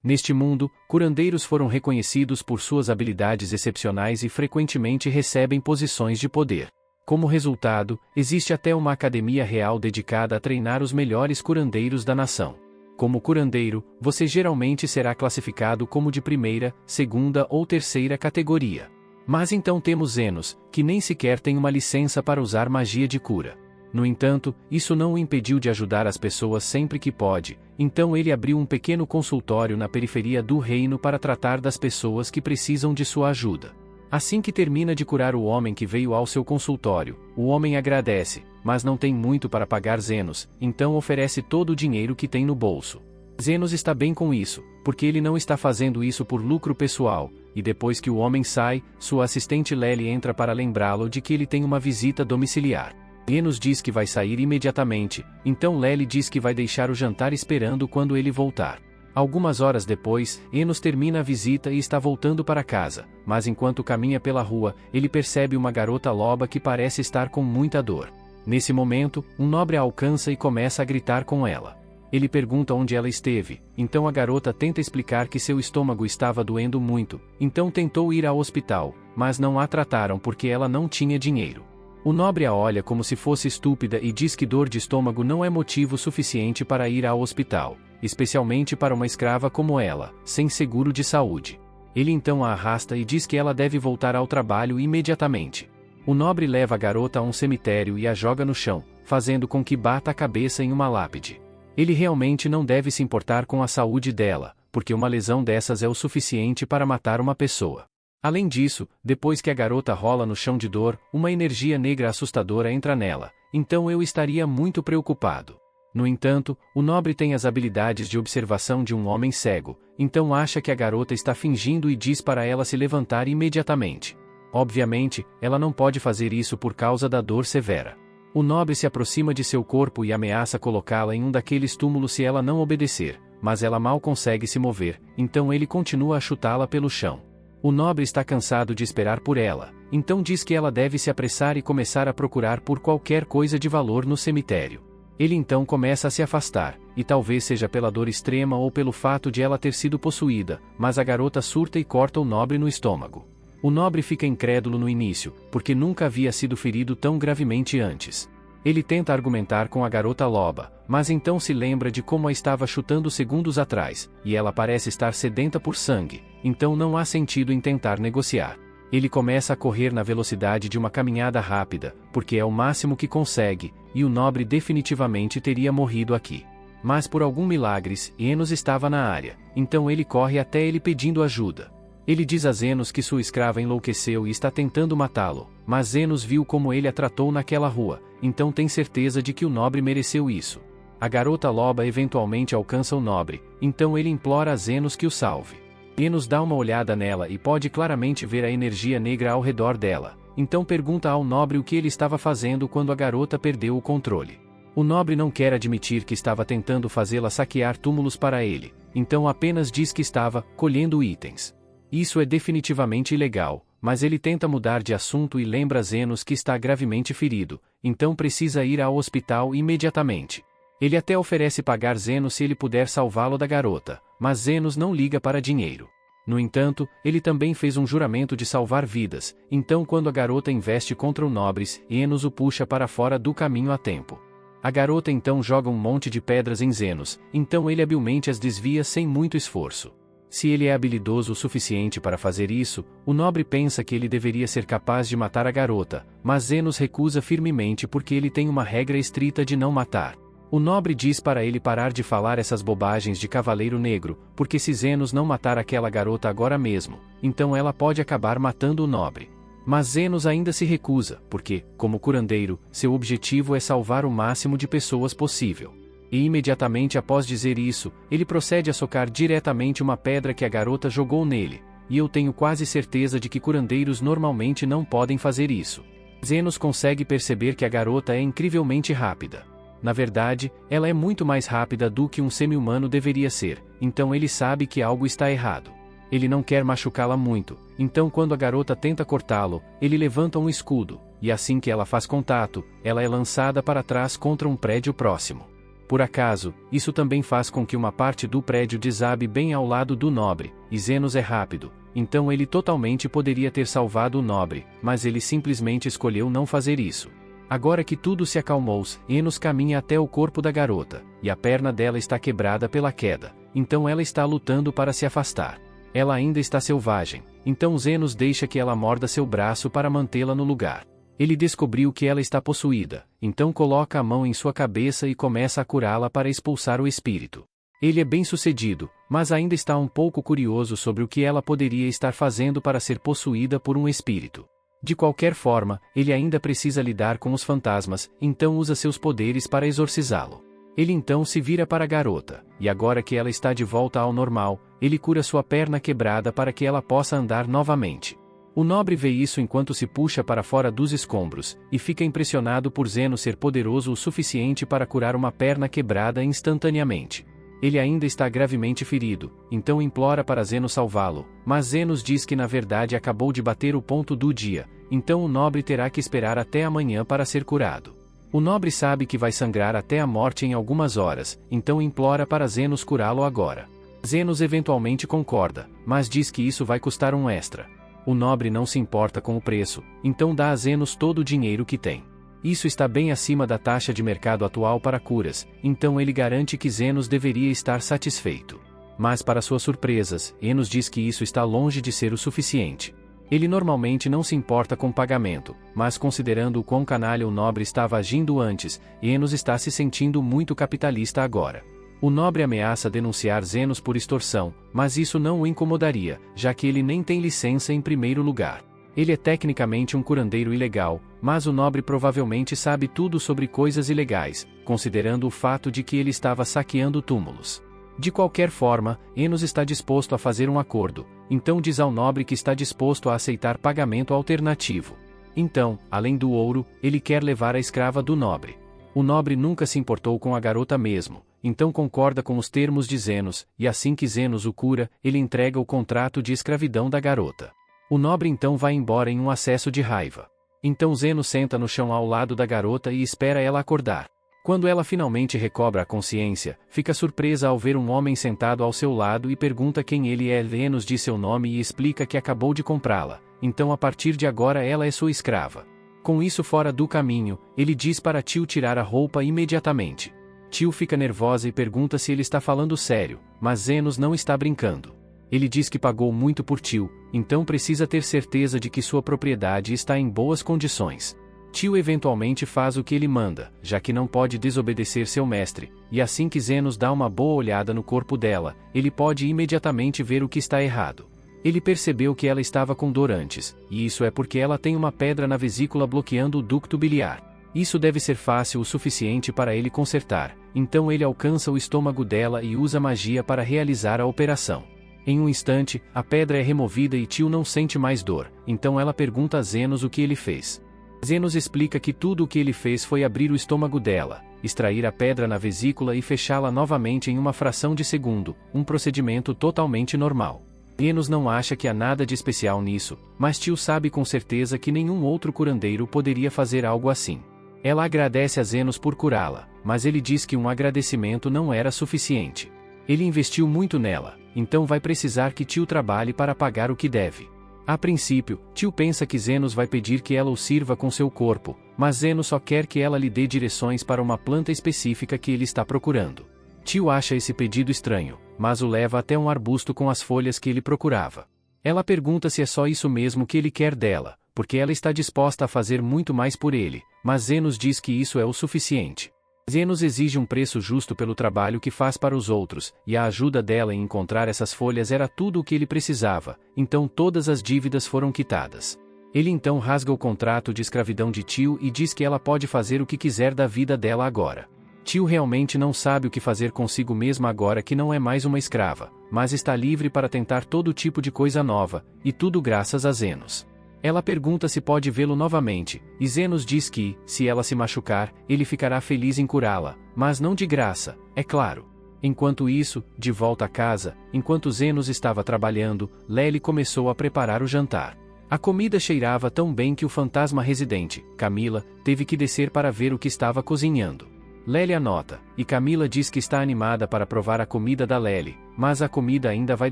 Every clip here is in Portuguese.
Neste mundo, curandeiros foram reconhecidos por suas habilidades excepcionais e frequentemente recebem posições de poder. Como resultado, existe até uma academia real dedicada a treinar os melhores curandeiros da nação. Como curandeiro, você geralmente será classificado como de primeira, segunda ou terceira categoria. Mas então temos Zenos, que nem sequer tem uma licença para usar magia de cura. No entanto, isso não o impediu de ajudar as pessoas sempre que pode, então ele abriu um pequeno consultório na periferia do reino para tratar das pessoas que precisam de sua ajuda. Assim que termina de curar o homem que veio ao seu consultório, o homem agradece, mas não tem muito para pagar Zenos, então oferece todo o dinheiro que tem no bolso. Zenos está bem com isso, porque ele não está fazendo isso por lucro pessoal, e depois que o homem sai, sua assistente Lely entra para lembrá-lo de que ele tem uma visita domiciliar. Enos diz que vai sair imediatamente, então Lely diz que vai deixar o jantar esperando quando ele voltar. Algumas horas depois, Enos termina a visita e está voltando para casa, mas enquanto caminha pela rua, ele percebe uma garota loba que parece estar com muita dor. Nesse momento, um nobre a alcança e começa a gritar com ela. Ele pergunta onde ela esteve, então a garota tenta explicar que seu estômago estava doendo muito, então tentou ir ao hospital, mas não a trataram porque ela não tinha dinheiro. O nobre a olha como se fosse estúpida e diz que dor de estômago não é motivo suficiente para ir ao hospital, especialmente para uma escrava como ela, sem seguro de saúde. Ele então a arrasta e diz que ela deve voltar ao trabalho imediatamente. O nobre leva a garota a um cemitério e a joga no chão, fazendo com que bata a cabeça em uma lápide. Ele realmente não deve se importar com a saúde dela, porque uma lesão dessas é o suficiente para matar uma pessoa. Além disso, depois que a garota rola no chão de dor, uma energia negra assustadora entra nela, então eu estaria muito preocupado. No entanto, o nobre tem as habilidades de observação de um homem cego, então acha que a garota está fingindo e diz para ela se levantar imediatamente. Obviamente, ela não pode fazer isso por causa da dor severa. O nobre se aproxima de seu corpo e ameaça colocá-la em um daqueles túmulos se ela não obedecer, mas ela mal consegue se mover, então ele continua a chutá-la pelo chão. O nobre está cansado de esperar por ela, então diz que ela deve se apressar e começar a procurar por qualquer coisa de valor no cemitério. Ele então começa a se afastar, e talvez seja pela dor extrema ou pelo fato de ela ter sido possuída, mas a garota surta e corta o nobre no estômago. O nobre fica incrédulo no início, porque nunca havia sido ferido tão gravemente antes. Ele tenta argumentar com a garota loba, mas então se lembra de como a estava chutando segundos atrás, e ela parece estar sedenta por sangue, então não há sentido em tentar negociar. Ele começa a correr na velocidade de uma caminhada rápida, porque é o máximo que consegue, e o nobre definitivamente teria morrido aqui. Mas por algum milagre, Enos estava na área, então ele corre até ele pedindo ajuda. Ele diz a Zenos que sua escrava enlouqueceu e está tentando matá-lo, mas Zenos viu como ele a tratou naquela rua, então tem certeza de que o nobre mereceu isso. A garota loba eventualmente alcança o nobre, então ele implora a Zenos que o salve. Enos dá uma olhada nela e pode claramente ver a energia negra ao redor dela, então pergunta ao nobre o que ele estava fazendo quando a garota perdeu o controle. O nobre não quer admitir que estava tentando fazê-la saquear túmulos para ele, então apenas diz que estava colhendo itens. Isso é definitivamente ilegal, mas ele tenta mudar de assunto e lembra Zenos que está gravemente ferido, então precisa ir ao hospital imediatamente. Ele até oferece pagar Zenos se ele puder salvá-lo da garota, mas Zenos não liga para dinheiro. No entanto, ele também fez um juramento de salvar vidas, então quando a garota investe contra o nobre, Enos o puxa para fora do caminho a tempo. A garota então joga um monte de pedras em Zenos, então ele habilmente as desvia sem muito esforço. Se ele é habilidoso o suficiente para fazer isso, o nobre pensa que ele deveria ser capaz de matar a garota, mas Zenos recusa firmemente porque ele tem uma regra estrita de não matar. O nobre diz para ele parar de falar essas bobagens de cavaleiro negro, porque se Zenos não matar aquela garota agora mesmo, então ela pode acabar matando o nobre. Mas Zenos ainda se recusa, porque, como curandeiro, seu objetivo é salvar o máximo de pessoas possível. E imediatamente após dizer isso, ele procede a socar diretamente uma pedra que a garota jogou nele, e eu tenho quase certeza de que curandeiros normalmente não podem fazer isso. Zenos consegue perceber que a garota é incrivelmente rápida. Na verdade, ela é muito mais rápida do que um semi-humano deveria ser, então ele sabe que algo está errado. Ele não quer machucá-la muito, então quando a garota tenta cortá-lo, ele levanta um escudo, e assim que ela faz contato, ela é lançada para trás contra um prédio próximo. Por acaso, isso também faz com que uma parte do prédio desabe bem ao lado do nobre, e Zenos é rápido, então ele totalmente poderia ter salvado o nobre, mas ele simplesmente escolheu não fazer isso. Agora que tudo se acalmou, Enos caminha até o corpo da garota, e a perna dela está quebrada pela queda, então ela está lutando para se afastar. Ela ainda está selvagem, então Zenos deixa que ela morda seu braço para mantê-la no lugar. Ele descobriu que ela está possuída, então coloca a mão em sua cabeça e começa a curá-la para expulsar o espírito. Ele é bem-sucedido, mas ainda está um pouco curioso sobre o que ela poderia estar fazendo para ser possuída por um espírito. De qualquer forma, ele ainda precisa lidar com os fantasmas, então usa seus poderes para exorcizá-lo. Ele então se vira para a garota, e agora que ela está de volta ao normal, ele cura sua perna quebrada para que ela possa andar novamente. O nobre vê isso enquanto se puxa para fora dos escombros, e fica impressionado por Zenos ser poderoso o suficiente para curar uma perna quebrada instantaneamente. Ele ainda está gravemente ferido, então implora para Zenos salvá-lo, mas Zenos diz que na verdade acabou de bater o ponto do dia, então o nobre terá que esperar até amanhã para ser curado. O nobre sabe que vai sangrar até a morte em algumas horas, então implora para Zenos curá-lo agora. Zenos eventualmente concorda, mas diz que isso vai custar um extra. O nobre não se importa com o preço, então dá a Zenos todo o dinheiro que tem. Isso está bem acima da taxa de mercado atual para curas, então ele garante que Zenos deveria estar satisfeito. Mas para suas surpresas, Enos diz que isso está longe de ser o suficiente. Ele normalmente não se importa com pagamento, mas considerando o quão canalha o nobre estava agindo antes, Enos está se sentindo muito capitalista agora. O nobre ameaça denunciar Zenos por extorsão, mas isso não o incomodaria, já que ele nem tem licença em primeiro lugar. Ele é tecnicamente um curandeiro ilegal, mas o nobre provavelmente sabe tudo sobre coisas ilegais, considerando o fato de que ele estava saqueando túmulos. De qualquer forma, Enos está disposto a fazer um acordo, então diz ao nobre que está disposto a aceitar pagamento alternativo. Então, além do ouro, ele quer levar a escrava do nobre. O nobre nunca se importou com a garota mesmo, então concorda com os termos de Zenos, e assim que Zenos o cura, ele entrega o contrato de escravidão da garota. O nobre então vai embora em um acesso de raiva. Então Zenos senta no chão ao lado da garota e espera ela acordar. Quando ela finalmente recobra a consciência, fica surpresa ao ver um homem sentado ao seu lado e pergunta quem ele é. Zenos diz seu nome e explica que acabou de comprá-la, então a partir de agora ela é sua escrava. Com isso fora do caminho, ele diz para Tio tirar a roupa imediatamente. Tio fica nervosa e pergunta se ele está falando sério, mas Zenos não está brincando. Ele diz que pagou muito por Tio, então precisa ter certeza de que sua propriedade está em boas condições. Tio eventualmente faz o que ele manda, já que não pode desobedecer seu mestre, e assim que Zenos dá uma boa olhada no corpo dela, ele pode imediatamente ver o que está errado. Ele percebeu que ela estava com dor antes, e isso é porque ela tem uma pedra na vesícula bloqueando o ducto biliar. Isso deve ser fácil o suficiente para ele consertar, então ele alcança o estômago dela e usa magia para realizar a operação. Em um instante, a pedra é removida e Tio não sente mais dor, então ela pergunta a Zenos o que ele fez. Zenos explica que tudo o que ele fez foi abrir o estômago dela, extrair a pedra na vesícula e fechá-la novamente em uma fração de segundo, um procedimento totalmente normal. Enos não acha que há nada de especial nisso, mas Tio sabe com certeza que nenhum outro curandeiro poderia fazer algo assim. Ela agradece a Zenos por curá-la, mas ele diz que um agradecimento não era suficiente. Ele investiu muito nela, então vai precisar que Tio trabalhe para pagar o que deve. A princípio, Tio pensa que Zenos vai pedir que ela o sirva com seu corpo, mas Zenos só quer que ela lhe dê direções para uma planta específica que ele está procurando. Tio acha esse pedido estranho, mas o leva até um arbusto com as folhas que ele procurava. Ela pergunta se é só isso mesmo que ele quer dela, porque ela está disposta a fazer muito mais por ele, mas Zenos diz que isso é o suficiente. Zenos exige um preço justo pelo trabalho que faz para os outros, e a ajuda dela em encontrar essas folhas era tudo o que ele precisava, então todas as dívidas foram quitadas. Ele então rasga o contrato de escravidão de Tio e diz que ela pode fazer o que quiser da vida dela agora. Tio realmente não sabe o que fazer consigo mesma agora que não é mais uma escrava, mas está livre para tentar todo tipo de coisa nova, e tudo graças a Zenos. Ela pergunta se pode vê-lo novamente, e Zenos diz que, se ela se machucar, ele ficará feliz em curá-la, mas não de graça, é claro. Enquanto isso, de volta a casa, enquanto Zenos estava trabalhando, Lely começou a preparar o jantar. A comida cheirava tão bem que o fantasma residente, Camila, teve que descer para ver o que estava cozinhando. Lely anota, e Camila diz que está animada para provar a comida da Lely, mas a comida ainda vai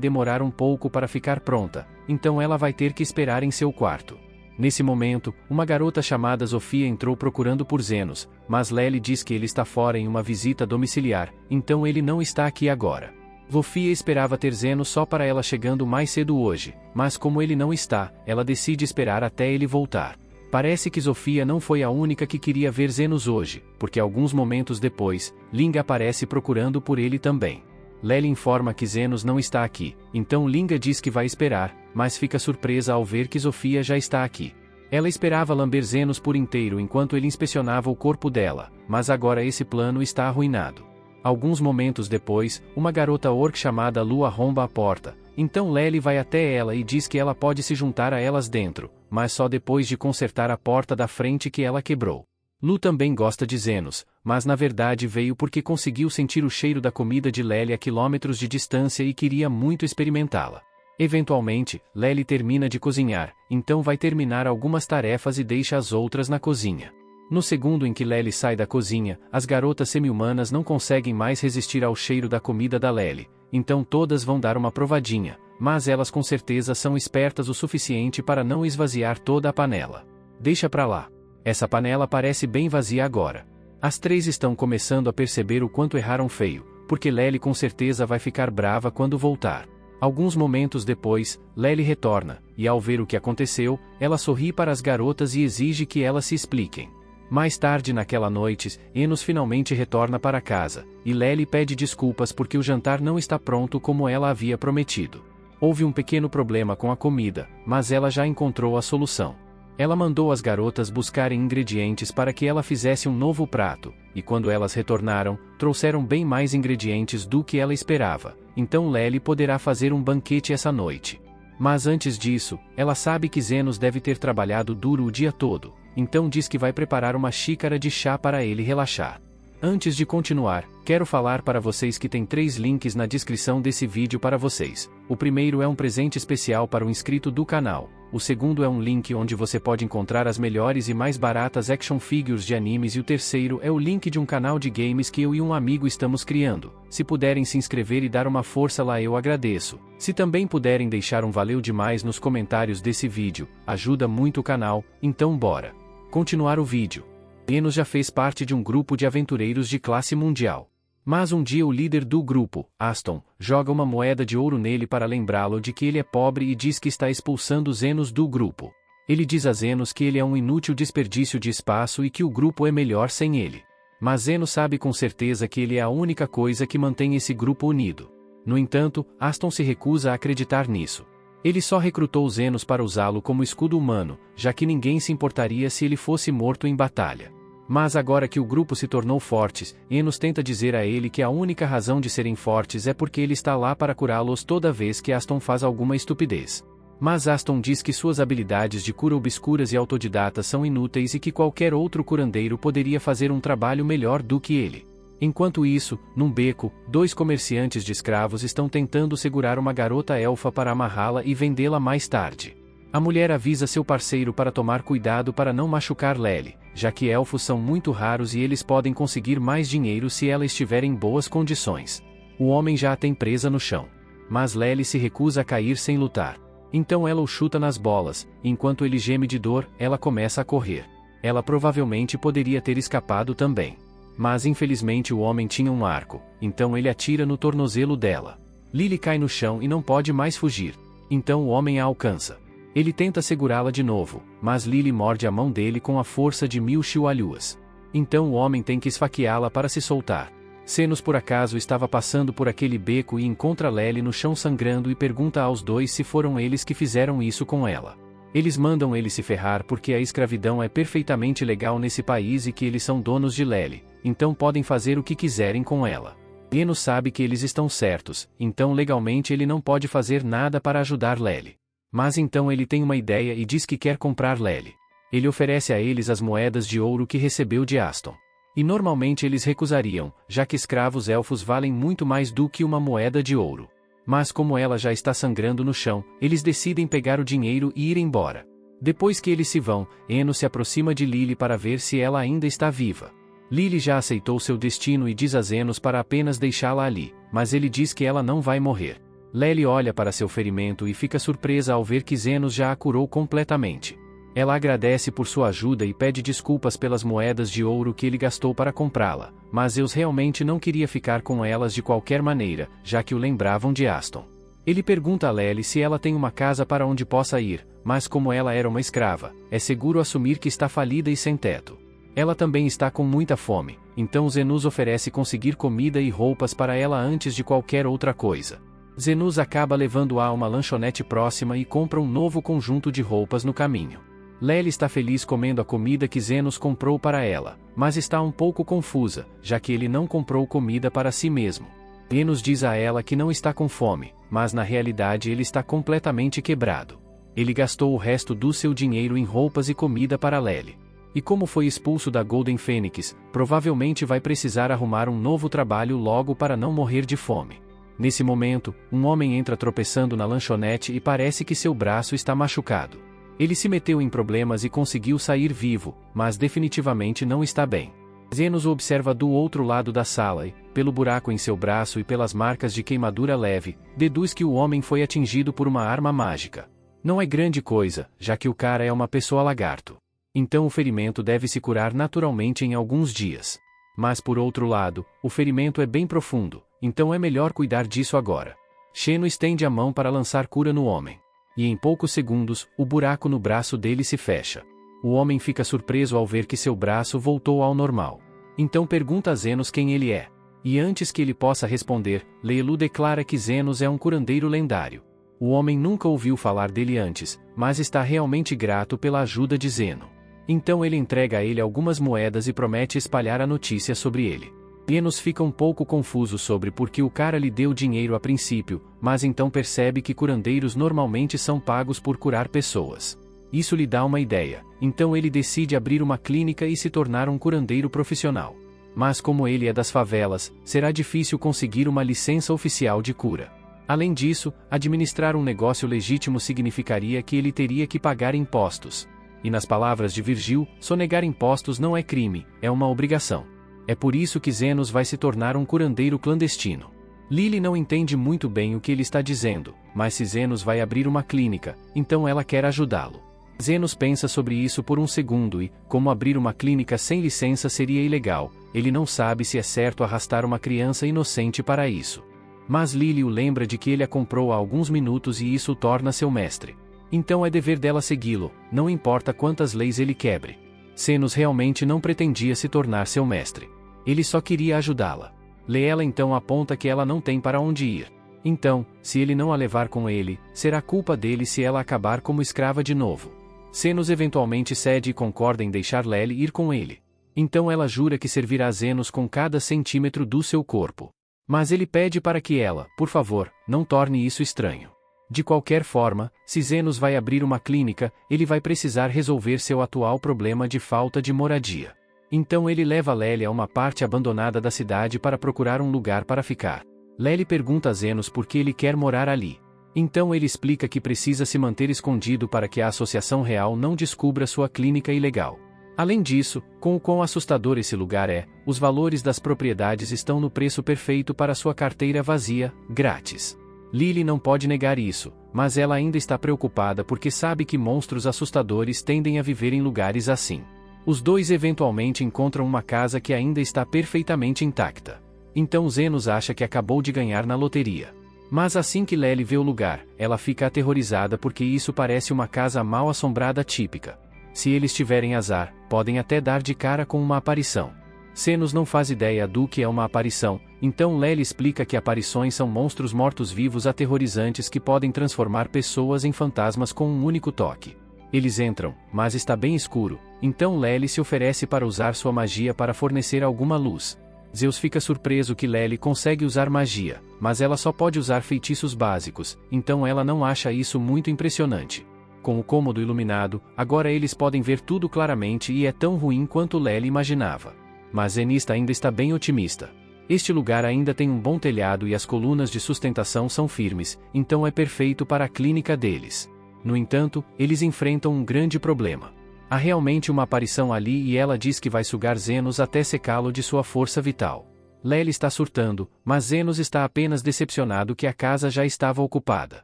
demorar um pouco para ficar pronta, então ela vai ter que esperar em seu quarto. Nesse momento, uma garota chamada Sofia entrou procurando por Zenos, mas Lely diz que ele está fora em uma visita domiciliar, então ele não está aqui agora. Sofia esperava ter Zenos só para ela chegando mais cedo hoje, mas como ele não está, ela decide esperar até ele voltar. Parece que Sofia não foi a única que queria ver Zenos hoje, porque alguns momentos depois, Linga aparece procurando por ele também. Lely informa que Zenos não está aqui, então Linga diz que vai esperar, mas fica surpresa ao ver que Sofia já está aqui. Ela esperava lamber Zenos por inteiro enquanto ele inspecionava o corpo dela, mas agora esse plano está arruinado. Alguns momentos depois, uma garota orc chamada Lu arromba a porta, então Lely vai até ela e diz que ela pode se juntar a elas dentro, mas só depois de consertar a porta da frente que ela quebrou. Lu também gosta de Zenos, mas na verdade veio porque conseguiu sentir o cheiro da comida de Lely a quilômetros de distância e queria muito experimentá-la. Eventualmente, Lely termina de cozinhar, então vai terminar algumas tarefas e deixa as outras na cozinha. No segundo em que Lely sai da cozinha, as garotas semi-humanas não conseguem mais resistir ao cheiro da comida da Lely, então todas vão dar uma provadinha, mas elas com certeza são espertas o suficiente para não esvaziar toda a panela. Deixa pra lá. Essa panela parece bem vazia agora. As três estão começando a perceber o quanto erraram feio, porque Lely com certeza vai ficar brava quando voltar. Alguns momentos depois, Lely retorna, e ao ver o que aconteceu, ela sorri para as garotas e exige que elas se expliquem. Mais tarde naquela noite, Enos finalmente retorna para casa, e Lely pede desculpas porque o jantar não está pronto como ela havia prometido. Houve um pequeno problema com a comida, mas ela já encontrou a solução. Ela mandou as garotas buscarem ingredientes para que ela fizesse um novo prato, e quando elas retornaram, trouxeram bem mais ingredientes do que ela esperava, então Lely poderá fazer um banquete essa noite. Mas antes disso, ela sabe que Zenos deve ter trabalhado duro o dia todo, então diz que vai preparar uma xícara de chá para ele relaxar. Antes de continuar, quero falar para vocês que tem 3 links na descrição desse vídeo para vocês. O primeiro é um presente especial para o inscrito do canal. O segundo é um link onde você pode encontrar as melhores e mais baratas action figures de animes e o terceiro é o link de um canal de games que eu e um amigo estamos criando. Se puderem se inscrever e dar uma força lá eu agradeço. Se também puderem deixar um valeu demais nos comentários desse vídeo, ajuda muito o canal, então bora continuar o vídeo. Enos já fez parte de um grupo de aventureiros de classe mundial. Mas um dia o líder do grupo, Aston, joga uma moeda de ouro nele para lembrá-lo de que ele é pobre e diz que está expulsando Zenos do grupo. Ele diz a Zenos que ele é um inútil desperdício de espaço e que o grupo é melhor sem ele. Mas Zenos sabe com certeza que ele é a única coisa que mantém esse grupo unido. No entanto, Aston se recusa a acreditar nisso. Ele só recrutou Zenos para usá-lo como escudo humano, já que ninguém se importaria se ele fosse morto em batalha. Mas agora que o grupo se tornou fortes, Enos tenta dizer a ele que a única razão de serem fortes é porque ele está lá para curá-los toda vez que Aston faz alguma estupidez. Mas Aston diz que suas habilidades de cura obscuras e autodidatas são inúteis e que qualquer outro curandeiro poderia fazer um trabalho melhor do que ele. Enquanto isso, num beco, 2 comerciantes de escravos estão tentando segurar uma garota elfa para amarrá-la e vendê-la mais tarde. A mulher avisa seu parceiro para tomar cuidado para não machucar Lely, já que elfos são muito raros e eles podem conseguir mais dinheiro se ela estiver em boas condições. O homem já a tem presa no chão. Mas Lely se recusa a cair sem lutar. Então ela o chuta nas bolas, e enquanto ele geme de dor, ela começa a correr. Ela provavelmente poderia ter escapado também. Mas infelizmente o homem tinha um arco, então ele atira no tornozelo dela. Lily cai no chão e não pode mais fugir. Então o homem a alcança. Ele tenta segurá-la de novo, mas Lily morde a mão dele com a força de 1000 chihuahuas. Então o homem tem que esfaqueá-la para se soltar. Zenos por acaso estava passando por aquele beco e encontra Lely no chão sangrando e pergunta aos dois se foram eles que fizeram isso com ela. Eles mandam ele se ferrar porque a escravidão é perfeitamente legal nesse país e que eles são donos de Lely, então podem fazer o que quiserem com ela. Enos sabe que eles estão certos, então legalmente ele não pode fazer nada para ajudar Lely. Mas então ele tem uma ideia e diz que quer comprar Lely. Ele oferece a eles as moedas de ouro que recebeu de Aston. E normalmente eles recusariam, já que escravos elfos valem muito mais do que uma moeda de ouro. Mas como ela já está sangrando no chão, eles decidem pegar o dinheiro e ir embora. Depois que eles se vão, Enos se aproxima de Lily para ver se ela ainda está viva. Lily já aceitou seu destino e diz a Zenos para apenas deixá-la ali, mas ele diz que ela não vai morrer. Lely olha para seu ferimento e fica surpresa ao ver que Zenos já a curou completamente. Ela agradece por sua ajuda e pede desculpas pelas moedas de ouro que ele gastou para comprá-la, mas Zeus realmente não queria ficar com elas de qualquer maneira, já que o lembravam de Aston. Ele pergunta a Lely se ela tem uma casa para onde possa ir, mas como ela era uma escrava, é seguro assumir que está falida e sem teto. Ela também está com muita fome, então Zenos oferece conseguir comida e roupas para ela antes de qualquer outra coisa. Zenos acaba levando-a a uma lanchonete próxima e compra um novo conjunto de roupas no caminho. Lely está feliz comendo a comida que Zenos comprou para ela, mas está um pouco confusa, já que ele não comprou comida para si mesmo. Zenos diz a ela que não está com fome, mas na realidade ele está completamente quebrado. Ele gastou o resto do seu dinheiro em roupas e comida para Lely. E como foi expulso da Golden Phoenix, provavelmente vai precisar arrumar um novo trabalho logo para não morrer de fome. Nesse momento, um homem entra tropeçando na lanchonete e parece que seu braço está machucado. Ele se meteu em problemas e conseguiu sair vivo, mas definitivamente não está bem. Zenos o observa do outro lado da sala e, pelo buraco em seu braço e pelas marcas de queimadura leve, deduz que o homem foi atingido por uma arma mágica. Não é grande coisa, já que o cara é uma pessoa lagarto. Então o ferimento deve se curar naturalmente em alguns dias. Mas por outro lado, o ferimento é bem profundo, então é melhor cuidar disso agora. Xeno estende a mão para lançar cura no homem. E em poucos segundos, o buraco no braço dele se fecha. O homem fica surpreso ao ver que seu braço voltou ao normal. Então pergunta a Zenos quem ele é. E antes que ele possa responder, Leilu declara que Zenos é um curandeiro lendário. O homem nunca ouviu falar dele antes, mas está realmente grato pela ajuda de Zeno. Então ele entrega a ele algumas moedas e promete espalhar a notícia sobre ele. Zenos fica um pouco confuso sobre por que o cara lhe deu dinheiro a princípio, mas então percebe que curandeiros normalmente são pagos por curar pessoas. Isso lhe dá uma ideia, então ele decide abrir uma clínica e se tornar um curandeiro profissional. Mas como ele é das favelas, será difícil conseguir uma licença oficial de cura. Além disso, administrar um negócio legítimo significaria que ele teria que pagar impostos. E nas palavras de Virgil, sonegar impostos não é crime, é uma obrigação. É por isso que Zenos vai se tornar um curandeiro clandestino. Lily não entende muito bem o que ele está dizendo, mas se Zenos vai abrir uma clínica, então ela quer ajudá-lo. Zenos pensa sobre isso por um segundo e, como abrir uma clínica sem licença seria ilegal, ele não sabe se é certo arrastar uma criança inocente para isso. Mas Lily o lembra de que ele a comprou há alguns minutos e isso o torna seu mestre. Então é dever dela segui-lo, não importa quantas leis ele quebre. Zenos realmente não pretendia se tornar seu mestre. Ele só queria ajudá-la. Leela então aponta que ela não tem para onde ir. Então, se ele não a levar com ele, será culpa dele se ela acabar como escrava de novo. Zenos eventualmente cede e concorda em deixar Lely ir com ele. Então ela jura que servirá Zenos com cada centímetro do seu corpo. Mas ele pede para que ela, por favor, não torne isso estranho. De qualquer forma, se Zenos vai abrir uma clínica, ele vai precisar resolver seu atual problema de falta de moradia. Então ele leva Lely a uma parte abandonada da cidade para procurar um lugar para ficar. Lely pergunta a Zenos por que ele quer morar ali. Então ele explica que precisa se manter escondido para que a Associação Real não descubra sua clínica ilegal. Além disso, com o quão assustador esse lugar é, os valores das propriedades estão no preço perfeito para sua carteira vazia, grátis. Lily não pode negar isso, mas ela ainda está preocupada porque sabe que monstros assustadores tendem a viver em lugares assim. Os dois eventualmente encontram uma casa que ainda está perfeitamente intacta. Então Zenos acha que acabou de ganhar na loteria. Mas assim que Lely vê o lugar, ela fica aterrorizada porque isso parece uma casa mal assombrada típica. Se eles tiverem azar, podem até dar de cara com uma aparição. Zenos não faz ideia do que é uma aparição, então Lely explica que aparições são monstros mortos-vivos aterrorizantes que podem transformar pessoas em fantasmas com um único toque. Eles entram, mas está bem escuro, então Lely se oferece para usar sua magia para fornecer alguma luz. Zeus fica surpreso que Lely consegue usar magia, mas ela só pode usar feitiços básicos, então ela não acha isso muito impressionante. Com o cômodo iluminado, agora eles podem ver tudo claramente e é tão ruim quanto Lely imaginava. Mas Zenista ainda está bem otimista. Este lugar ainda tem um bom telhado e as colunas de sustentação são firmes, então é perfeito para a clínica deles. No entanto, eles enfrentam um grande problema. Há realmente uma aparição ali e ela diz que vai sugar Zenos até secá-lo de sua força vital. Lely está surtando, mas Zenos está apenas decepcionado que a casa já estava ocupada.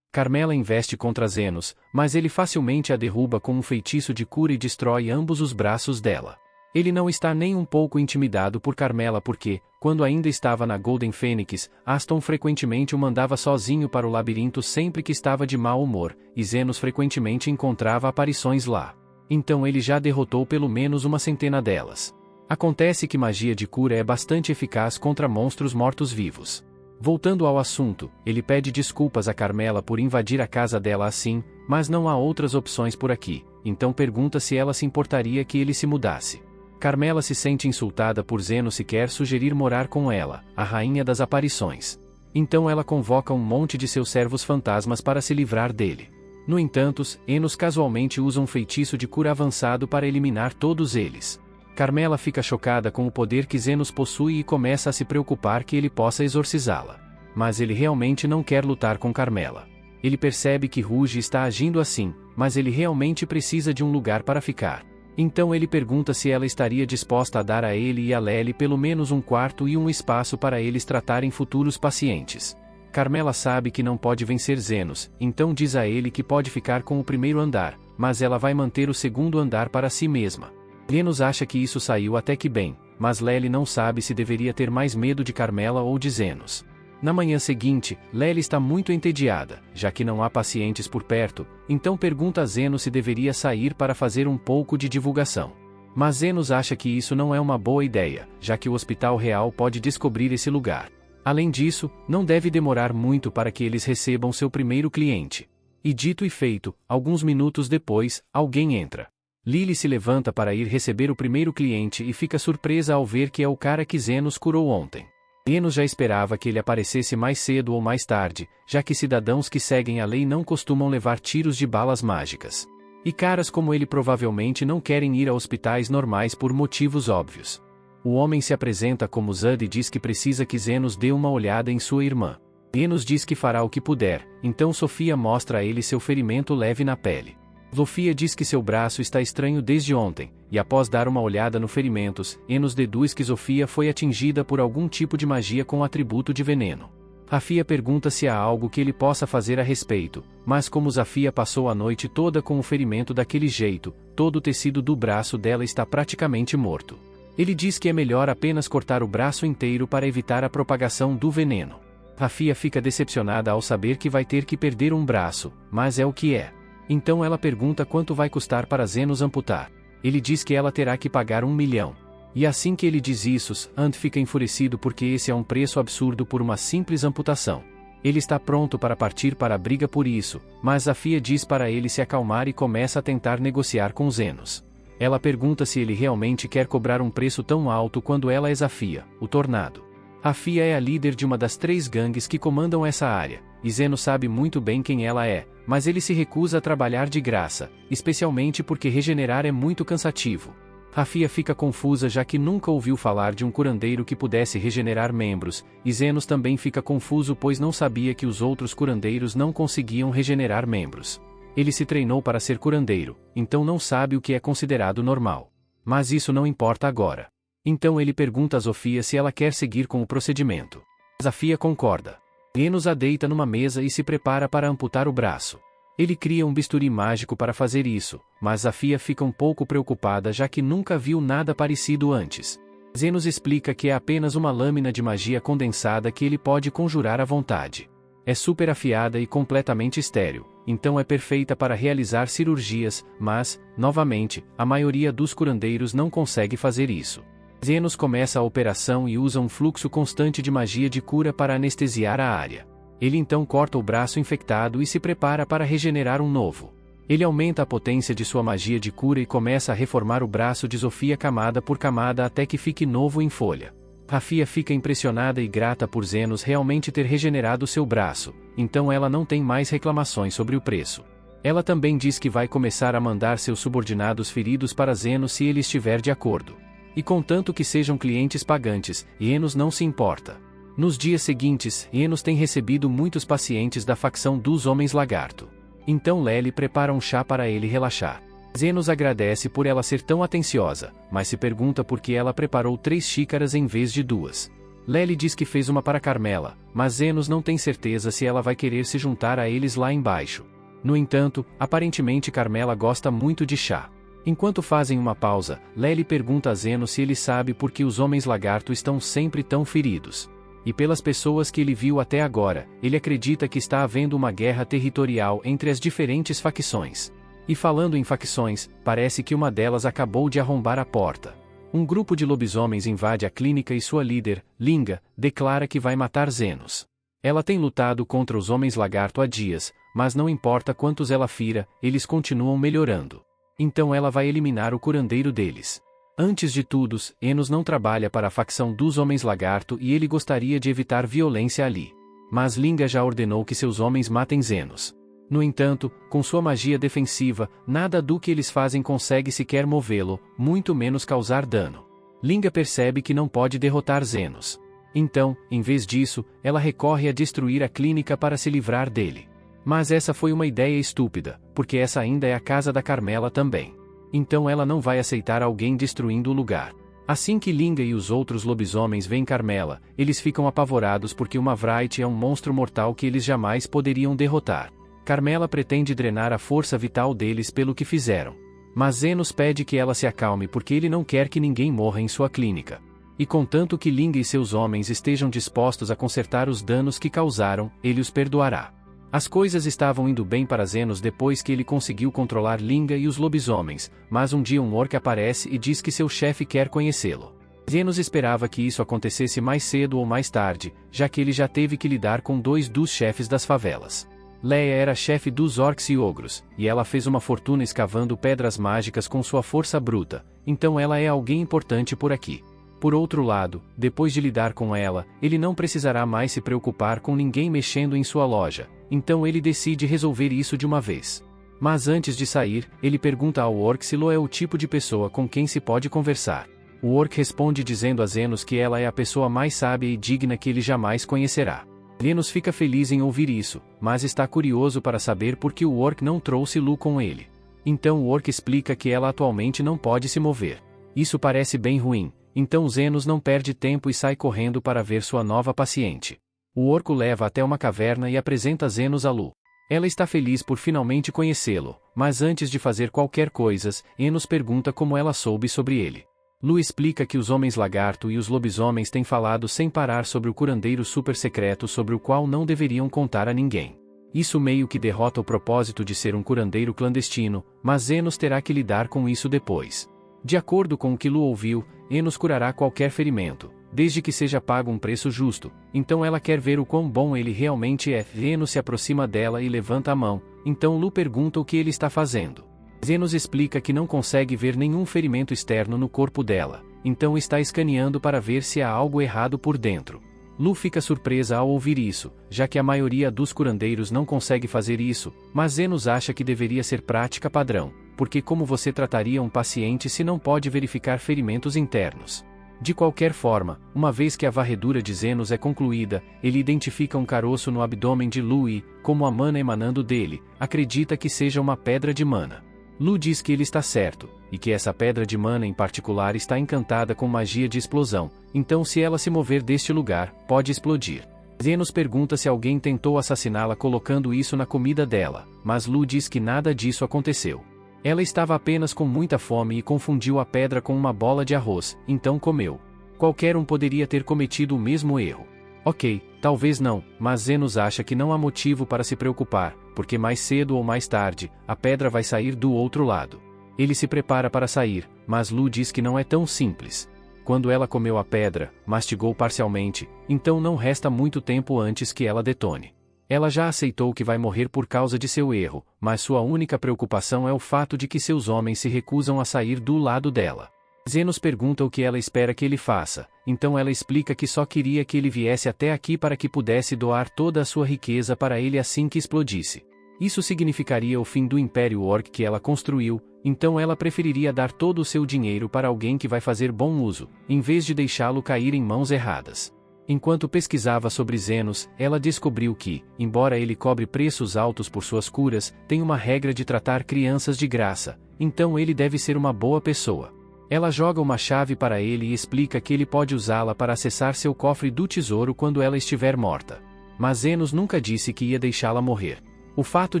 Carmela investe contra Zenos, mas ele facilmente a derruba com um feitiço de cura e destrói ambos os braços dela. Ele não está nem um pouco intimidado por Carmela porque, quando ainda estava na Golden Fênix, Aston frequentemente o mandava sozinho para o labirinto sempre que estava de mau humor, e Zenos frequentemente encontrava aparições lá. Então ele já derrotou pelo menos uma centena delas. Acontece que magia de cura é bastante eficaz contra monstros mortos-vivos. Voltando ao assunto, ele pede desculpas a Carmela por invadir a casa dela assim, mas não há outras opções por aqui, então pergunta se ela se importaria que ele se mudasse. Carmela se sente insultada por Zenos e quer sugerir morar com ela, a rainha das aparições. Então ela convoca um monte de seus servos fantasmas para se livrar dele. No entanto, Enos casualmente usa um feitiço de cura avançado para eliminar todos eles. Carmela fica chocada com o poder que Zenos possui e começa a se preocupar que ele possa exorcizá-la. Mas ele realmente não quer lutar com Carmela. Ele percebe que Ruge está agindo assim, mas ele realmente precisa de um lugar para ficar. Então ele pergunta se ela estaria disposta a dar a ele e a Lely pelo menos um quarto e um espaço para eles tratarem futuros pacientes. Carmela sabe que não pode vencer Zenos, então diz a ele que pode ficar com o primeiro andar, mas ela vai manter o segundo andar para si mesma. Zenos acha que isso saiu até que bem, mas Lely não sabe se deveria ter mais medo de Carmela ou de Zenos. Na manhã seguinte, Lely está muito entediada, já que não há pacientes por perto, então pergunta a Zenos se deveria sair para fazer um pouco de divulgação. Mas Zenos acha que isso não é uma boa ideia, já que o Hospital Real pode descobrir esse lugar. Além disso, não deve demorar muito para que eles recebam seu primeiro cliente. E dito e feito, alguns minutos depois, alguém entra. Lily se levanta para ir receber o primeiro cliente e fica surpresa ao ver que é o cara que Zenos curou ontem. Enos já esperava que ele aparecesse mais cedo ou mais tarde, já que cidadãos que seguem a lei não costumam levar tiros de balas mágicas. E caras como ele provavelmente não querem ir a hospitais normais por motivos óbvios. O homem se apresenta como Zud e diz que precisa que Zenos dê uma olhada em sua irmã. Enos diz que fará o que puder, então Sofia mostra a ele seu ferimento leve na pele. Sofia diz que seu braço está estranho desde ontem, e após dar uma olhada no ferimentos, Enos deduz que Sofia foi atingida por algum tipo de magia com atributo de veneno. Rafia pergunta se há algo que ele possa fazer a respeito, mas como Zafia passou a noite toda com o ferimento daquele jeito, todo o tecido do braço dela está praticamente morto. Ele diz que é melhor apenas cortar o braço inteiro para evitar a propagação do veneno. Rafia fica decepcionada ao saber que vai ter que perder um braço, mas é o que é. Então ela pergunta quanto vai custar para Zenos amputar. Ele diz que ela terá que pagar 1 milhão. E assim que ele diz isso, Ant fica enfurecido porque esse é um preço absurdo por uma simples amputação. Ele está pronto para partir para a briga por isso, mas Zafia diz para ele se acalmar e começa a tentar negociar com Zenos. Ela pergunta se ele realmente quer cobrar um preço tão alto quando ela é Zafia, o Tornado. Rafia é a líder de uma das 3 gangues que comandam essa área, e Zenos sabe muito bem quem ela é, mas ele se recusa a trabalhar de graça, especialmente porque regenerar é muito cansativo. Rafia fica confusa já que nunca ouviu falar de um curandeiro que pudesse regenerar membros, e Zenos também fica confuso pois não sabia que os outros curandeiros não conseguiam regenerar membros. Ele se treinou para ser curandeiro, então não sabe o que é considerado normal. Mas isso não importa agora. Então ele pergunta a Sofia se ela quer seguir com o procedimento. Zafia concorda. Enos a deita numa mesa e se prepara para amputar o braço. Ele cria um bisturi mágico para fazer isso, mas Zafia fica um pouco preocupada já que nunca viu nada parecido antes. Zenos explica que é apenas uma lâmina de magia condensada que ele pode conjurar à vontade. É super afiada e completamente estéril, então é perfeita para realizar cirurgias, mas, novamente, a maioria dos curandeiros não consegue fazer isso. Zenos começa a operação e usa um fluxo constante de magia de cura para anestesiar a área. Ele então corta o braço infectado e se prepara para regenerar um novo. Ele aumenta a potência de sua magia de cura e começa a reformar o braço de Sofia camada por camada até que fique novo em folha. Rafia fica impressionada e grata por Zenos realmente ter regenerado seu braço, então ela não tem mais reclamações sobre o preço. Ela também diz que vai começar a mandar seus subordinados feridos para Zenos se ele estiver de acordo. E contanto que sejam clientes pagantes, Enos não se importa. Nos dias seguintes, Enos tem recebido muitos pacientes da facção dos Homens Lagarto. Então Lely prepara um chá para ele relaxar. Zenos agradece por ela ser tão atenciosa, mas se pergunta por que ela preparou 3 xícaras em vez de 2. Lely diz que fez uma para Carmela, mas Zenos não tem certeza se ela vai querer se juntar a eles lá embaixo. No entanto, aparentemente Carmela gosta muito de chá. Enquanto fazem uma pausa, Lely pergunta a Zenos se ele sabe por que os homens lagarto estão sempre tão feridos. E pelas pessoas que ele viu até agora, ele acredita que está havendo uma guerra territorial entre as diferentes facções. E falando em facções, parece que uma delas acabou de arrombar a porta. Um grupo de lobisomens invade a clínica e sua líder, Linga, declara que vai matar Zenos. Ela tem lutado contra os homens lagarto há dias, mas não importa quantos ela fira, eles continuam melhorando. Então ela vai eliminar o curandeiro deles. Antes de tudo, Enos não trabalha para a facção dos homens lagarto e ele gostaria de evitar violência ali. Mas Linga já ordenou que seus homens matem Zenos. No entanto, com sua magia defensiva, nada do que eles fazem consegue sequer movê-lo, muito menos causar dano. Linga percebe que não pode derrotar Zenos. Então, em vez disso, ela recorre a destruir a clínica para se livrar dele. Mas essa foi uma ideia estúpida, porque essa ainda é a casa da Carmela também. Então ela não vai aceitar alguém destruindo o lugar. Assim que Linga e os outros lobisomens veem Carmela, eles ficam apavorados porque uma Wright é um monstro mortal que eles jamais poderiam derrotar. Carmela pretende drenar a força vital deles pelo que fizeram. Mas Zenos pede que ela se acalme porque ele não quer que ninguém morra em sua clínica. E contanto que Linga e seus homens estejam dispostos a consertar os danos que causaram, ele os perdoará. As coisas estavam indo bem para Zenos depois que ele conseguiu controlar Linga e os lobisomens, mas um dia um orc aparece e diz que seu chefe quer conhecê-lo. Zenos esperava que isso acontecesse mais cedo ou mais tarde, já que ele já teve que lidar com 2 dos chefes das favelas. Leia era chefe dos orcs e ogros, e ela fez uma fortuna escavando pedras mágicas com sua força bruta, então ela é alguém importante por aqui. Por outro lado, depois de lidar com ela, ele não precisará mais se preocupar com ninguém mexendo em sua loja, então ele decide resolver isso de uma vez. Mas antes de sair, ele pergunta ao orc se Lo é o tipo de pessoa com quem se pode conversar. O orc responde dizendo a Zenos que ela é a pessoa mais sábia e digna que ele jamais conhecerá. Zenos fica feliz em ouvir isso, mas está curioso para saber por que o orc não trouxe Lu com ele. Então o orc explica que ela atualmente não pode se mover. Isso parece bem ruim, então Zenos não perde tempo e sai correndo para ver sua nova paciente. O orco leva até uma caverna e apresenta Zenos a Lu. Ela está feliz por finalmente conhecê-lo, mas antes de fazer qualquer coisa, Enos pergunta como ela soube sobre ele. Lu explica que os homens lagarto e os lobisomens têm falado sem parar sobre o curandeiro super secreto sobre o qual não deveriam contar a ninguém. Isso meio que derrota o propósito de ser um curandeiro clandestino, mas Enos terá que lidar com isso depois. De acordo com o que Lu ouviu, Enos curará qualquer ferimento, desde que seja pago um preço justo, então ela quer ver o quão bom ele realmente é. Enos se aproxima dela e levanta a mão, então Lu pergunta o que ele está fazendo. Zenos explica que não consegue ver nenhum ferimento externo no corpo dela, então está escaneando para ver se há algo errado por dentro. Lu fica surpresa ao ouvir isso, já que a maioria dos curandeiros não consegue fazer isso, mas Zenos acha que deveria ser prática padrão, porque como você trataria um paciente se não pode verificar ferimentos internos? De qualquer forma, uma vez que a varredura de Zenos é concluída, ele identifica um caroço no abdômen de Lu e, como a mana emanando dele, acredita que seja uma pedra de mana. Lu diz que ele está certo, e que essa pedra de mana em particular está encantada com magia de explosão, então se ela se mover deste lugar, pode explodir. Zenos pergunta se alguém tentou assassiná-la colocando isso na comida dela, mas Lu diz que nada disso aconteceu. Ela estava apenas com muita fome e confundiu a pedra com uma bola de arroz, então comeu. Qualquer um poderia ter cometido o mesmo erro. Ok, talvez não, mas Zenos acha que não há motivo para se preocupar, porque mais cedo ou mais tarde, a pedra vai sair do outro lado. Ele se prepara para sair, mas Lu diz que não é tão simples. Quando ela comeu a pedra, mastigou parcialmente, então não resta muito tempo antes que ela detone. Ela já aceitou que vai morrer por causa de seu erro, mas sua única preocupação é o fato de que seus homens se recusam a sair do lado dela. Zenos pergunta o que ela espera que ele faça, então ela explica que só queria que ele viesse até aqui para que pudesse doar toda a sua riqueza para ele assim que explodisse. Isso significaria o fim do Império Orc que ela construiu, então ela preferiria dar todo o seu dinheiro para alguém que vai fazer bom uso, em vez de deixá-lo cair em mãos erradas. Enquanto pesquisava sobre Zenos, ela descobriu que, embora ele cobre preços altos por suas curas, tem uma regra de tratar crianças de graça, então ele deve ser uma boa pessoa. Ela joga uma chave para ele e explica que ele pode usá-la para acessar seu cofre do tesouro quando ela estiver morta. Mas Zenos nunca disse que ia deixá-la morrer. O fato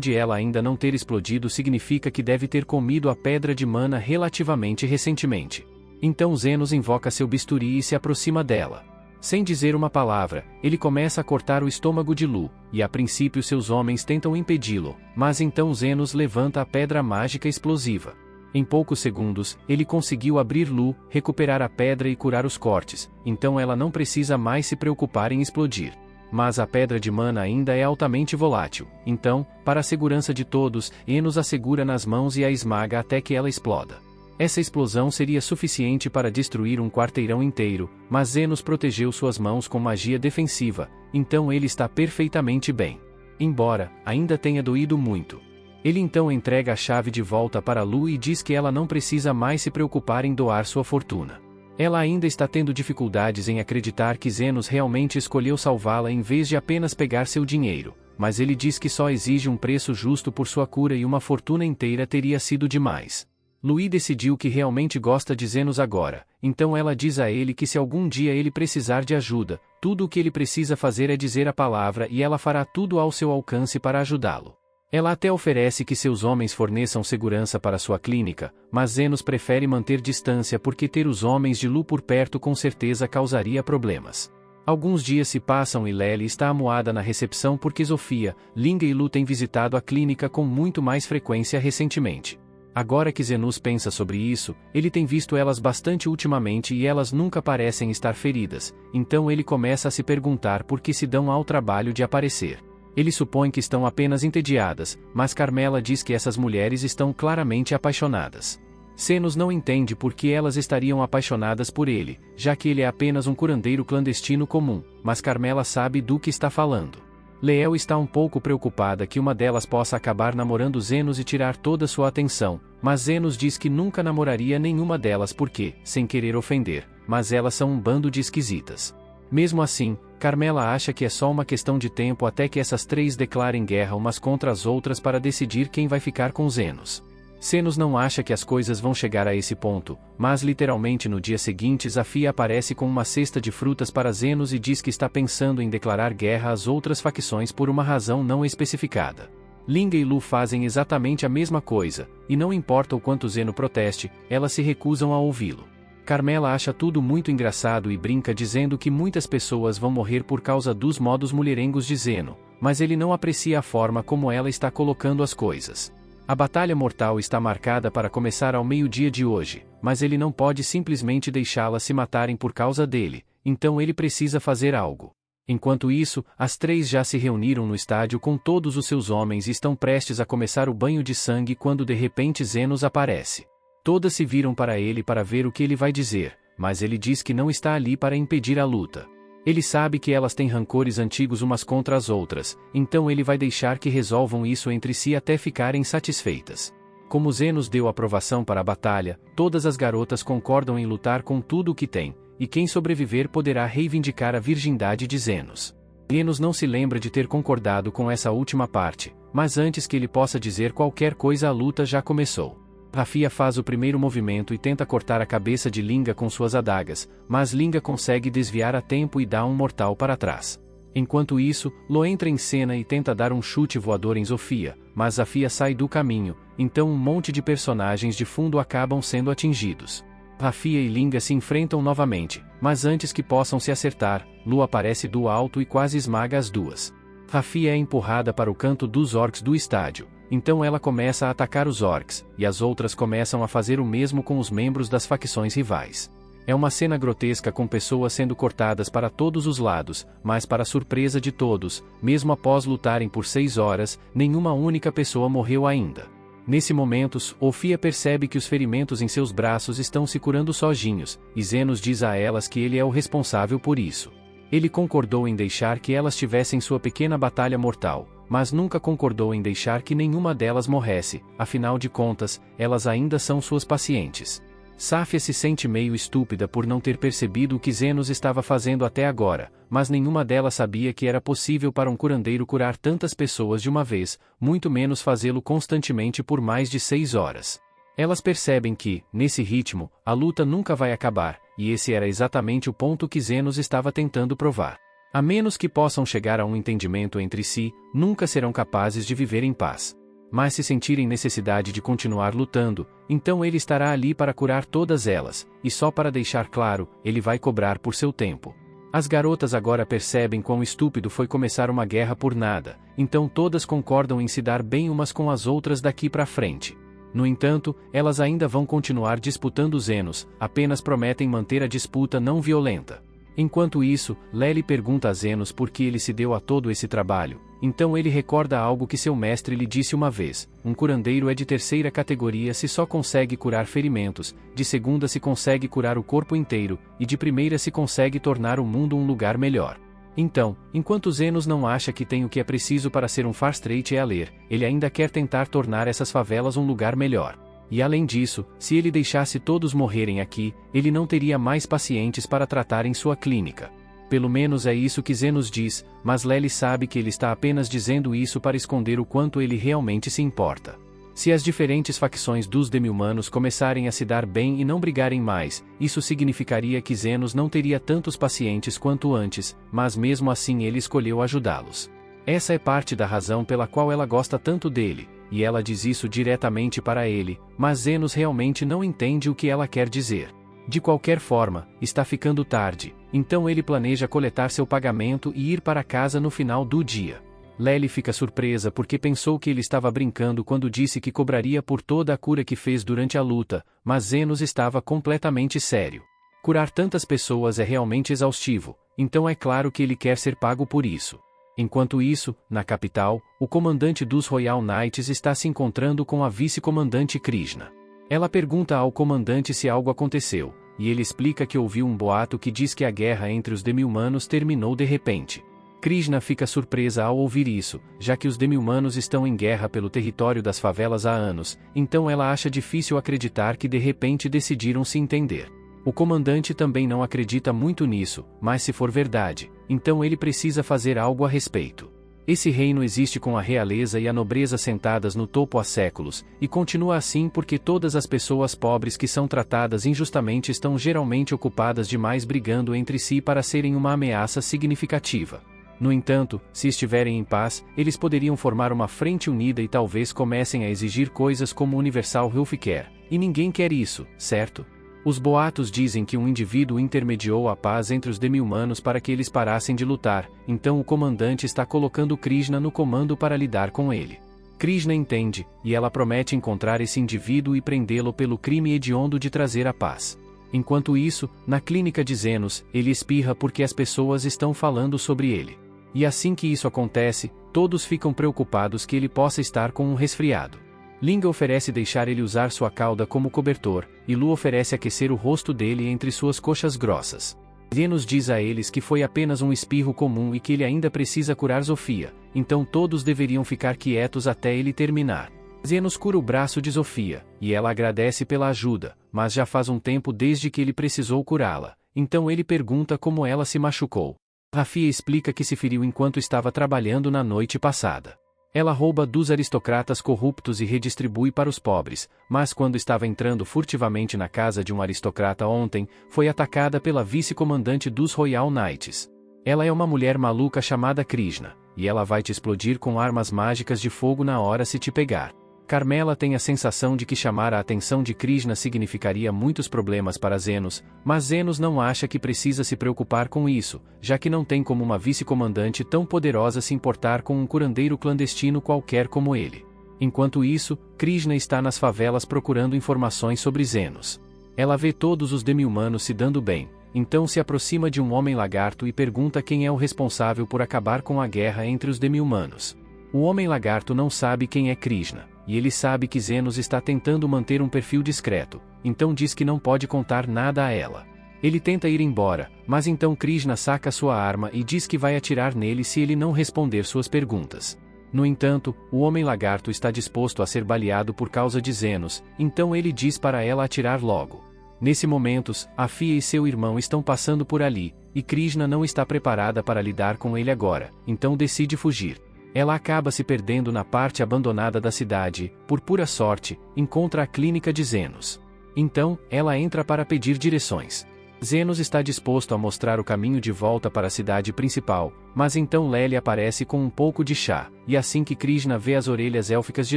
de ela ainda não ter explodido significa que deve ter comido a pedra de mana relativamente recentemente. Então Zenos invoca seu bisturi e se aproxima dela. Sem dizer uma palavra, ele começa a cortar o estômago de Lu, e a princípio seus homens tentam impedi-lo, mas então Zenos levanta a pedra mágica explosiva. Em poucos segundos, ele conseguiu abrir Lu, recuperar a pedra e curar os cortes, então ela não precisa mais se preocupar em explodir. Mas a pedra de mana ainda é altamente volátil, então, para a segurança de todos, Enos a segura nas mãos e a esmaga até que ela exploda. Essa explosão seria suficiente para destruir um quarteirão inteiro, mas Zenos protegeu suas mãos com magia defensiva, então ele está perfeitamente bem. Embora ainda tenha doído muito. Ele então entrega a chave de volta para Lu e diz que ela não precisa mais se preocupar em doar sua fortuna. Ela ainda está tendo dificuldades em acreditar que Zenos realmente escolheu salvá-la em vez de apenas pegar seu dinheiro, mas ele diz que só exige um preço justo por sua cura e uma fortuna inteira teria sido demais. Louis decidiu que realmente gosta de Zenos agora, então ela diz a ele que se algum dia ele precisar de ajuda, tudo o que ele precisa fazer é dizer a palavra e ela fará tudo ao seu alcance para ajudá-lo. Ela até oferece que seus homens forneçam segurança para sua clínica, mas Zenos prefere manter distância porque ter os homens de Lu por perto com certeza causaria problemas. Alguns dias se passam e Lely está amuada na recepção porque Zofia, Linga e Lu têm visitado a clínica com muito mais frequência recentemente. Agora que Zenos pensa sobre isso, ele tem visto elas bastante ultimamente e elas nunca parecem estar feridas, então ele começa a se perguntar por que se dão ao trabalho de aparecer. Ele supõe que estão apenas entediadas, mas Carmela diz que essas mulheres estão claramente apaixonadas. Zenos não entende por que elas estariam apaixonadas por ele, já que ele é apenas um curandeiro clandestino comum, mas Carmela sabe do que está falando. Leel está um pouco preocupada que uma delas possa acabar namorando Zenos e tirar toda sua atenção, mas Zenos diz que nunca namoraria nenhuma delas porque, sem querer ofender, mas elas são um bando de esquisitas. Mesmo assim, Carmela acha que é só uma questão de tempo até que essas três declarem guerra umas contra as outras para decidir quem vai ficar com Zenos. Zenos não acha que as coisas vão chegar a esse ponto, mas literalmente no dia seguinte Zafia aparece com uma cesta de frutas para Zenos e diz que está pensando em declarar guerra às outras facções por uma razão não especificada. Linga e Lu fazem exatamente a mesma coisa, e não importa o quanto Zeno proteste, elas se recusam a ouvi-lo. Carmela acha tudo muito engraçado e brinca dizendo que muitas pessoas vão morrer por causa dos modos mulherengos de Zeno, mas ele não aprecia a forma como ela está colocando as coisas. A batalha mortal está marcada para começar ao meio-dia de hoje, mas ele não pode simplesmente deixá-las se matarem por causa dele, então ele precisa fazer algo. Enquanto isso, as três já se reuniram no estádio com todos os seus homens e estão prestes a começar o banho de sangue quando de repente Zenos aparece. Todas se viram para ele para ver o que ele vai dizer, mas ele diz que não está ali para impedir a luta. Ele sabe que elas têm rancores antigos umas contra as outras, então ele vai deixar que resolvam isso entre si até ficarem satisfeitas. Como Zenos deu aprovação para a batalha, todas as garotas concordam em lutar com tudo o que tem, e quem sobreviver poderá reivindicar a virgindade de Zenos. Enos não se lembra de ter concordado com essa última parte, mas antes que ele possa dizer qualquer coisa a luta já começou. Rafia faz o primeiro movimento e tenta cortar a cabeça de Linga com suas adagas, mas Linga consegue desviar a tempo e dá um mortal para trás. Enquanto isso, Lo entra em cena e tenta dar um chute voador em Zofia, mas Zafia sai do caminho, então um monte de personagens de fundo acabam sendo atingidos. Rafia e Linga se enfrentam novamente, mas antes que possam se acertar, Lu aparece do alto e quase esmaga as duas. Rafia é empurrada para o canto dos orcs do estádio, então ela começa a atacar os orcs, e as outras começam a fazer o mesmo com os membros das facções rivais. É uma cena grotesca com pessoas sendo cortadas para todos os lados, mas para surpresa de todos, mesmo após lutarem por 6 horas, nenhuma única pessoa morreu ainda. Nesse momento, Ofia percebe que os ferimentos em seus braços estão se curando sozinhos, e Zenos diz a elas que ele é o responsável por isso. Ele concordou em deixar que elas tivessem sua pequena batalha mortal, mas nunca concordou em deixar que nenhuma delas morresse, afinal de contas, elas ainda são suas pacientes. Safia se sente meio estúpida por não ter percebido o que Zenos estava fazendo até agora, mas nenhuma delas sabia que era possível para um curandeiro curar tantas pessoas de uma vez, muito menos fazê-lo constantemente por mais de 6 horas. Elas percebem que, nesse ritmo, a luta nunca vai acabar, e esse era exatamente o ponto que Zenos estava tentando provar. A menos que possam chegar a um entendimento entre si, nunca serão capazes de viver em paz. Mas se sentirem necessidade de continuar lutando, então ele estará ali para curar todas elas, e só para deixar claro, ele vai cobrar por seu tempo. As garotas agora percebem quão estúpido foi começar uma guerra por nada, então todas concordam em se dar bem umas com as outras daqui para frente. No entanto, elas ainda vão continuar disputando Zenos, apenas prometem manter a disputa não violenta. Enquanto isso, Lely pergunta a Zenos por que ele se deu a todo esse trabalho. Então ele recorda algo que seu mestre lhe disse uma vez: um curandeiro é de terceira categoria se só consegue curar ferimentos, de segunda se consegue curar o corpo inteiro, e de primeira se consegue tornar o mundo um lugar melhor. Então, enquanto Zenos não acha que tem o que é preciso para ser um Farstrate a ler, ele ainda quer tentar tornar essas favelas um lugar melhor. E além disso, se ele deixasse todos morrerem aqui, ele não teria mais pacientes para tratar em sua clínica. Pelo menos é isso que Zenos diz, mas Lely sabe que ele está apenas dizendo isso para esconder o quanto ele realmente se importa. Se as diferentes facções dos demi-humanos começarem a se dar bem e não brigarem mais, isso significaria que Zenos não teria tantos pacientes quanto antes, mas mesmo assim ele escolheu ajudá-los. Essa é parte da razão pela qual ela gosta tanto dele, e ela diz isso diretamente para ele, mas Zenos realmente não entende o que ela quer dizer. De qualquer forma, está ficando tarde, então ele planeja coletar seu pagamento e ir para casa no final do dia. Lely fica surpresa porque pensou que ele estava brincando quando disse que cobraria por toda a cura que fez durante a luta, mas Zenos estava completamente sério. Curar tantas pessoas é realmente exaustivo, então é claro que ele quer ser pago por isso. Enquanto isso, na capital, o comandante dos Royal Knights está se encontrando com a vice-comandante Krishna. Ela pergunta ao comandante se algo aconteceu, e ele explica que ouviu um boato que diz que a guerra entre os demi-humanos terminou de repente. Krishna fica surpresa ao ouvir isso, já que os demi-humanos estão em guerra pelo território das favelas há anos, então ela acha difícil acreditar que de repente decidiram se entender. O comandante também não acredita muito nisso, mas se for verdade, então ele precisa fazer algo a respeito. Esse reino existe com a realeza e a nobreza sentadas no topo há séculos, e continua assim porque todas as pessoas pobres que são tratadas injustamente estão geralmente ocupadas demais brigando entre si para serem uma ameaça significativa. No entanto, se estiverem em paz, eles poderiam formar uma frente unida e talvez comecem a exigir coisas como Universal Healthcare, e ninguém quer isso, certo? Os boatos dizem que um indivíduo intermediou a paz entre os demi-humanos para que eles parassem de lutar, então o comandante está colocando Krishna no comando para lidar com ele. Krishna entende, e ela promete encontrar esse indivíduo e prendê-lo pelo crime hediondo de trazer a paz. Enquanto isso, na clínica de Zenos, ele espirra porque as pessoas estão falando sobre ele. E assim que isso acontece, todos ficam preocupados que ele possa estar com um resfriado. Linga oferece deixar ele usar sua cauda como cobertor, e Lu oferece aquecer o rosto dele entre suas coxas grossas. Zenos diz a eles que foi apenas um espirro comum e que ele ainda precisa curar Zofia, então todos deveriam ficar quietos até ele terminar. Zenos cura o braço de Zofia, e ela agradece pela ajuda, mas já faz um tempo desde que ele precisou curá-la, então ele pergunta como ela se machucou. Rafia explica que se feriu enquanto estava trabalhando na noite passada. Ela rouba dos aristocratas corruptos e redistribui para os pobres, mas quando estava entrando furtivamente na casa de um aristocrata ontem, foi atacada pela vice-comandante dos Royal Knights. Ela é uma mulher maluca chamada Krishna, e ela vai te explodir com armas mágicas de fogo na hora se te pegar. Carmela tem a sensação de que chamar a atenção de Krishna significaria muitos problemas para Zenos, mas Zenos não acha que precisa se preocupar com isso, já que não tem como uma vice-comandante tão poderosa se importar com um curandeiro clandestino qualquer como ele. Enquanto isso, Krishna está nas favelas procurando informações sobre Zenos. Ela vê todos os demi-humanos se dando bem, então se aproxima de um homem-lagarto e pergunta quem é o responsável por acabar com a guerra entre os demi-humanos. O homem-lagarto não sabe quem é Krishna, e ele sabe que Zenos está tentando manter um perfil discreto, então diz que não pode contar nada a ela. Ele tenta ir embora, mas então Krishna saca sua arma e diz que vai atirar nele se ele não responder suas perguntas. No entanto, o homem-lagarto está disposto a ser baleado por causa de Zenos, então ele diz para ela atirar logo. Nesse momento, Afia e seu irmão estão passando por ali, e Krishna não está preparada para lidar com ele agora, então decide fugir. Ela acaba se perdendo na parte abandonada da cidade, por pura sorte, encontra a clínica de Zenos. Então, ela entra para pedir direções. Zenos está disposto a mostrar o caminho de volta para a cidade principal, mas então Lely aparece com um pouco de chá, e assim que Krishna vê as orelhas élficas de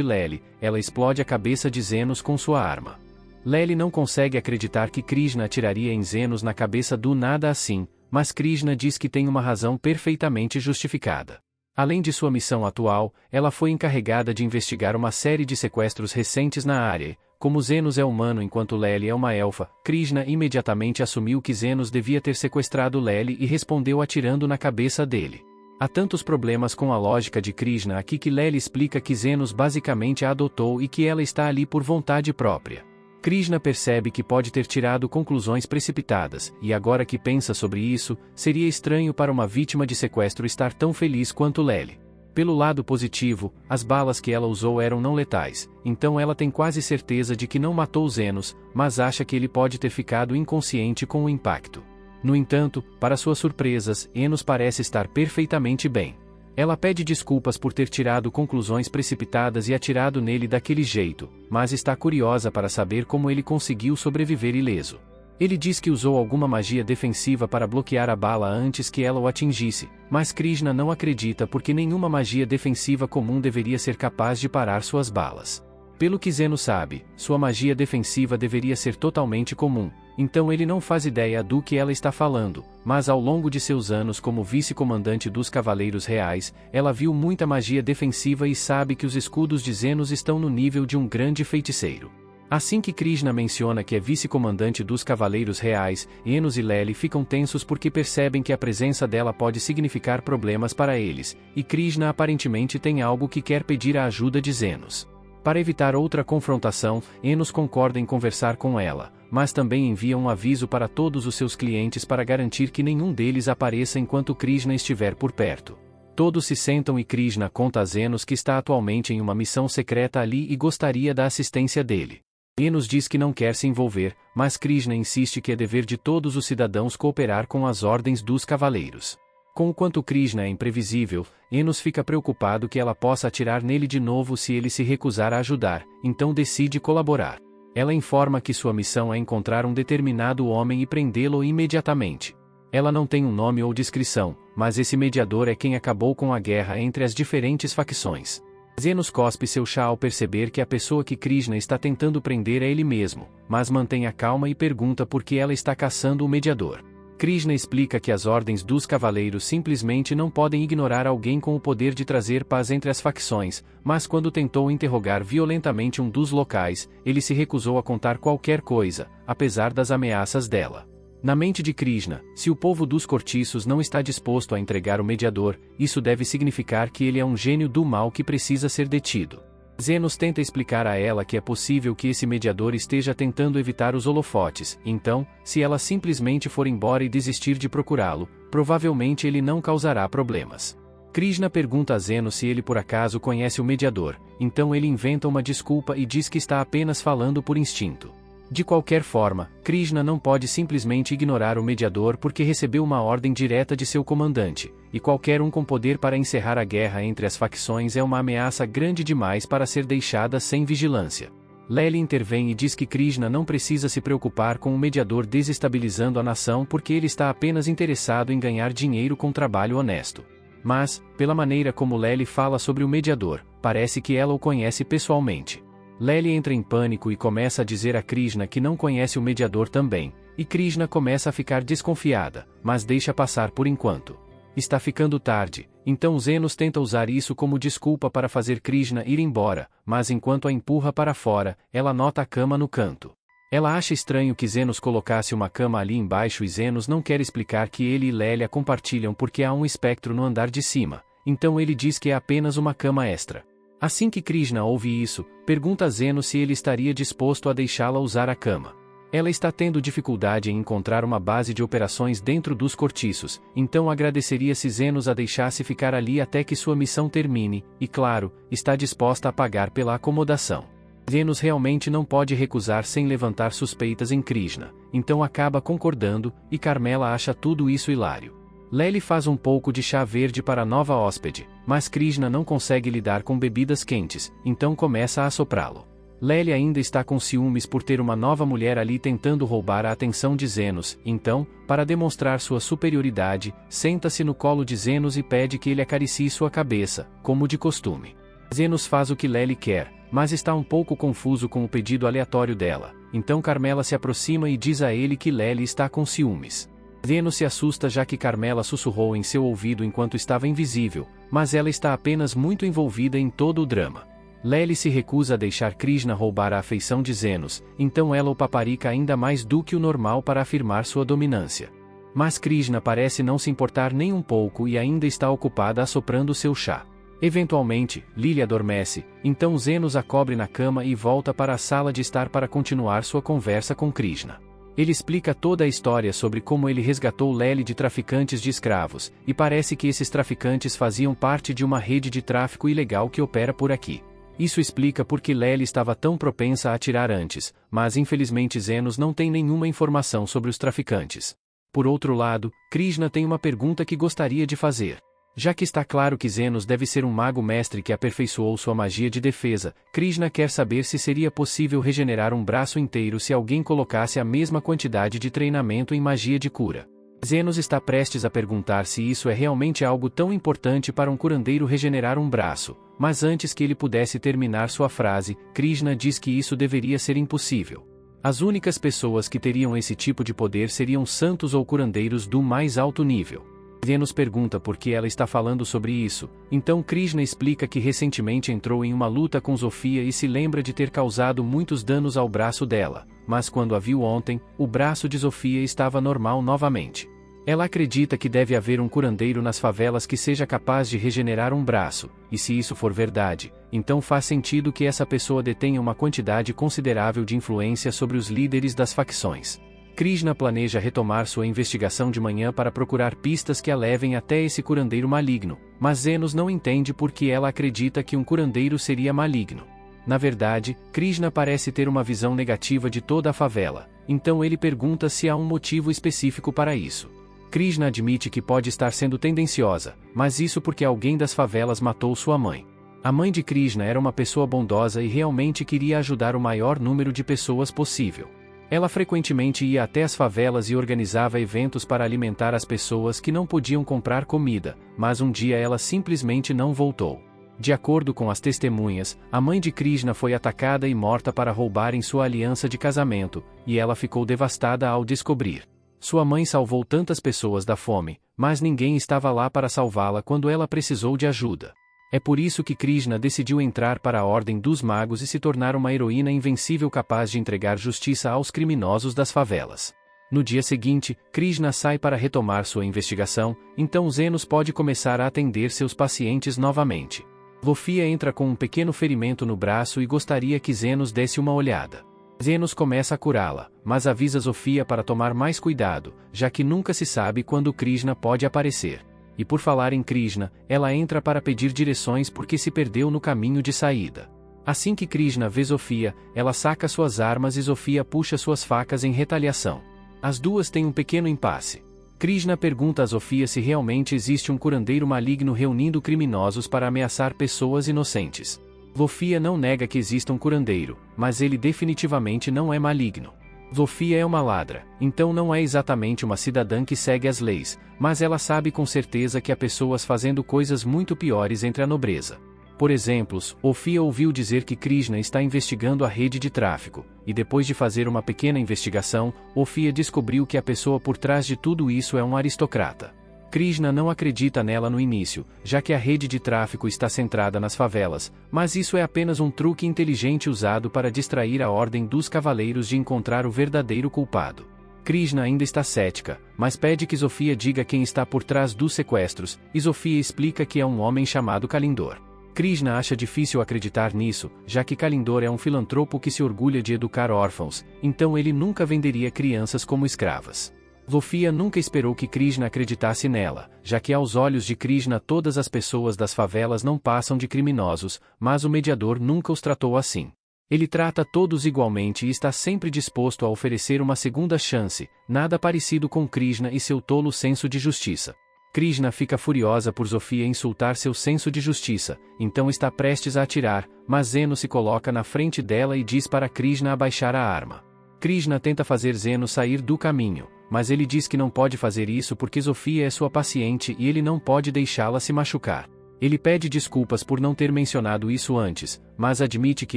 Lely, ela explode a cabeça de Zenos com sua arma. Lely não consegue acreditar que Krishna atiraria em Zenos na cabeça do nada assim, mas Krishna diz que tem uma razão perfeitamente justificada. Além de sua missão atual, ela foi encarregada de investigar uma série de sequestros recentes na área. Como Zenos é humano enquanto Lely é uma elfa, Krishna imediatamente assumiu que Zenos devia ter sequestrado Lely e respondeu atirando na cabeça dele. Há tantos problemas com a lógica de Krishna aqui que Lely explica que Zenos basicamente a adotou e que ela está ali por vontade própria. Krishna percebe que pode ter tirado conclusões precipitadas, e agora que pensa sobre isso, seria estranho para uma vítima de sequestro estar tão feliz quanto Lely. Pelo lado positivo, as balas que ela usou eram não letais, então ela tem quase certeza de que não matou Zenos, mas acha que ele pode ter ficado inconsciente com o impacto. No entanto, para suas surpresas, Enos parece estar perfeitamente bem. Ela pede desculpas por ter tirado conclusões precipitadas e atirado nele daquele jeito, mas está curiosa para saber como ele conseguiu sobreviver ileso. Ele diz que usou alguma magia defensiva para bloquear a bala antes que ela o atingisse, mas Krishna não acredita porque nenhuma magia defensiva comum deveria ser capaz de parar suas balas. Pelo que Zeno sabe, sua magia defensiva deveria ser totalmente comum, então ele não faz ideia do que ela está falando, mas ao longo de seus anos como vice-comandante dos Cavaleiros Reais, ela viu muita magia defensiva e sabe que os escudos de Zenos estão no nível de um grande feiticeiro. Assim que Krishna menciona que é vice-comandante dos Cavaleiros Reais, Enos e Lely ficam tensos porque percebem que a presença dela pode significar problemas para eles, e Krishna aparentemente tem algo que quer pedir a ajuda de Zenos. Para evitar outra confrontação, Enos concorda em conversar com ela, mas também envia um aviso para todos os seus clientes para garantir que nenhum deles apareça enquanto Krishna estiver por perto. Todos se sentam e Krishna conta a Zenos que está atualmente em uma missão secreta ali e gostaria da assistência dele. Enos diz que não quer se envolver, mas Krishna insiste que é dever de todos os cidadãos cooperar com as ordens dos cavaleiros. Com o quanto Krishna é imprevisível, Enos fica preocupado que ela possa atirar nele de novo se ele se recusar a ajudar, então decide colaborar. Ela informa que sua missão é encontrar um determinado homem e prendê-lo imediatamente. Ela não tem um nome ou descrição, mas esse mediador é quem acabou com a guerra entre as diferentes facções. Zenos cospe seu chá ao perceber que a pessoa que Krishna está tentando prender é ele mesmo, mas mantém a calma e pergunta por que ela está caçando o mediador. Krishna explica que as ordens dos cavaleiros simplesmente não podem ignorar alguém com o poder de trazer paz entre as facções, mas quando tentou interrogar violentamente um dos locais, ele se recusou a contar qualquer coisa, apesar das ameaças dela. Na mente de Krishna, se o povo dos cortiços não está disposto a entregar o mediador, isso deve significar que ele é um gênio do mal que precisa ser detido. Zenos tenta explicar a ela que é possível que esse mediador esteja tentando evitar os holofotes, então, se ela simplesmente for embora e desistir de procurá-lo, provavelmente ele não causará problemas. Krishna pergunta a Zenos se ele por acaso conhece o mediador, então ele inventa uma desculpa e diz que está apenas falando por instinto. De qualquer forma, Krishna não pode simplesmente ignorar o mediador porque recebeu uma ordem direta de seu comandante, e qualquer um com poder para encerrar a guerra entre as facções é uma ameaça grande demais para ser deixada sem vigilância. Lely intervém e diz que Krishna não precisa se preocupar com o mediador desestabilizando a nação porque ele está apenas interessado em ganhar dinheiro com trabalho honesto. Mas, pela maneira como Lely fala sobre o mediador, parece que ela o conhece pessoalmente. Lely entra em pânico e começa a dizer a Krishna que não conhece o mediador também, e Krishna começa a ficar desconfiada, mas deixa passar por enquanto. Está ficando tarde, então Zenos tenta usar isso como desculpa para fazer Krishna ir embora, mas enquanto a empurra para fora, ela nota a cama no canto. Ela acha estranho que Zenos colocasse uma cama ali embaixo e Zenos não quer explicar que ele e Lely a compartilham porque há um espectro no andar de cima, então ele diz que é apenas uma cama extra. Assim que Krishna ouve isso, pergunta a Zenos se ele estaria disposto a deixá-la usar a cama. Ela está tendo dificuldade em encontrar uma base de operações dentro dos cortiços, então agradeceria se Zenos a deixasse ficar ali até que sua missão termine, e claro, está disposta a pagar pela acomodação. Zenos realmente não pode recusar sem levantar suspeitas em Krishna, então acaba concordando, e Carmela acha tudo isso hilário. Lely faz um pouco de chá verde para a nova hóspede, mas Krishna não consegue lidar com bebidas quentes, então começa a assoprá-lo. Lely ainda está com ciúmes por ter uma nova mulher ali tentando roubar a atenção de Zenos, então, para demonstrar sua superioridade, senta-se no colo de Zenos e pede que ele acaricie sua cabeça, como de costume. Zenos faz o que Lely quer, mas está um pouco confuso com o pedido aleatório dela, então Carmela se aproxima e diz a ele que Lely está com ciúmes. Zenos se assusta já que Carmela sussurrou em seu ouvido enquanto estava invisível, mas ela está apenas muito envolvida em todo o drama. Lely se recusa a deixar Krishna roubar a afeição de Zenos, então ela o paparica ainda mais do que o normal para afirmar sua dominância. Mas Krishna parece não se importar nem um pouco e ainda está ocupada assoprando seu chá. Eventualmente, Lily adormece, então Zenos a cobre na cama e volta para a sala de estar para continuar sua conversa com Krishna. Ele explica toda a história sobre como ele resgatou Lely de traficantes de escravos, e parece que esses traficantes faziam parte de uma rede de tráfico ilegal que opera por aqui. Isso explica por que Lely estava tão propensa a atirar antes, mas infelizmente Zenos não tem nenhuma informação sobre os traficantes. Por outro lado, Krishna tem uma pergunta que gostaria de fazer. Já que está claro que Zenos deve ser um mago mestre que aperfeiçoou sua magia de defesa, Krishna quer saber se seria possível regenerar um braço inteiro se alguém colocasse a mesma quantidade de treinamento em magia de cura. Zenos está prestes a perguntar se isso é realmente algo tão importante para um curandeiro regenerar um braço, mas antes que ele pudesse terminar sua frase, Krishna diz que isso deveria ser impossível. As únicas pessoas que teriam esse tipo de poder seriam santos ou curandeiros do mais alto nível. Zenos pergunta por que ela está falando sobre isso, então Krishna explica que recentemente entrou em uma luta com Zofia e se lembra de ter causado muitos danos ao braço dela, mas quando a viu ontem, o braço de Zofia estava normal novamente. Ela acredita que deve haver um curandeiro nas favelas que seja capaz de regenerar um braço, e se isso for verdade, então faz sentido que essa pessoa detenha uma quantidade considerável de influência sobre os líderes das facções. Krishna planeja retomar sua investigação de manhã para procurar pistas que a levem até esse curandeiro maligno, mas Zenos não entende por que ela acredita que um curandeiro seria maligno. Na verdade, Krishna parece ter uma visão negativa de toda a favela, então ele pergunta se há um motivo específico para isso. Krishna admite que pode estar sendo tendenciosa, mas isso porque alguém das favelas matou sua mãe. A mãe de Krishna era uma pessoa bondosa e realmente queria ajudar o maior número de pessoas possível. Ela frequentemente ia até as favelas e organizava eventos para alimentar as pessoas que não podiam comprar comida, mas um dia ela simplesmente não voltou. De acordo com as testemunhas, a mãe de Krishna foi atacada e morta para roubarem sua aliança de casamento, e ela ficou devastada ao descobrir. Sua mãe salvou tantas pessoas da fome, mas ninguém estava lá para salvá-la quando ela precisou de ajuda. É por isso que Krishna decidiu entrar para a Ordem dos Magos e se tornar uma heroína invencível capaz de entregar justiça aos criminosos das favelas. No dia seguinte, Krishna sai para retomar sua investigação, então Zenos pode começar a atender seus pacientes novamente. Zofia entra com um pequeno ferimento no braço e gostaria que Zenos desse uma olhada. Zenos começa a curá-la, mas avisa Zofia para tomar mais cuidado, já que nunca se sabe quando Krishna pode aparecer. E por falar em Krishna, ela entra para pedir direções porque se perdeu no caminho de saída. Assim que Krishna vê Zofia, ela saca suas armas e Zofia puxa suas facas em retaliação. As duas têm um pequeno impasse. Krishna pergunta a Zofia se realmente existe um curandeiro maligno reunindo criminosos para ameaçar pessoas inocentes. Zofia não nega que exista um curandeiro, mas ele definitivamente não é maligno. Zofia é uma ladra, então não é exatamente uma cidadã que segue as leis, mas ela sabe com certeza que há pessoas fazendo coisas muito piores entre a nobreza. Por exemplo, Zofia ouviu dizer que Krishna está investigando a rede de tráfico, e depois de fazer uma pequena investigação, Zofia descobriu que a pessoa por trás de tudo isso é um aristocrata. Krishna não acredita nela no início, já que a rede de tráfico está centrada nas favelas, mas isso é apenas um truque inteligente usado para distrair a Ordem dos Cavaleiros de encontrar o verdadeiro culpado. Krishna ainda está cética, mas pede que Zofia diga quem está por trás dos sequestros, e Zofia explica que é um homem chamado Kalindor. Krishna acha difícil acreditar nisso, já que Kalindor é um filantropo que se orgulha de educar órfãos, então ele nunca venderia crianças como escravas. Zofia nunca esperou que Krishna acreditasse nela, já que aos olhos de Krishna todas as pessoas das favelas não passam de criminosos, mas o mediador nunca os tratou assim. Ele trata todos igualmente e está sempre disposto a oferecer uma segunda chance, nada parecido com Krishna e seu tolo senso de justiça. Krishna fica furiosa por Sofia insultar seu senso de justiça, então está prestes a atirar, mas Zeno se coloca na frente dela e diz para Krishna abaixar a arma. Krishna tenta fazer Zeno sair do caminho, mas ele diz que não pode fazer isso porque Sofia é sua paciente e ele não pode deixá-la se machucar. Ele pede desculpas por não ter mencionado isso antes, mas admite que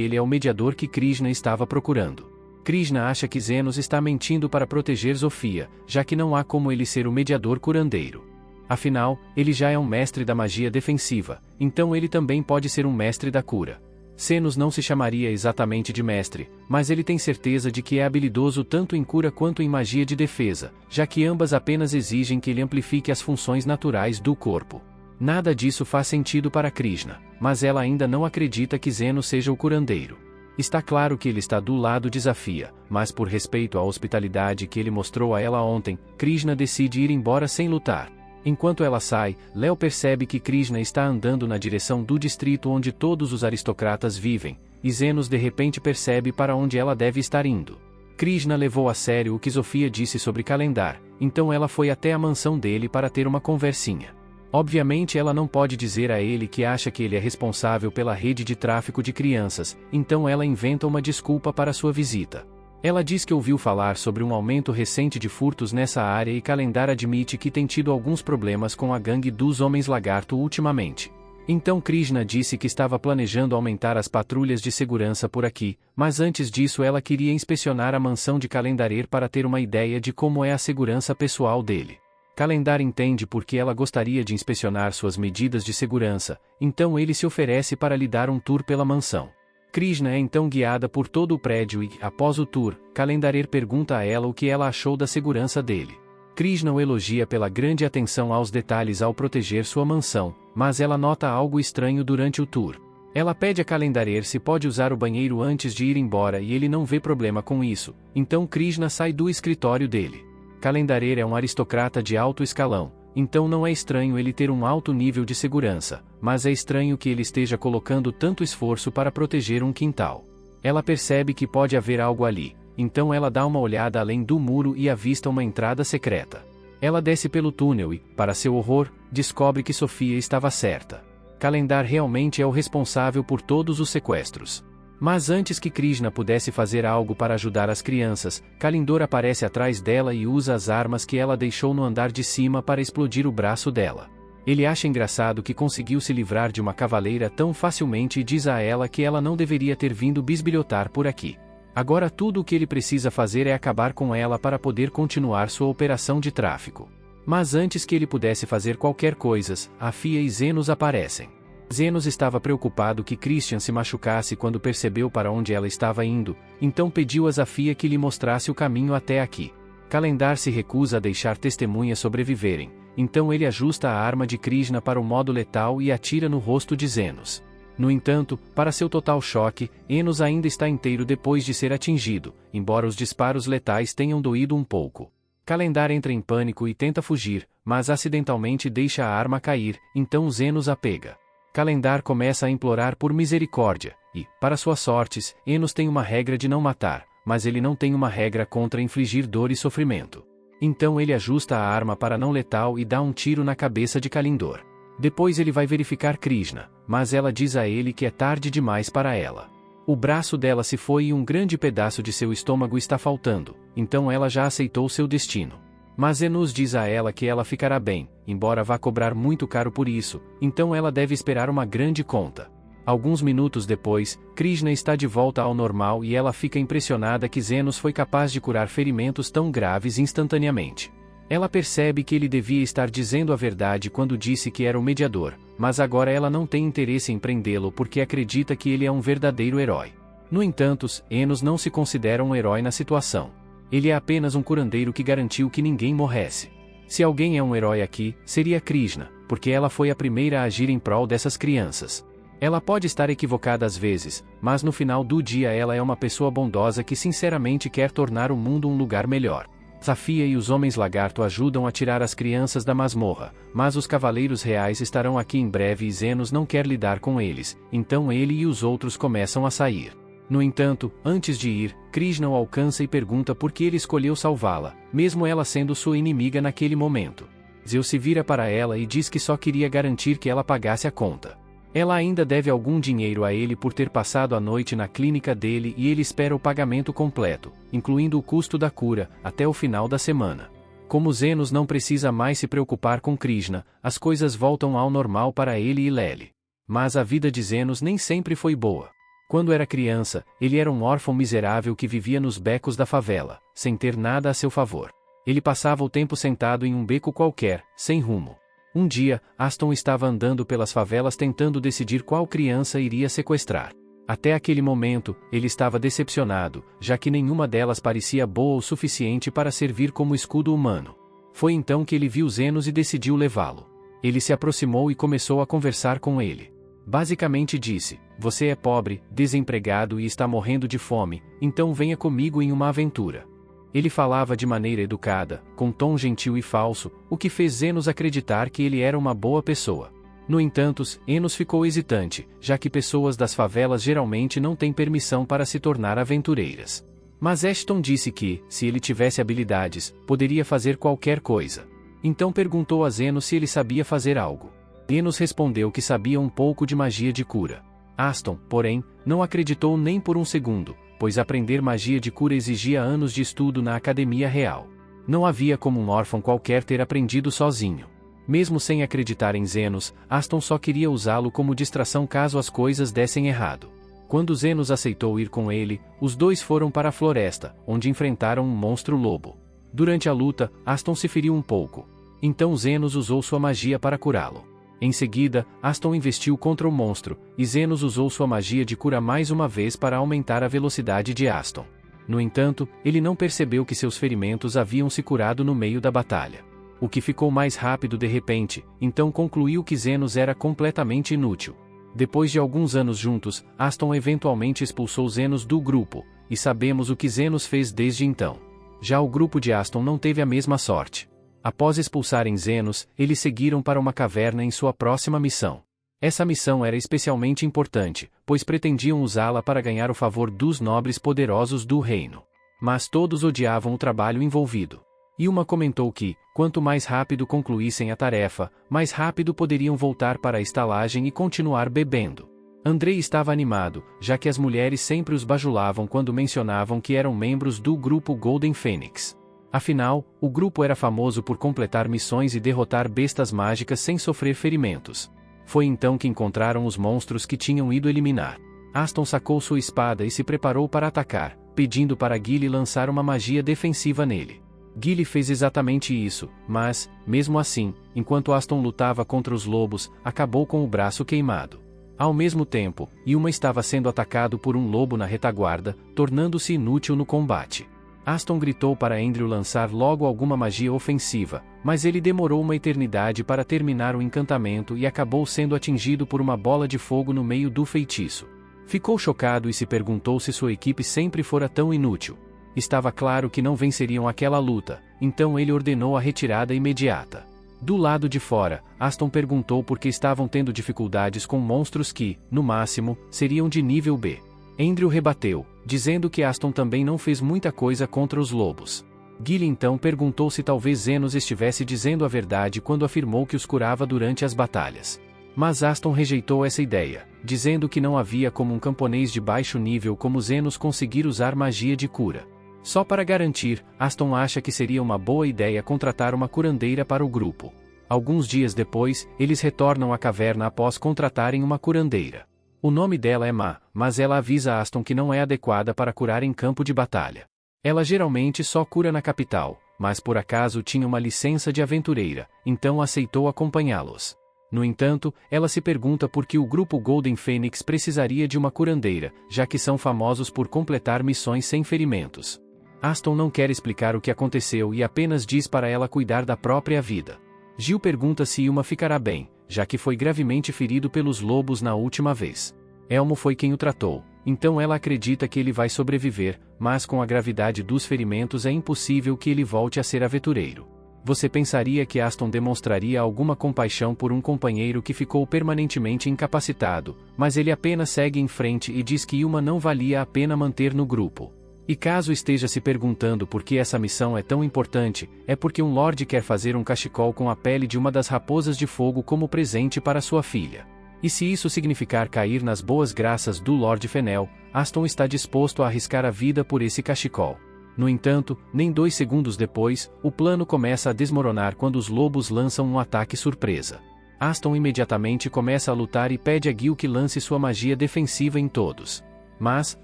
ele é o mediador que Krishna estava procurando. Krishna acha que Zenos está mentindo para proteger Sofia, já que não há como ele ser o mediador curandeiro. Afinal, ele já é um mestre da magia defensiva, então ele também pode ser um mestre da cura. Zenos não se chamaria exatamente de mestre, mas ele tem certeza de que é habilidoso tanto em cura quanto em magia de defesa, já que ambas apenas exigem que ele amplifique as funções naturais do corpo. Nada disso faz sentido para Krishna, mas ela ainda não acredita que Zeno seja o curandeiro. Está claro que ele está do lado de Sofia, mas por respeito à hospitalidade que ele mostrou a ela ontem, Krishna decide ir embora sem lutar. Enquanto ela sai, Léo percebe que Krishna está andando na direção do distrito onde todos os aristocratas vivem, e Zenos de repente percebe para onde ela deve estar indo. Krishna levou a sério o que Sofia disse sobre Calendar, então ela foi até a mansão dele para ter uma conversinha. Obviamente ela não pode dizer a ele que acha que ele é responsável pela rede de tráfico de crianças, então ela inventa uma desculpa para sua visita. Ela diz que ouviu falar sobre um aumento recente de furtos nessa área e Calendar admite que tem tido alguns problemas com a gangue dos Homens Lagarto ultimamente. Então Krishna disse que estava planejando aumentar as patrulhas de segurança por aqui, mas antes disso ela queria inspecionar a mansão de Calendarer para ter uma ideia de como é a segurança pessoal dele. Calendar entende por que ela gostaria de inspecionar suas medidas de segurança, então ele se oferece para lhe dar um tour pela mansão. Krishna é então guiada por todo o prédio e, após o tour, Calendarer pergunta a ela o que ela achou da segurança dele. Krishna o elogia pela grande atenção aos detalhes ao proteger sua mansão, mas ela nota algo estranho durante o tour. Ela pede a Calendarer se pode usar o banheiro antes de ir embora e ele não vê problema com isso, então Krishna sai do escritório dele. Calendarer é um aristocrata de alto escalão, então não é estranho ele ter um alto nível de segurança, mas é estranho que ele esteja colocando tanto esforço para proteger um quintal. Ela percebe que pode haver algo ali, então ela dá uma olhada além do muro e avista uma entrada secreta. Ela desce pelo túnel e, para seu horror, descobre que Sofia estava certa. Calendar realmente é o responsável por todos os sequestros. Mas antes que Krishna pudesse fazer algo para ajudar as crianças, Kalindor aparece atrás dela e usa as armas que ela deixou no andar de cima para explodir o braço dela. Ele acha engraçado que conseguiu se livrar de uma cavaleira tão facilmente e diz a ela que ela não deveria ter vindo bisbilhotar por aqui. Agora tudo o que ele precisa fazer é acabar com ela para poder continuar sua operação de tráfico. Mas antes que ele pudesse fazer qualquer coisa, Afia e Zenos aparecem. Zenos estava preocupado que Christian se machucasse quando percebeu para onde ela estava indo, então pediu a Zafia que lhe mostrasse o caminho até aqui. Calendar se recusa a deixar testemunhas sobreviverem, então ele ajusta a arma de Krishna para o modo letal e atira no rosto de Zenos. No entanto, para seu total choque, Enos ainda está inteiro depois de ser atingido, embora os disparos letais tenham doído um pouco. Calendar entra em pânico e tenta fugir, mas acidentalmente deixa a arma cair, então Zenos a pega. Calendar começa a implorar por misericórdia, e, para suas sortes, Enos tem uma regra de não matar, mas ele não tem uma regra contra infligir dor e sofrimento. Então ele ajusta a arma para não letal e dá um tiro na cabeça de Kalindor. Depois ele vai verificar Krishna, mas ela diz a ele que é tarde demais para ela. O braço dela se foi e um grande pedaço de seu estômago está faltando, então ela já aceitou seu destino. Mas Enos diz a ela que ela ficará bem, embora vá cobrar muito caro por isso, então ela deve esperar uma grande conta. Alguns minutos depois, Krishna está de volta ao normal e ela fica impressionada que Zenos foi capaz de curar ferimentos tão graves instantaneamente. Ela percebe que ele devia estar dizendo a verdade quando disse que era o mediador, mas agora ela não tem interesse em prendê-lo porque acredita que ele é um verdadeiro herói. No entanto, Enos não se considera um herói na situação. Ele é apenas um curandeiro que garantiu que ninguém morresse. Se alguém é um herói aqui, seria Krishna, porque ela foi a primeira a agir em prol dessas crianças. Ela pode estar equivocada às vezes, mas no final do dia ela é uma pessoa bondosa que sinceramente quer tornar o mundo um lugar melhor. Zafia e os Homens Lagarto ajudam a tirar as crianças da masmorra, mas os Cavaleiros Reais estarão aqui em breve e Zenos não quer lidar com eles, então ele e os outros começam a sair. No entanto, antes de ir, Krishna o alcança e pergunta por que ele escolheu salvá-la, mesmo ela sendo sua inimiga naquele momento. Zeus se vira para ela e diz que só queria garantir que ela pagasse a conta. Ela ainda deve algum dinheiro a ele por ter passado a noite na clínica dele e ele espera o pagamento completo, incluindo o custo da cura, até o final da semana. Como Zenos não precisa mais se preocupar com Krishna, as coisas voltam ao normal para ele e Lely. Mas a vida de Zenos nem sempre foi boa. Quando era criança, ele era um órfão miserável que vivia nos becos da favela, sem ter nada a seu favor. Ele passava o tempo sentado em um beco qualquer, sem rumo. Um dia, Aston estava andando pelas favelas tentando decidir qual criança iria sequestrar. Até aquele momento, ele estava decepcionado, já que nenhuma delas parecia boa o suficiente para servir como escudo humano. Foi então que ele viu Zenos e decidiu levá-lo. Ele se aproximou e começou a conversar com ele. Basicamente disse: "Você é pobre, desempregado e está morrendo de fome, então venha comigo em uma aventura." Ele falava de maneira educada, com tom gentil e falso, o que fez Zenos acreditar que ele era uma boa pessoa. No entanto, Enos ficou hesitante, já que pessoas das favelas geralmente não têm permissão para se tornar aventureiras. Mas Ashton disse que, se ele tivesse habilidades, poderia fazer qualquer coisa. Então perguntou a Zenos se ele sabia fazer algo. Enos respondeu que sabia um pouco de magia de cura. Aston, porém, não acreditou nem por um segundo, pois aprender magia de cura exigia anos de estudo na academia real. Não havia como um órfão qualquer ter aprendido sozinho. Mesmo sem acreditar em Zenos, Aston só queria usá-lo como distração caso as coisas dessem errado. Quando Zenos aceitou ir com ele, os dois foram para a floresta, onde enfrentaram um monstro lobo. Durante a luta, Aston se feriu um pouco. Então Zenos usou sua magia para curá-lo. Em seguida, Aston investiu contra o monstro, e Zenos usou sua magia de cura mais uma vez para aumentar a velocidade de Aston. No entanto, ele não percebeu que seus ferimentos haviam se curado no meio da batalha. O que ficou mais rápido de repente, então concluiu que Zenos era completamente inútil. Depois de alguns anos juntos, Aston eventualmente expulsou Zenos do grupo, e sabemos o que Zenos fez desde então. Já o grupo de Aston não teve a mesma sorte. Após expulsarem Zenos, eles seguiram para uma caverna em sua próxima missão. Essa missão era especialmente importante, pois pretendiam usá-la para ganhar o favor dos nobres poderosos do reino. Mas todos odiavam o trabalho envolvido. Yuma comentou que, quanto mais rápido concluíssem a tarefa, mais rápido poderiam voltar para a estalagem e continuar bebendo. Andrei estava animado, já que as mulheres sempre os bajulavam quando mencionavam que eram membros do grupo Golden Phoenix. Afinal, o grupo era famoso por completar missões e derrotar bestas mágicas sem sofrer ferimentos. Foi então que encontraram os monstros que tinham ido eliminar. Aston sacou sua espada e se preparou para atacar, pedindo para Gilly lançar uma magia defensiva nele. Gilly fez exatamente isso, mas, mesmo assim, enquanto Aston lutava contra os lobos, acabou com o braço queimado. Ao mesmo tempo, Yuma estava sendo atacado por um lobo na retaguarda, tornando-se inútil no combate. Aston gritou para Andrew lançar logo alguma magia ofensiva, mas ele demorou uma eternidade para terminar o encantamento e acabou sendo atingido por uma bola de fogo no meio do feitiço. Ficou chocado e se perguntou se sua equipe sempre fora tão inútil. Estava claro que não venceriam aquela luta, então ele ordenou a retirada imediata. Do lado de fora, Aston perguntou por que estavam tendo dificuldades com monstros que, no máximo, seriam de nível B. Andrew rebateu, dizendo que Aston também não fez muita coisa contra os lobos. Gilly então perguntou se talvez Zenos estivesse dizendo a verdade quando afirmou que os curava durante as batalhas. Mas Aston rejeitou essa ideia, dizendo que não havia como um camponês de baixo nível como Zenos conseguir usar magia de cura. Só para garantir, Aston acha que seria uma boa ideia contratar uma curandeira para o grupo. Alguns dias depois, eles retornam à caverna após contratarem uma curandeira. O nome dela é Ma, mas ela avisa Aston que não é adequada para curar em campo de batalha. Ela geralmente só cura na capital, mas por acaso tinha uma licença de aventureira, então aceitou acompanhá-los. No entanto, ela se pergunta por que o grupo Golden Phoenix precisaria de uma curandeira, já que são famosos por completar missões sem ferimentos. Aston não quer explicar o que aconteceu e apenas diz para ela cuidar da própria vida. Gil pergunta se Yuma ficará bem, já que foi gravemente ferido pelos lobos na última vez. Elmo foi quem o tratou, então ela acredita que ele vai sobreviver, mas com a gravidade dos ferimentos é impossível que ele volte a ser aventureiro. Você pensaria que Aston demonstraria alguma compaixão por um companheiro que ficou permanentemente incapacitado, mas ele apenas segue em frente e diz que Yuma não valia a pena manter no grupo. E caso esteja se perguntando por que essa missão é tão importante, é porque um Lorde quer fazer um cachecol com a pele de uma das raposas de fogo como presente para sua filha. E se isso significar cair nas boas graças do Lord Fennel, Aston está disposto a arriscar a vida por esse cachecol. No entanto, nem 2 segundos depois, o plano começa a desmoronar quando os lobos lançam um ataque surpresa. Aston imediatamente começa a lutar e pede a Gil que lance sua magia defensiva em todos. Mas,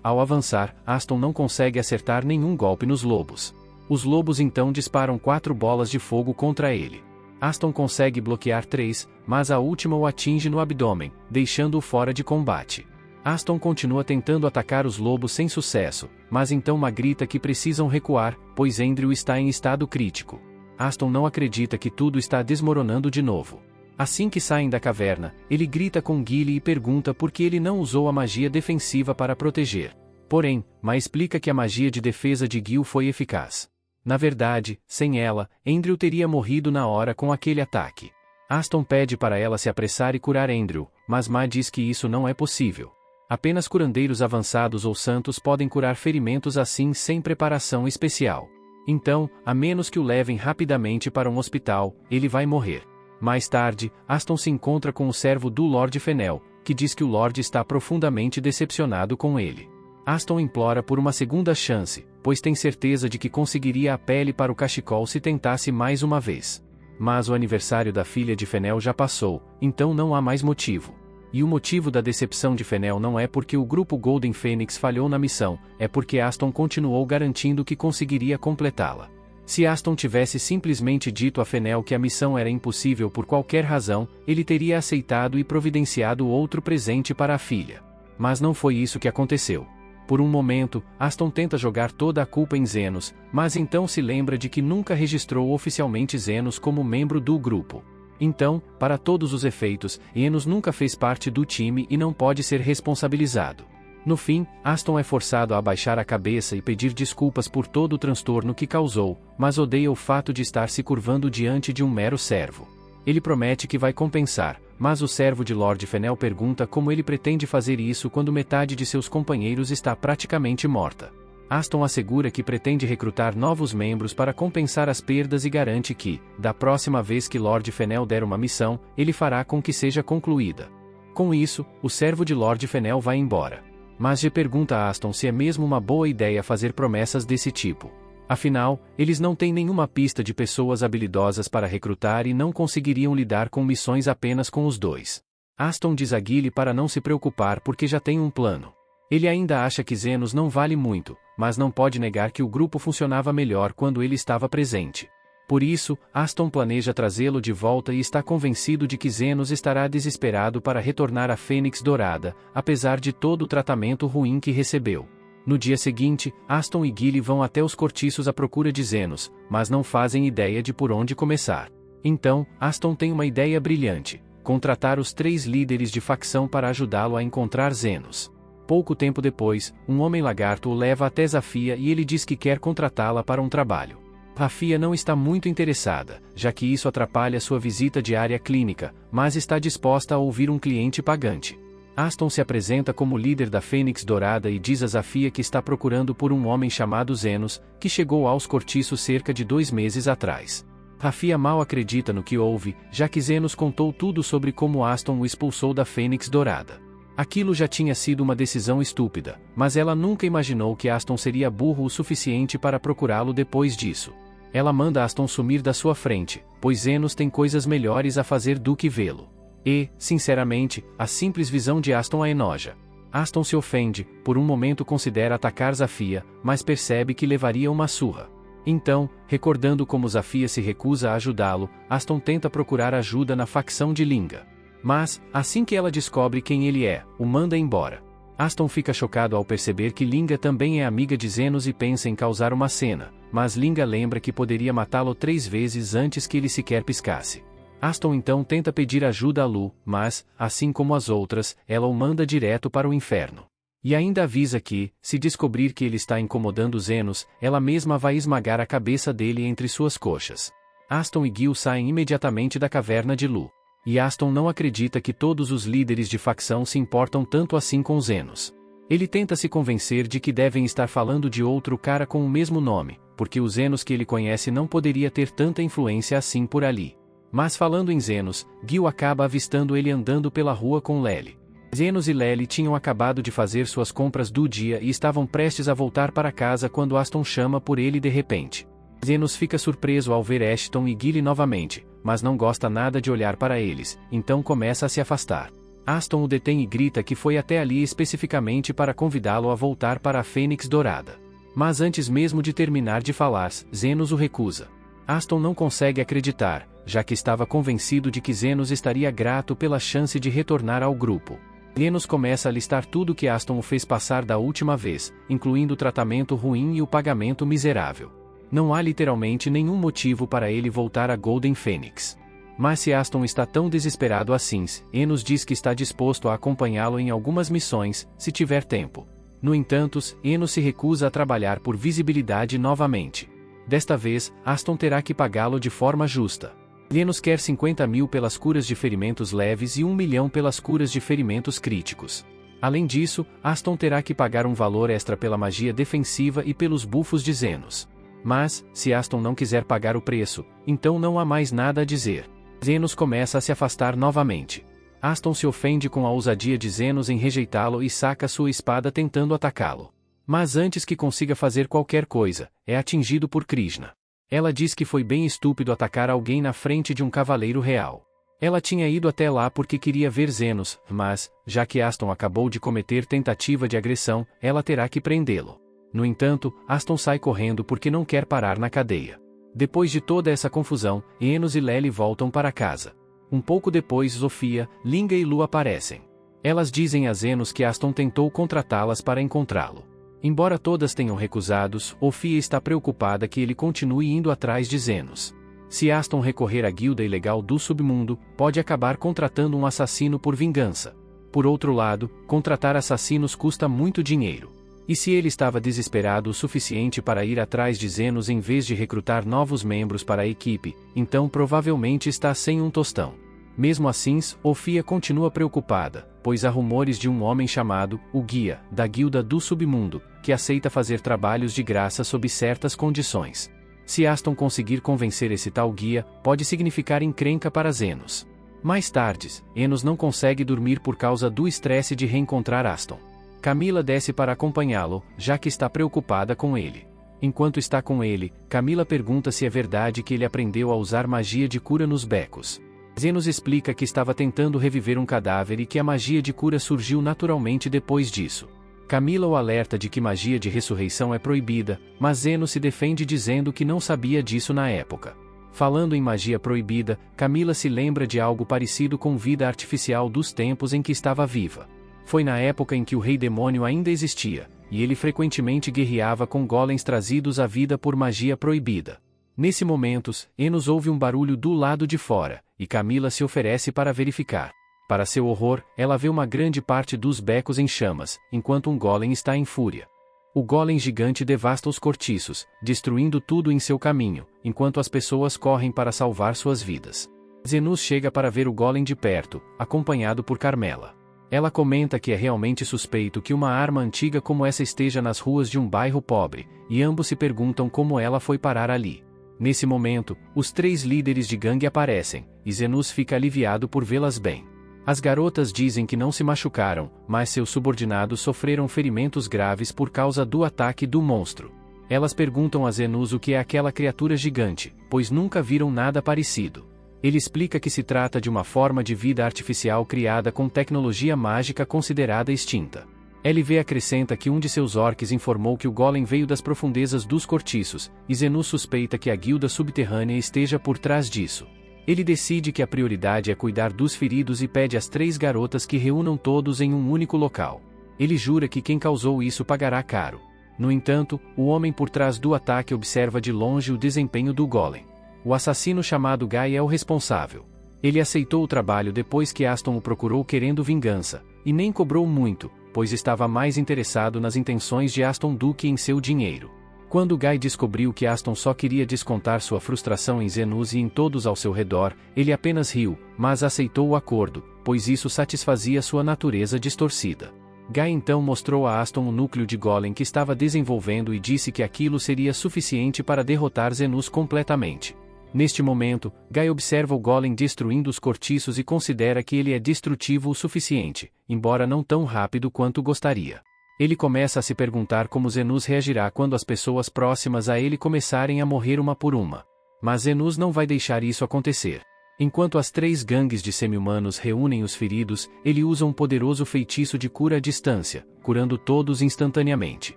ao avançar, Aston não consegue acertar nenhum golpe nos lobos. Os lobos então disparam 4 bolas de fogo contra ele. Aston consegue bloquear 3, mas a última o atinge no abdômen, deixando-o fora de combate. Aston continua tentando atacar os lobos sem sucesso, mas então Ma grita que precisam recuar, pois Andrew está em estado crítico. Aston não acredita que tudo está desmoronando de novo. Assim que saem da caverna, ele grita com Gilly e pergunta por que ele não usou a magia defensiva para proteger. Porém, Ma explica que a magia de defesa de Gil foi eficaz. Na verdade, sem ela, Andrew teria morrido na hora com aquele ataque. Aston pede para ela se apressar e curar Andrew, mas Ma diz que isso não é possível. Apenas curandeiros avançados ou santos podem curar ferimentos assim sem preparação especial. Então, a menos que o levem rapidamente para um hospital, ele vai morrer. Mais tarde, Aston se encontra com o servo do Lord Fennel, que diz que o Lorde está profundamente decepcionado com ele. Aston implora por uma segunda chance, pois tem certeza de que conseguiria a pele para o cachecol se tentasse mais uma vez. Mas o aniversário da filha de Fennel já passou, então não há mais motivo. E o motivo da decepção de Fennel não é porque o grupo Golden Phoenix falhou na missão, é porque Aston continuou garantindo que conseguiria completá-la. Se Aston tivesse simplesmente dito a Fennel que a missão era impossível por qualquer razão, ele teria aceitado e providenciado outro presente para a filha. Mas não foi isso que aconteceu. Por um momento, Aston tenta jogar toda a culpa em Zenos, mas então se lembra de que nunca registrou oficialmente Zenos como membro do grupo. Então, para todos os efeitos, Enos nunca fez parte do time e não pode ser responsabilizado. No fim, Aston é forçado a abaixar a cabeça e pedir desculpas por todo o transtorno que causou, mas odeia o fato de estar se curvando diante de um mero servo. Ele promete que vai compensar, mas o servo de Lord Fennel pergunta como ele pretende fazer isso quando metade de seus companheiros está praticamente morta. Aston assegura que pretende recrutar novos membros para compensar as perdas e garante que, da próxima vez que Lord Fennel der uma missão, ele fará com que seja concluída. Com isso, o servo de Lord Fennel vai embora. Mas G pergunta a Aston se é mesmo uma boa ideia fazer promessas desse tipo. Afinal, eles não têm nenhuma pista de pessoas habilidosas para recrutar e não conseguiriam lidar com missões apenas com os dois. Aston diz a Gilly para não se preocupar porque já tem um plano. Ele ainda acha que Zenos não vale muito, mas não pode negar que o grupo funcionava melhor quando ele estava presente. Por isso, Aston planeja trazê-lo de volta e está convencido de que Zenos estará desesperado para retornar à Fênix Dourada, apesar de todo o tratamento ruim que recebeu. No dia seguinte, Aston e Gilly vão até os cortiços à procura de Zenos, mas não fazem ideia de por onde começar. Então, Aston tem uma ideia brilhante: contratar os 3 líderes de facção para ajudá-lo a encontrar Zenos. Pouco tempo depois, um homem-lagarto o leva até Zafia e ele diz que quer contratá-la para um trabalho. Zafia não está muito interessada, já que isso atrapalha sua visita diária à clínica, mas está disposta a ouvir um cliente pagante. Aston se apresenta como líder da Fênix Dourada e diz a Zafia que está procurando por um homem chamado Zenos, que chegou aos cortiços cerca de 2 meses atrás. Zafia mal acredita no que ouve, já que Zenos contou tudo sobre como Aston o expulsou da Fênix Dourada. Aquilo já tinha sido uma decisão estúpida, mas ela nunca imaginou que Aston seria burro o suficiente para procurá-lo depois disso. Ela manda Aston sumir da sua frente, pois Zenos tem coisas melhores a fazer do que vê-lo. E, sinceramente, a simples visão de Aston a enoja. Aston se ofende, por um momento considera atacar Zafia, mas percebe que levaria uma surra. Então, recordando como Zafia se recusa a ajudá-lo, Aston tenta procurar ajuda na facção de Linga. Mas, assim que ela descobre quem ele é, o manda embora. Aston fica chocado ao perceber que Linga também é amiga de Zenos e pensa em causar uma cena, mas Linga lembra que poderia matá-lo 3 vezes antes que ele sequer piscasse. Aston então tenta pedir ajuda a Lu, mas, assim como as outras, ela o manda direto para o inferno. E ainda avisa que, se descobrir que ele está incomodando Zenos, ela mesma vai esmagar a cabeça dele entre suas coxas. Aston e Gil saem imediatamente da caverna de Lu. E Aston não acredita que todos os líderes de facção se importam tanto assim com Zenos. Ele tenta se convencer de que devem estar falando de outro cara com o mesmo nome, porque o Zenos que ele conhece não poderia ter tanta influência assim por ali. Mas falando em Zenos, Gil acaba avistando ele andando pela rua com Lely. Zenos e Lely tinham acabado de fazer suas compras do dia e estavam prestes a voltar para casa quando Aston chama por ele de repente. Zenos fica surpreso ao ver Ashton e Gilly novamente, mas não gosta nada de olhar para eles, então começa a se afastar. Aston o detém e grita que foi até ali especificamente para convidá-lo a voltar para a Fênix Dourada. Mas antes mesmo de terminar de falar, Zenos o recusa. Aston não consegue acreditar, já que estava convencido de que Zenos estaria grato pela chance de retornar ao grupo. Zenos começa a listar tudo que Aston o fez passar da última vez, incluindo o tratamento ruim e o pagamento miserável. Não há literalmente nenhum motivo para ele voltar a Golden Phoenix. Mas se Aston está tão desesperado assim, Enos diz que está disposto a acompanhá-lo em algumas missões, se tiver tempo. No entanto, Enos se recusa a trabalhar por visibilidade novamente. Desta vez, Aston terá que pagá-lo de forma justa. Enos quer 50 mil pelas curas de ferimentos leves e 1 milhão pelas curas de ferimentos críticos. Além disso, Aston terá que pagar um valor extra pela magia defensiva e pelos bufos de Zenos. Mas, se Aston não quiser pagar o preço, então não há mais nada a dizer. Zenos começa a se afastar novamente. Aston se ofende com a ousadia de Zenos em rejeitá-lo e saca sua espada tentando atacá-lo. Mas antes que consiga fazer qualquer coisa, é atingido por Krishna. Ela diz que foi bem estúpido atacar alguém na frente de um cavaleiro real. Ela tinha ido até lá porque queria ver Zenos, mas, já que Aston acabou de cometer tentativa de agressão, ela terá que prendê-lo. No entanto, Aston sai correndo porque não quer parar na cadeia. Depois de toda essa confusão, Enos e Lely voltam para casa. Um pouco depois Zofia, Linga e Lu aparecem. Elas dizem a Zenos que Aston tentou contratá-las para encontrá-lo. Embora todas tenham recusado, Zofia está preocupada que ele continue indo atrás de Zenos. Se Aston recorrer à guilda ilegal do submundo, pode acabar contratando um assassino por vingança. Por outro lado, contratar assassinos custa muito dinheiro. E se ele estava desesperado o suficiente para ir atrás de Zenos em vez de recrutar novos membros para a equipe, então provavelmente está sem um tostão. Mesmo assim, Zofia continua preocupada, pois há rumores de um homem chamado, o Guia, da Guilda do Submundo, que aceita fazer trabalhos de graça sob certas condições. Se Aston conseguir convencer esse tal Guia, pode significar encrenca para Zenos. Mais tarde, Enos não consegue dormir por causa do estresse de reencontrar Aston. Camila desce para acompanhá-lo, já que está preocupada com ele. Enquanto está com ele, Camila pergunta se é verdade que ele aprendeu a usar magia de cura nos becos. Zenos explica que estava tentando reviver um cadáver e que a magia de cura surgiu naturalmente depois disso. Camila o alerta de que magia de ressurreição é proibida, mas Zenos se defende dizendo que não sabia disso na época. Falando em magia proibida, Camila se lembra de algo parecido com vida artificial dos tempos em que estava viva. Foi na época em que o Rei Demônio ainda existia, e ele frequentemente guerreava com golems trazidos à vida por magia proibida. Nesse momento, Enos ouve um barulho do lado de fora, e Camila se oferece para verificar. Para seu horror, ela vê uma grande parte dos becos em chamas, enquanto um golem está em fúria. O golem gigante devasta os cortiços, destruindo tudo em seu caminho, enquanto as pessoas correm para salvar suas vidas. Zenos chega para ver o golem de perto, acompanhado por Carmela. Ela comenta que é realmente suspeito que uma arma antiga como essa esteja nas ruas de um bairro pobre, e ambos se perguntam como ela foi parar ali. Nesse momento, os 3 líderes de gangue aparecem, e Zenos fica aliviado por vê-las bem. As garotas dizem que não se machucaram, mas seus subordinados sofreram ferimentos graves por causa do ataque do monstro. Elas perguntam a Zenos o que é aquela criatura gigante, pois nunca viram nada parecido. Ele explica que se trata de uma forma de vida artificial criada com tecnologia mágica considerada extinta. LV acrescenta que um de seus orques informou que o golem veio das profundezas dos cortiços, e Zenos suspeita que a guilda subterrânea esteja por trás disso. Ele decide que a prioridade é cuidar dos feridos e pede às 3 garotas que reúnam todos em um único local. Ele jura que quem causou isso pagará caro. No entanto, o homem por trás do ataque observa de longe o desempenho do golem. O assassino chamado Guy é o responsável. Ele aceitou o trabalho depois que Aston o procurou querendo vingança, e nem cobrou muito, pois estava mais interessado nas intenções de Aston do que em seu dinheiro. Quando Guy descobriu que Aston só queria descontar sua frustração em Zenos e em todos ao seu redor, ele apenas riu, mas aceitou o acordo, pois isso satisfazia sua natureza distorcida. Guy então mostrou a Aston o núcleo de Golem que estava desenvolvendo e disse que aquilo seria suficiente para derrotar Zenos completamente. Neste momento, Guy observa o Golem destruindo os cortiços e considera que ele é destrutivo o suficiente, embora não tão rápido quanto gostaria. Ele começa a se perguntar como Zenos reagirá quando as pessoas próximas a ele começarem a morrer uma por uma. Mas Zenos não vai deixar isso acontecer. Enquanto as 3 gangues de semi-humanos reúnem os feridos, ele usa um poderoso feitiço de cura à distância, curando todos instantaneamente.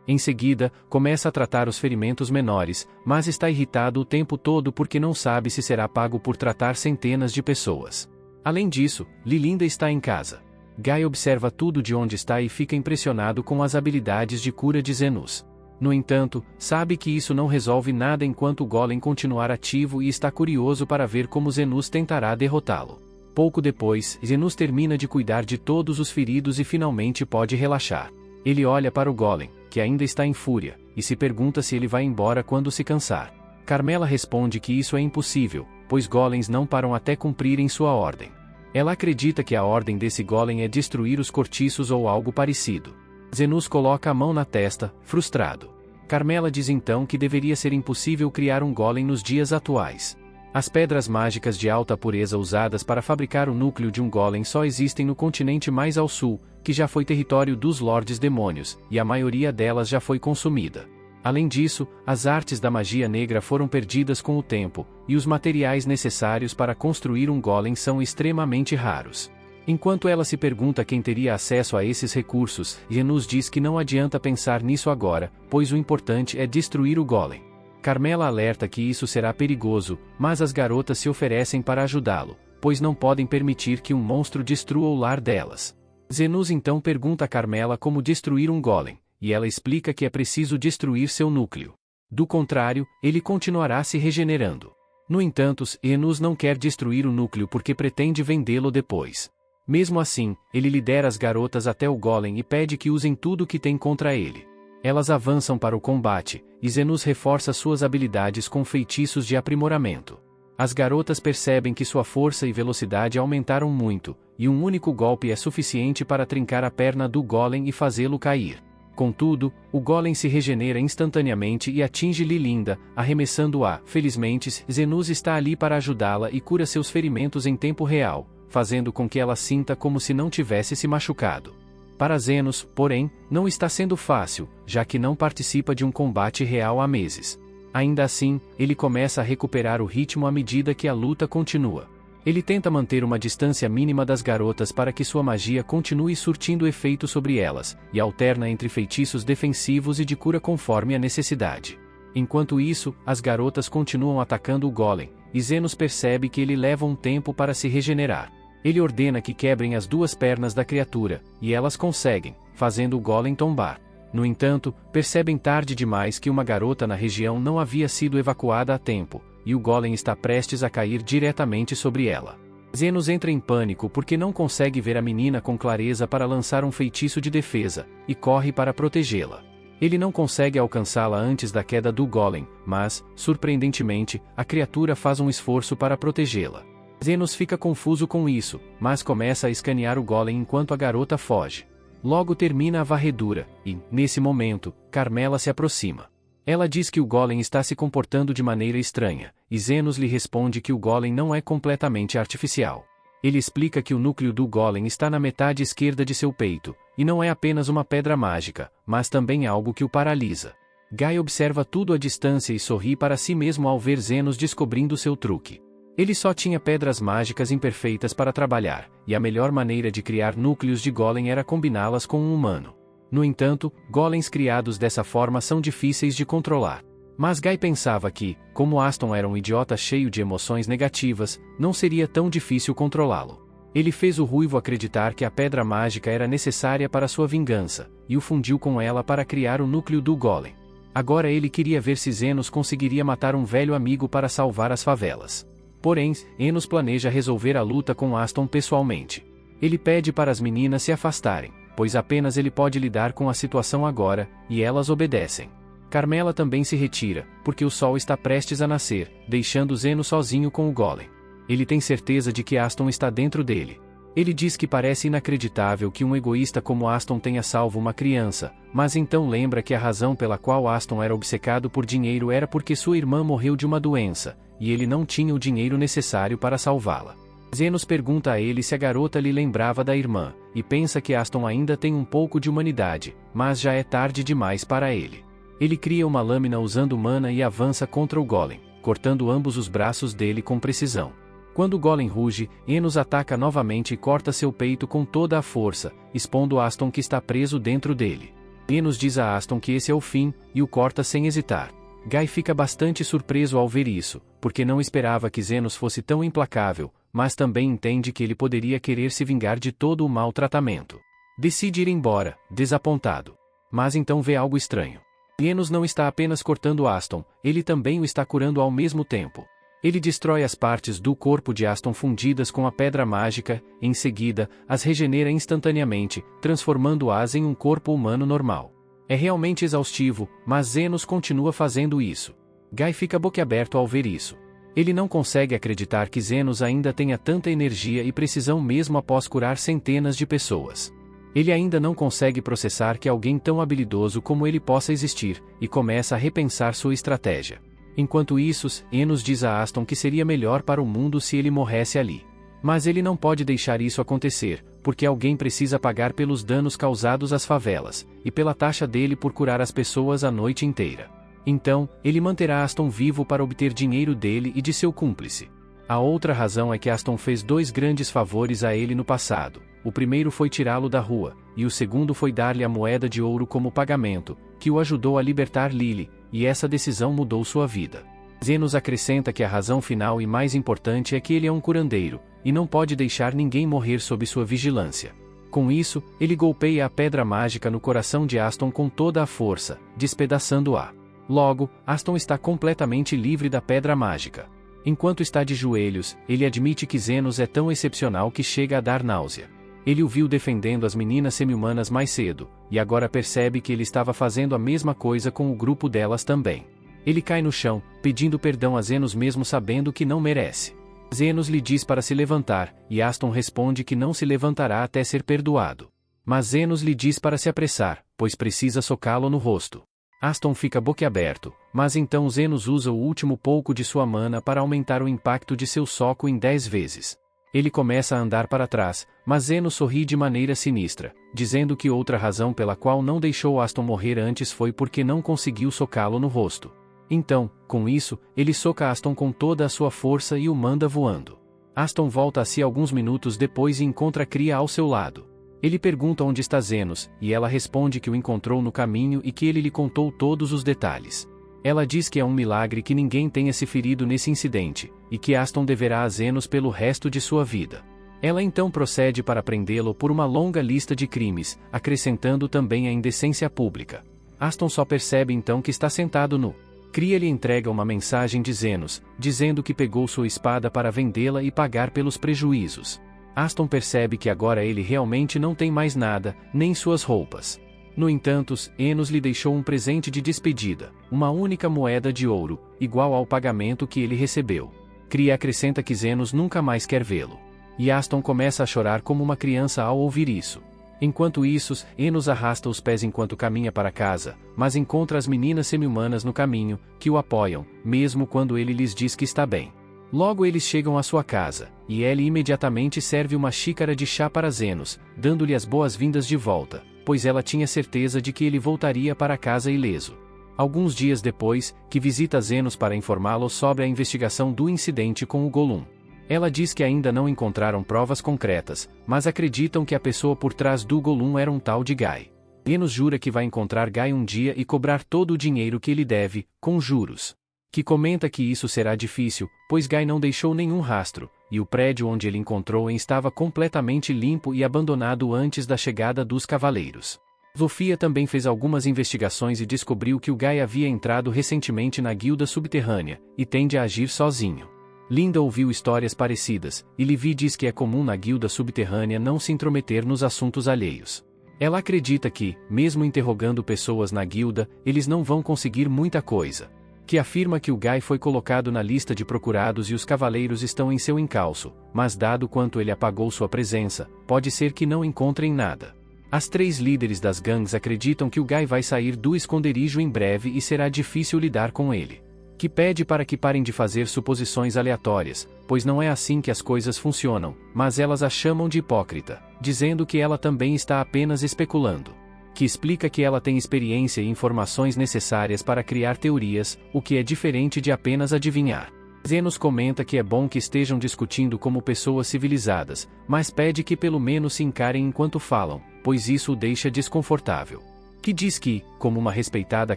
Em seguida, começa a tratar os ferimentos menores, mas está irritado o tempo todo porque não sabe se será pago por tratar centenas de pessoas. Além disso, Lilinda está em casa. Guy observa tudo de onde está e fica impressionado com as habilidades de cura de Zenos. No entanto, sabe que isso não resolve nada enquanto o Golem continuar ativo e está curioso para ver como Zenos tentará derrotá-lo. Pouco depois, Zenos termina de cuidar de todos os feridos e finalmente pode relaxar. Ele olha para o Golem, que ainda está em fúria, e se pergunta se ele vai embora quando se cansar. Carmela responde que isso é impossível, pois Golems não param até cumprirem sua ordem. Ela acredita que a ordem desse Golem é destruir os cortiços ou algo parecido. Zenos coloca a mão na testa, frustrado. Carmela diz então que deveria ser impossível criar um Golem nos dias atuais. As pedras mágicas de alta pureza usadas para fabricar o núcleo de um Golem só existem no continente mais ao sul, que já foi território dos Lordes Demônios, e a maioria delas já foi consumida. Além disso, as artes da magia negra foram perdidas com o tempo, e os materiais necessários para construir um Golem são extremamente raros. Enquanto ela se pergunta quem teria acesso a esses recursos, Zenos diz que não adianta pensar nisso agora, pois o importante é destruir o Golem. Carmela alerta que isso será perigoso, mas as garotas se oferecem para ajudá-lo, pois não podem permitir que um monstro destrua o lar delas. Zenos então pergunta a Carmela como destruir um Golem, e ela explica que é preciso destruir seu núcleo. Do contrário, ele continuará se regenerando. No entanto, Zenos não quer destruir o núcleo porque pretende vendê-lo depois. Mesmo assim, ele lidera as garotas até o Golem e pede que usem tudo o que tem contra ele. Elas avançam para o combate, e Zenos reforça suas habilidades com feitiços de aprimoramento. As garotas percebem que sua força e velocidade aumentaram muito, e um único golpe é suficiente para trincar a perna do Golem e fazê-lo cair. Contudo, o Golem se regenera instantaneamente e atinge Lilinda, arremessando-a. Felizmente, Zenos está ali para ajudá-la e cura seus ferimentos em tempo real, fazendo com que ela sinta como se não tivesse se machucado. Para Zenos, porém, não está sendo fácil, já que não participa de um combate real há meses. Ainda assim, ele começa a recuperar o ritmo à medida que a luta continua. Ele tenta manter uma distância mínima das garotas para que sua magia continue surtindo efeito sobre elas, e alterna entre feitiços defensivos e de cura conforme a necessidade. Enquanto isso, as garotas continuam atacando o Golem, e Zenos percebe que ele leva um tempo para se regenerar. Ele ordena que quebrem as 2 pernas da criatura, e elas conseguem, fazendo o Golem tombar. No entanto, percebem tarde demais que uma garota na região não havia sido evacuada a tempo, e o Golem está prestes a cair diretamente sobre ela. Zenos entra em pânico porque não consegue ver a menina com clareza para lançar um feitiço de defesa, e corre para protegê-la. Ele não consegue alcançá-la antes da queda do Golem, mas, surpreendentemente, a criatura faz um esforço para protegê-la. Zenos fica confuso com isso, mas começa a escanear o Golem enquanto a garota foge. Logo termina a varredura, e, nesse momento, Carmela se aproxima. Ela diz que o Golem está se comportando de maneira estranha, e Zenos lhe responde que o Golem não é completamente artificial. Ele explica que o núcleo do Golem está na metade esquerda de seu peito, e não é apenas uma pedra mágica, mas também algo que o paralisa. Guy observa tudo à distância e sorri para si mesmo ao ver Zenos descobrindo seu truque. Ele só tinha pedras mágicas imperfeitas para trabalhar, e a melhor maneira de criar núcleos de Golem era combiná-las com um humano. No entanto, Golems criados dessa forma são difíceis de controlar. Mas Guy pensava que, como Aston era um idiota cheio de emoções negativas, não seria tão difícil controlá-lo. Ele fez o ruivo acreditar que a pedra mágica era necessária para sua vingança, e o fundiu com ela para criar o núcleo do Golem. Agora ele queria ver se Zenos conseguiria matar um velho amigo para salvar as favelas. Porém, Enos planeja resolver a luta com Aston pessoalmente. Ele pede para as meninas se afastarem, pois apenas ele pode lidar com a situação agora, e elas obedecem. Carmela também se retira, porque o sol está prestes a nascer, deixando Zeno sozinho com o Golem. Ele tem certeza de que Aston está dentro dele. Ele diz que parece inacreditável que um egoísta como Aston tenha salvo uma criança, mas então lembra que a razão pela qual Aston era obcecado por dinheiro era porque sua irmã morreu de uma doença, e ele não tinha o dinheiro necessário para salvá-la. Zenos pergunta a ele se a garota lhe lembrava da irmã, e pensa que Aston ainda tem um pouco de humanidade, mas já é tarde demais para ele. Ele cria uma lâmina usando mana e avança contra o Golem, cortando ambos os braços dele com precisão. Quando o Golem ruge, Enos ataca novamente e corta seu peito com toda a força, expondo Aston que está preso dentro dele. Enos diz a Aston que esse é o fim, e o corta sem hesitar. Guy fica bastante surpreso ao ver isso, porque não esperava que Zenos fosse tão implacável, mas também entende que ele poderia querer se vingar de todo o mau tratamento. Decide ir embora, desapontado. Mas então vê algo estranho. Enos não está apenas cortando Aston, ele também o está curando ao mesmo tempo. Ele destrói as partes do corpo de Aston fundidas com a pedra mágica, em seguida, as regenera instantaneamente, transformando-as em um corpo humano normal. É realmente exaustivo, mas Zenos continua fazendo isso. Guy fica boquiaberto ao ver isso. Ele não consegue acreditar que Zenos ainda tenha tanta energia e precisão mesmo após curar centenas de pessoas. Ele ainda não consegue processar que alguém tão habilidoso como ele possa existir, e começa a repensar sua estratégia. Enquanto isso, Enos diz a Aston que seria melhor para o mundo se ele morresse ali. Mas ele não pode deixar isso acontecer, porque alguém precisa pagar pelos danos causados às favelas, e pela taxa dele por curar as pessoas a noite inteira. Então, ele manterá Aston vivo para obter dinheiro dele e de seu cúmplice. A outra razão é que Aston fez 2 grandes favores a ele no passado. O primeiro foi tirá-lo da rua, e o segundo foi dar-lhe a moeda de ouro como pagamento, que o ajudou a libertar Lily, e essa decisão mudou sua vida. Zenos acrescenta que a razão final e mais importante é que ele é um curandeiro, e não pode deixar ninguém morrer sob sua vigilância. Com isso, ele golpeia a pedra mágica no coração de Aston com toda a força, despedaçando-a. Logo, Aston está completamente livre da pedra mágica. Enquanto está de joelhos, ele admite que Zenos é tão excepcional que chega a dar náusea. Ele o viu defendendo as meninas semi-humanas mais cedo, e agora percebe que ele estava fazendo a mesma coisa com o grupo delas também. Ele cai no chão, pedindo perdão a Zenos mesmo sabendo que não merece. Zenos lhe diz para se levantar, e Aston responde que não se levantará até ser perdoado. Mas Zenos lhe diz para se apressar, pois precisa socá-lo no rosto. Aston fica boquiaberto, mas então Zenos usa o último pouco de sua mana para aumentar o impacto de seu soco em 10 vezes. Ele começa a andar para trás, mas Zenos sorri de maneira sinistra, dizendo que outra razão pela qual não deixou Aston morrer antes foi porque não conseguiu socá-lo no rosto. Então, com isso, ele soca Aston com toda a sua força e o manda voando. Aston volta a si alguns minutos depois e encontra Cria ao seu lado. Ele pergunta onde está Zenos, e ela responde que o encontrou no caminho e que ele lhe contou todos os detalhes. Ela diz que é um milagre que ninguém tenha se ferido nesse incidente, e que Aston deverá a Zenos pelo resto de sua vida. Ela então procede para prendê-lo por uma longa lista de crimes, acrescentando também a indecência pública. Aston só percebe então que está sentado nu. Cria lhe entrega uma mensagem de Zenos, dizendo que pegou sua espada para vendê-la e pagar pelos prejuízos. Aston percebe que agora ele realmente não tem mais nada, nem suas roupas. No entanto, Enos lhe deixou um presente de despedida, uma única moeda de ouro, igual ao pagamento que ele recebeu. Cria acrescenta que Zenos nunca mais quer vê-lo. E Aston começa a chorar como uma criança ao ouvir isso. Enquanto isso, Enos arrasta os pés enquanto caminha para casa, mas encontra as meninas semi-humanas no caminho, que o apoiam, mesmo quando ele lhes diz que está bem. Logo eles chegam à sua casa, e Ellie imediatamente serve uma xícara de chá para Zenos, dando-lhe as boas-vindas de volta, pois ela tinha certeza de que ele voltaria para casa ileso. Alguns dias depois, que visita Zenos para informá-lo sobre a investigação do incidente com o Golum. Ela diz que ainda não encontraram provas concretas, mas acreditam que a pessoa por trás do Golum era um tal de Guy. Enos jura que vai encontrar Guy um dia e cobrar todo o dinheiro que ele deve, com juros. Que comenta que isso será difícil, pois Guy não deixou nenhum rastro, e o prédio onde ele encontrou estava completamente limpo e abandonado antes da chegada dos cavaleiros. Zofia também fez algumas investigações e descobriu que o Guy havia entrado recentemente na guilda subterrânea, e tende a agir sozinho. Linda ouviu histórias parecidas, e Livy diz que é comum na guilda subterrânea não se intrometer nos assuntos alheios. Ela acredita que, mesmo interrogando pessoas na guilda, eles não vão conseguir muita coisa. Que afirma que o Guy foi colocado na lista de procurados e os cavaleiros estão em seu encalço, mas dado quanto ele apagou sua presença, pode ser que não encontrem nada. As 3 líderes das gangues acreditam que o Guy vai sair do esconderijo em breve e será difícil lidar com ele. Que pede para que parem de fazer suposições aleatórias, pois não é assim que as coisas funcionam, mas elas a chamam de hipócrita, dizendo que ela também está apenas especulando. Que explica que ela tem experiência e informações necessárias para criar teorias, o que é diferente de apenas adivinhar. Zenos comenta que é bom que estejam discutindo como pessoas civilizadas, mas pede que pelo menos se encarem enquanto falam, pois isso o deixa desconfortável. Que diz que, como uma respeitada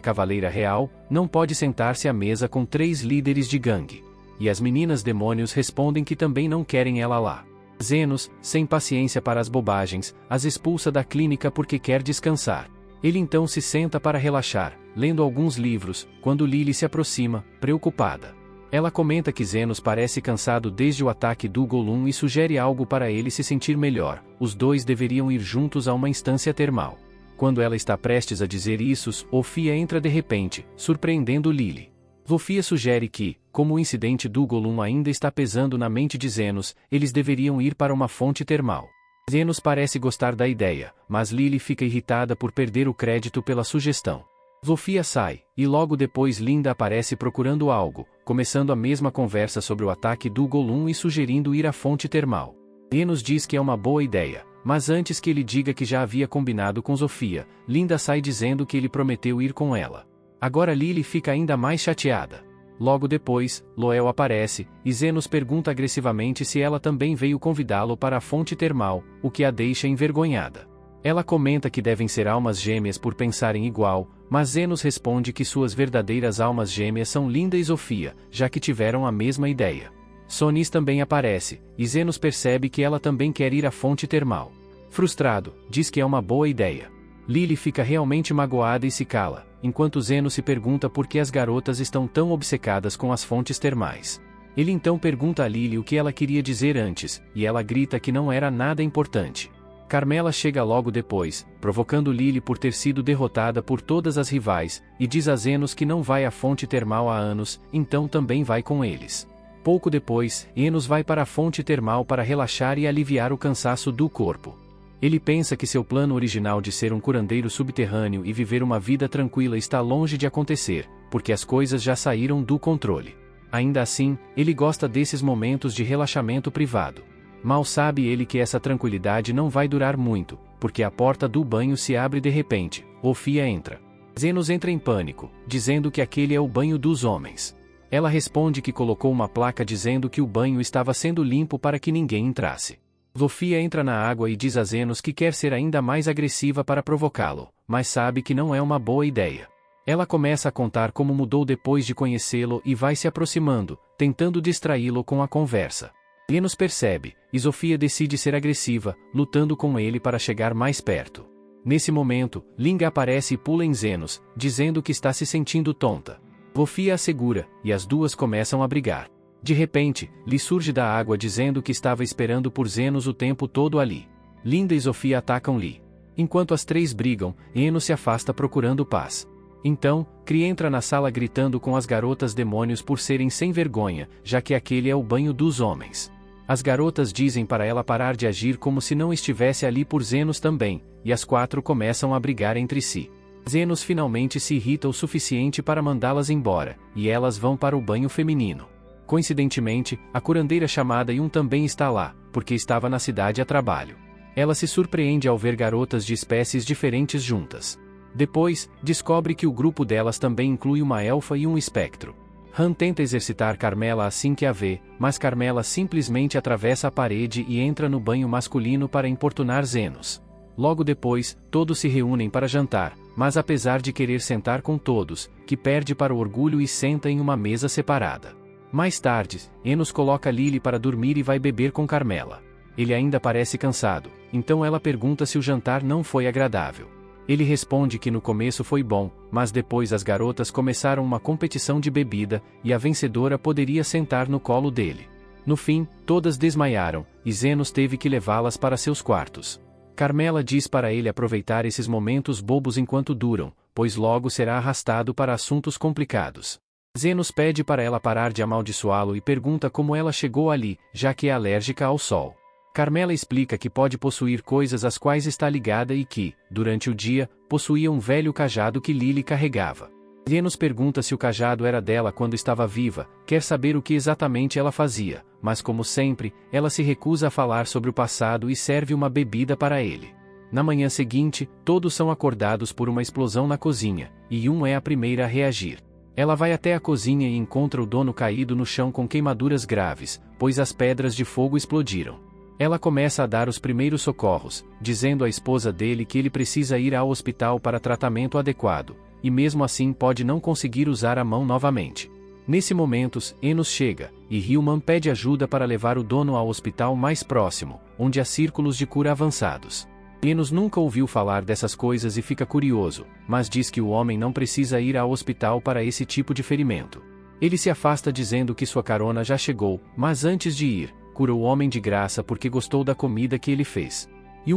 cavaleira real, não pode sentar-se à mesa com 3 líderes de gangue. E as meninas demônios respondem que também não querem ela lá. Zenos, sem paciência para as bobagens, as expulsa da clínica porque quer descansar. Ele então se senta para relaxar, lendo alguns livros, quando Lily se aproxima, preocupada. Ela comenta que Zenos parece cansado desde o ataque do Golum e sugere algo para ele se sentir melhor. Os 2 deveriam ir juntos a uma instância termal. Quando ela está prestes a dizer isso, Zofia entra de repente, surpreendendo Lily. Zofia sugere que, como o incidente do Golum ainda está pesando na mente de Zenos, eles deveriam ir para uma fonte termal. Zenos parece gostar da ideia, mas Lily fica irritada por perder o crédito pela sugestão. Zofia sai, e logo depois Linda aparece procurando algo, começando a mesma conversa sobre o ataque do Golum e sugerindo ir à fonte termal. Zenos diz que é uma boa ideia, mas antes que ele diga que já havia combinado com Zofia, Linda sai dizendo que ele prometeu ir com ela. Agora Lily fica ainda mais chateada. Logo depois, Loel aparece, e Zenos pergunta agressivamente se ela também veio convidá-lo para a fonte termal, o que a deixa envergonhada. Ela comenta que devem ser almas gêmeas por pensarem igual, mas Zenos responde que suas verdadeiras almas gêmeas são Linda e Zofia, já que tiveram a mesma ideia. Sonis também aparece, e Zenos percebe que ela também quer ir à fonte termal. Frustrado, diz que é uma boa ideia. Lily fica realmente magoada e se cala, enquanto Zenos se pergunta por que as garotas estão tão obcecadas com as fontes termais. Ele então pergunta a Lily o que ela queria dizer antes, e ela grita que não era nada importante. Carmela chega logo depois, provocando Lily por ter sido derrotada por todas as rivais, e diz a Zenos que não vai à fonte termal há anos, então também vai com eles. Pouco depois, Enos vai para a fonte termal para relaxar e aliviar o cansaço do corpo. Ele pensa que seu plano original de ser um curandeiro subterrâneo e viver uma vida tranquila está longe de acontecer, porque as coisas já saíram do controle. Ainda assim, ele gosta desses momentos de relaxamento privado. Mal sabe ele que essa tranquilidade não vai durar muito, porque a porta do banho se abre de repente. Zofia entra. Zenos entra em pânico, dizendo que aquele é o banho dos homens. Ela responde que colocou uma placa dizendo que o banho estava sendo limpo para que ninguém entrasse. Zofia entra na água e diz a Zenos que quer ser ainda mais agressiva para provocá-lo, mas sabe que não é uma boa ideia. Ela começa a contar como mudou depois de conhecê-lo e vai se aproximando, tentando distraí-lo com a conversa. Zenos percebe, e Zofia decide ser agressiva, lutando com ele para chegar mais perto. Nesse momento, Linga aparece e pula em Zenos, dizendo que está se sentindo tonta. Zofia a segura, e as duas começam a brigar. De repente, Li surge da água dizendo que estava esperando por Zenos o tempo todo ali. Linda e Zofia atacam Li. Enquanto as 3 brigam, Enos se afasta procurando paz. Então, Kri entra na sala gritando com as garotas demônios por serem sem vergonha, já que aquele é o banho dos homens. As garotas dizem para ela parar de agir como se não estivesse ali por Zenos também, e as 4 começam a brigar entre si. Zenos finalmente se irrita o suficiente para mandá-las embora, e elas vão para o banho feminino. Coincidentemente, a curandeira chamada Yun também está lá, porque estava na cidade a trabalho. Ela se surpreende ao ver garotas de espécies diferentes juntas. Depois, descobre que o grupo delas também inclui uma elfa e um espectro. Han tenta exercitar Carmela assim que a vê, mas Carmela simplesmente atravessa a parede e entra no banho masculino para importunar Zenos. Logo depois, todos se reúnem para jantar, mas apesar de querer sentar com todos, que perde para o orgulho e senta em uma mesa separada. Mais tarde, Enos coloca Lily para dormir e vai beber com Carmela. Ele ainda parece cansado, então ela pergunta se o jantar não foi agradável. Ele responde que no começo foi bom, mas depois as garotas começaram uma competição de bebida, e a vencedora poderia sentar no colo dele. No fim, todas desmaiaram, e Zenos teve que levá-las para seus quartos. Carmela diz para ele aproveitar esses momentos bobos enquanto duram, pois logo será arrastado para assuntos complicados. Zenos pede para ela parar de amaldiçoá-lo e pergunta como ela chegou ali, já que é alérgica ao sol. Carmela explica que pode possuir coisas às quais está ligada e que, durante o dia, possuía um velho cajado que Lily carregava. Zenos pergunta se o cajado era dela quando estava viva, quer saber o que exatamente ela fazia, mas como sempre, ela se recusa a falar sobre o passado e serve uma bebida para ele. Na manhã seguinte, todos são acordados por uma explosão na cozinha, e é a primeira a reagir. Ela vai até a cozinha e encontra o dono caído no chão com queimaduras graves, pois as pedras de fogo explodiram. Ela começa a dar os primeiros socorros, dizendo à esposa dele que ele precisa ir ao hospital para tratamento adequado, e mesmo assim pode não conseguir usar a mão novamente. Nesse momento, Enos chega, e Hillman pede ajuda para levar o dono ao hospital mais próximo, onde há círculos de cura avançados. Enos nunca ouviu falar dessas coisas e fica curioso, mas diz que o homem não precisa ir ao hospital para esse tipo de ferimento. Ele se afasta dizendo que sua carona já chegou, mas antes de ir, cura o homem de graça porque gostou da comida que ele fez.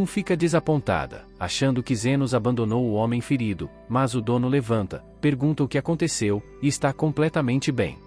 Fica desapontada, achando que Zenos abandonou o homem ferido, mas o dono levanta, pergunta o que aconteceu, e está completamente bem.